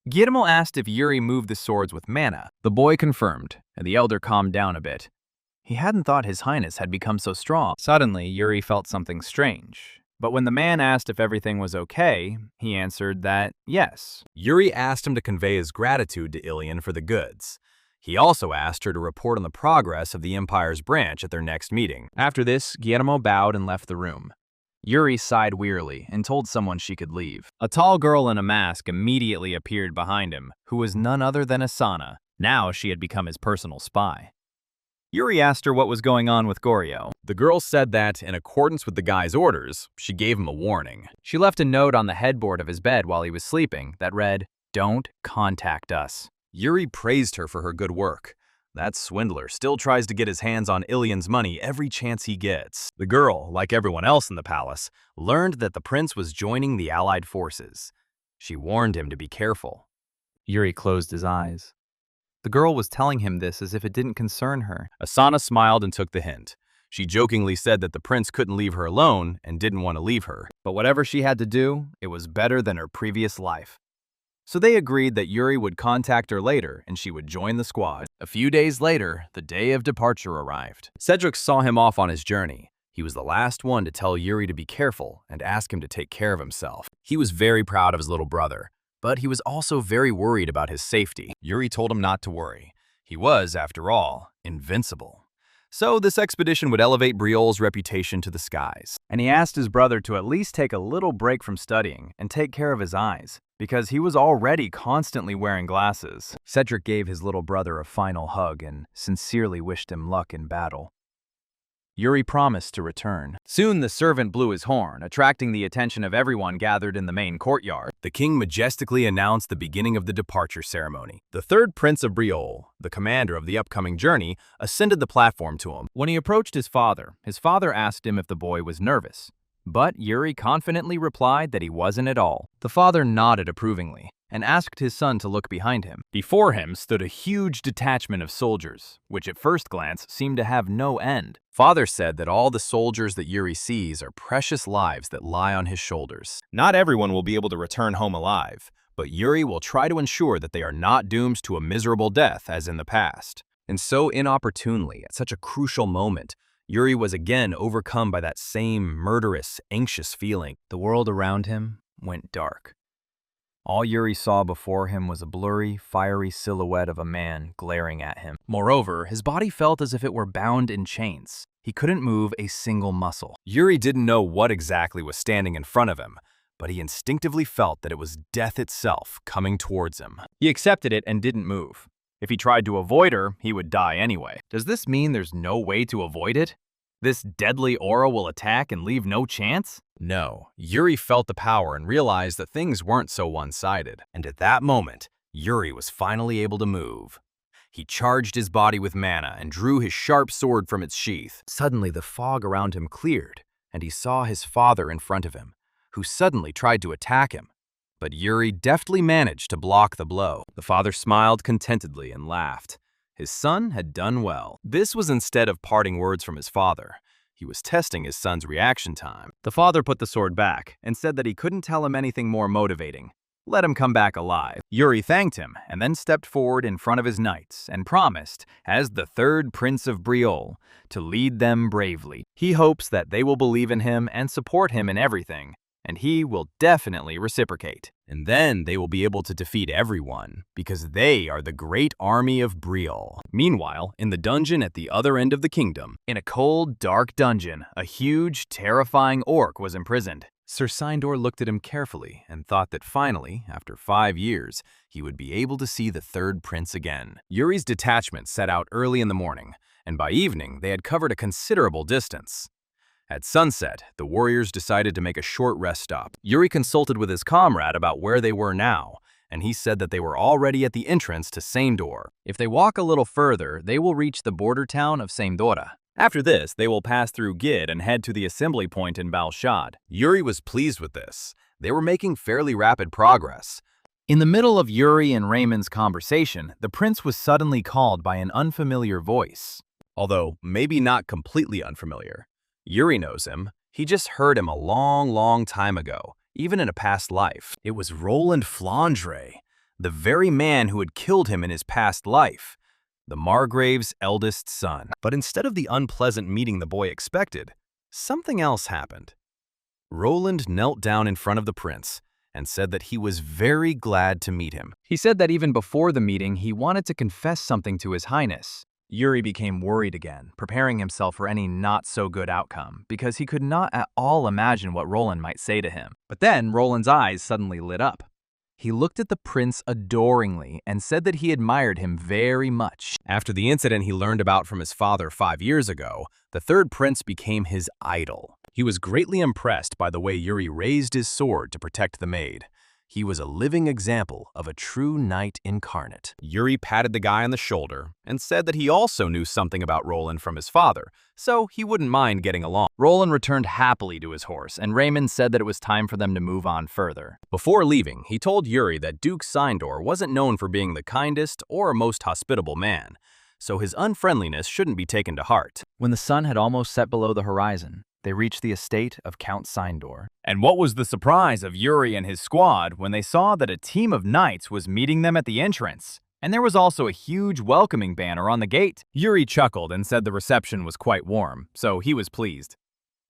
Guillermo asked if Yuri moved the swords with mana. The boy confirmed, and the elder calmed down a bit. He hadn't thought His Highness had become so strong. Suddenly, Yuri felt something strange. But when the man asked if everything was okay, he answered that yes. Yuri asked him to convey his gratitude to Ilian for the goods. He also asked her to report on the progress of the Empire's branch at their next meeting. After this, Guillermo bowed and left the room. Yuri sighed wearily and told someone she could leave. A tall girl in a mask immediately appeared behind him, who was none other than Asana. Now she had become his personal spy. Yuri asked her what was going on with Goryo. The girl said that, in accordance with the guy's orders, she gave him a warning. She left a note on the headboard of his bed while he was sleeping that read, "Don't contact us." Yuri praised her for her good work. That swindler still tries to get his hands on Ilian's money every chance he gets. The girl, like everyone else in the palace, learned that the prince was joining the allied forces. She warned him to be careful. Yuri closed his eyes. The girl was telling him this as if it didn't concern her. Asana smiled and took the hint. She jokingly said that the prince couldn't leave her alone and didn't want to leave her. But whatever she had to do, it was better than her previous life. So they agreed that Yuri would contact her later and she would join the squad. A few days later, the day of departure arrived. Cedric saw him off on his journey. He was the last one to tell Yuri to be careful and ask him to take care of himself. He was very proud of his little brother, but he was also very worried about his safety. Yuri told him not to worry. He was, after all, invincible. So this expedition would elevate Briol's reputation to the skies. And he asked his brother to at least take a little break from studying and take care of his eyes, because he was already constantly wearing glasses. Cedric gave his little brother a final hug and sincerely wished him luck in battle. Yuri promised to return. Soon the servant blew his horn, attracting the attention of everyone gathered in the main courtyard. The king majestically announced the beginning of the departure ceremony. The third prince of Briol, the commander of the upcoming journey, ascended the platform to him. When he approached his father asked him if the boy was nervous. But Yuri confidently replied that he wasn't at all. The father nodded approvingly and asked his son to look behind him. Before him stood a huge detachment of soldiers, which at first glance seemed to have no end. Father said that all the soldiers that Yuri sees are precious lives that lie on his shoulders. Not everyone will be able to return home alive, but Yuri will try to ensure that they are not doomed to a miserable death as in the past. And so inopportunely, at such a crucial moment, Yuri was again overcome by that same murderous, anxious feeling. The world around him went dark. All Yuri saw before him was a blurry, fiery silhouette of a man glaring at him. Moreover, his body felt as if it were bound in chains. He couldn't move a single muscle. Yuri didn't know what exactly was standing in front of him, but he instinctively felt that it was death itself coming towards him. He accepted it and didn't move. If he tried to avoid her, he would die anyway. Does this mean there's no way to avoid it? This deadly aura will attack and leave no chance? No, Yuri felt the power and realized that things weren't so one-sided. And at that moment, Yuri was finally able to move. He charged his body with mana and drew his sharp sword from its sheath. Suddenly, the fog around him cleared, and he saw his father in front of him, who suddenly tried to attack him. But Yuri deftly managed to block the blow. The father smiled contentedly and laughed. His son had done well. This was instead of parting words from his father. He was testing his son's reaction time. The father put the sword back and said that he couldn't tell him anything more motivating. let him come back alive. Yuri thanked him and then stepped forward in front of his knights and promised, as the third prince of Briol, to lead them bravely. He hopes that they will believe in him and support him in everything, and he will definitely reciprocate. And then they will be able to defeat everyone, because they are the great army of Briol. Meanwhile, in the dungeon at the other end of the kingdom, In a cold, dark dungeon, a huge, terrifying orc was imprisoned. Sir Sindor looked at him carefully and thought that finally, after 5 years, he would be able to see the third prince again. Yuri's detachment set out early in the morning, and by evening they had covered a considerable distance. At sunset, the warriors decided to make a short rest stop. Yuri consulted with his comrade about where they were now, and he said that they were already at the entrance to Samedor. If they walk a little further, they will reach the border town of Samedora. After this, they will pass through Gid and head to the assembly point in Balshad. Yuri was pleased with this. They were making fairly rapid progress. In the middle of Yuri and Raymond's conversation, the prince was suddenly called by an unfamiliar voice. Although maybe not completely unfamiliar. Yuri knows him. He just heard him a long time ago, even in a past life. It was Roland Flandre, the very man who had killed him in his past life, the Margrave's eldest son. But instead of the unpleasant meeting the boy expected, something else happened. Roland knelt down in front of the prince and said that he was very glad to meet him. He said that even before the meeting, he wanted to confess something to His Highness. Yuri became worried again, preparing himself for any not-so-good outcome, because he could not at all imagine what Roland might say to him. But then Roland's eyes suddenly lit up. He looked at the prince adoringly and said that he admired him very much. After the incident he learned about from his father 5 years ago, the third prince became his idol. He was greatly impressed by the way Yuri raised his sword to protect the maid. He was a living example of a true knight incarnate. Yuri patted the guy on the shoulder and said that he also knew something about Roland from his father, so he wouldn't mind getting along. Roland returned happily to his horse, and Raymond said that it was time for them to move on further. Before leaving, he told Yuri that Duke Sindor wasn't known for being the kindest or most hospitable man, so his unfriendliness shouldn't be taken to heart. When the sun had almost set below the horizon, they reached the estate of Count Sindor. And what was the surprise of Yuri and his squad when they saw that a team of knights was meeting them at the entrance? And there was also a huge welcoming banner on the gate. Yuri chuckled and said the reception was quite warm, so he was pleased.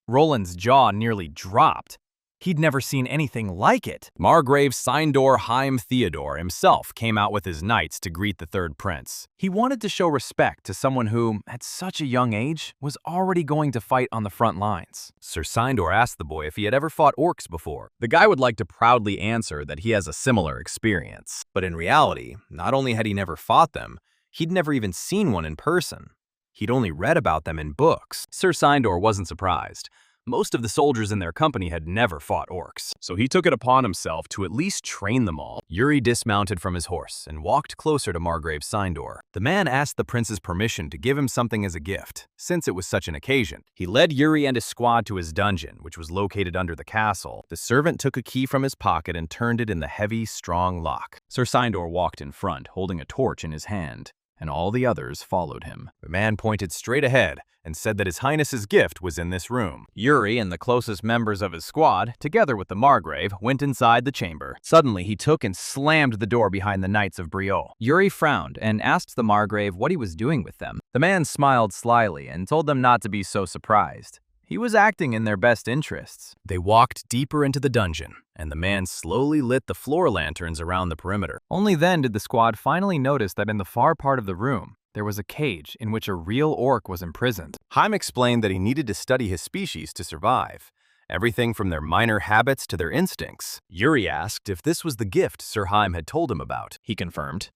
Roland's jaw nearly dropped. He'd never seen anything like it. Margrave Sindor Heim Theodore himself came out with his knights to greet the third prince. He wanted to show respect to someone who, at such a young age, was already going to fight on the front lines. Sir Sindor asked the boy if he had ever fought orcs before. The guy would like to proudly answer that he has a similar experience. But in reality, not only had he never fought them, he'd never even seen one in person. He'd only read about them in books. Sir Sindor wasn't surprised. Most of the soldiers in their company had never fought orcs, so he took it upon himself to at least train them all. Yuri dismounted from his horse and walked closer to Margrave Sindor. The man asked the prince's permission to give him something as a gift, since it was such an occasion. He led Yuri and his squad to his dungeon, which was located under the castle. The servant took a key from his pocket and turned it in the heavy, strong lock. Sir Sindor walked in front, holding a torch in his hand, and all the others followed him. The man pointed straight ahead and said that His Highness's gift was in this room. Yuri and the closest members of his squad, together with the Margrave, went inside the chamber. Suddenly, he took and slammed the door behind the Knights of Briol. Yuri frowned and asked the Margrave what he was doing with them. The man smiled slyly and told them not to be so surprised. He was acting in their best interests. They walked deeper into the dungeon, and the man slowly lit the floor lanterns around the perimeter. Only then did the squad finally notice that in the far part of the room, there was a cage in which a real orc was imprisoned. Heim explained that he needed to study his species to survive. Everything from their minor habits to their instincts. Yuri asked if this was the gift Sir Heim had told him about. He confirmed.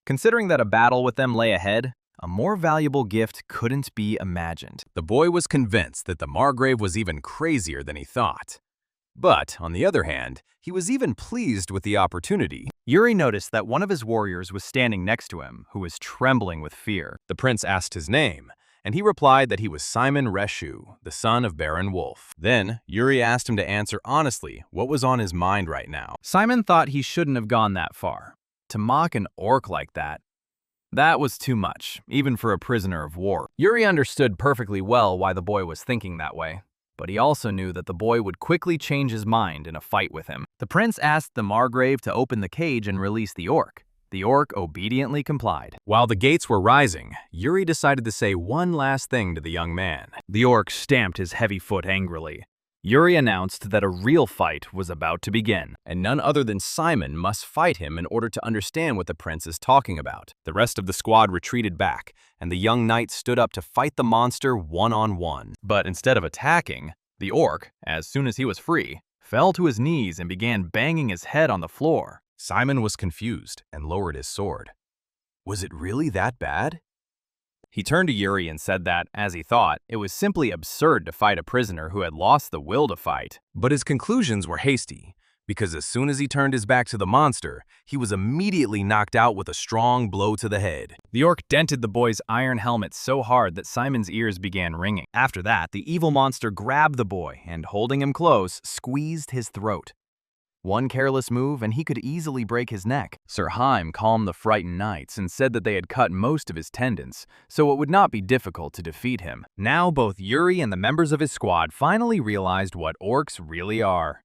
Considering that a battle with them lay ahead, a more valuable gift couldn't be imagined. The boy was convinced that the Margrave was even crazier than he thought. But, on the other hand, he was even pleased with the opportunity. Yuri noticed that one of his warriors was standing next to him, who was trembling with fear. The prince asked his name, and he replied that he was Simon Reshu, the son of Baron Wolf. Then, Yuri asked him to answer honestly what was on his mind right now. Simon thought he shouldn't have gone that far. To mock an orc like that was too much, even for a prisoner of war. Yuri understood perfectly well why the boy was thinking that way. but he also knew that the boy would quickly change his mind in a fight with him. The prince asked the Margrave to open the cage and release the orc. The orc obediently complied. While the gates were rising, Yuri decided to say one last thing to the young man. The orc stamped his heavy foot angrily. Yuri announced that a real fight was about to begin. And none other than Simon must fight him in order to understand what the prince is talking about. The rest of the squad retreated back, and the young knight stood up to fight the monster one-on-one. But instead of attacking, the orc, as soon as he was free, fell to his knees and began banging his head on the floor. Simon was confused and lowered his sword. Was it really that bad? He turned to Yuri and said that, as he thought, it was simply absurd to fight a prisoner who had lost the will to fight. But his conclusions were hasty, because as soon as he turned his back to the monster, he was immediately knocked out with a strong blow to the head. The orc dented the boy's iron helmet so hard that Simon's ears began ringing. After that, the evil monster grabbed the boy and, holding him close, squeezed his throat. One careless move and he could easily break his neck. Sir Haim calmed the frightened knights and said that they had cut most of his tendons, so it would not be difficult to defeat him. Now both Yuri and the members of his squad finally realized what orcs really are.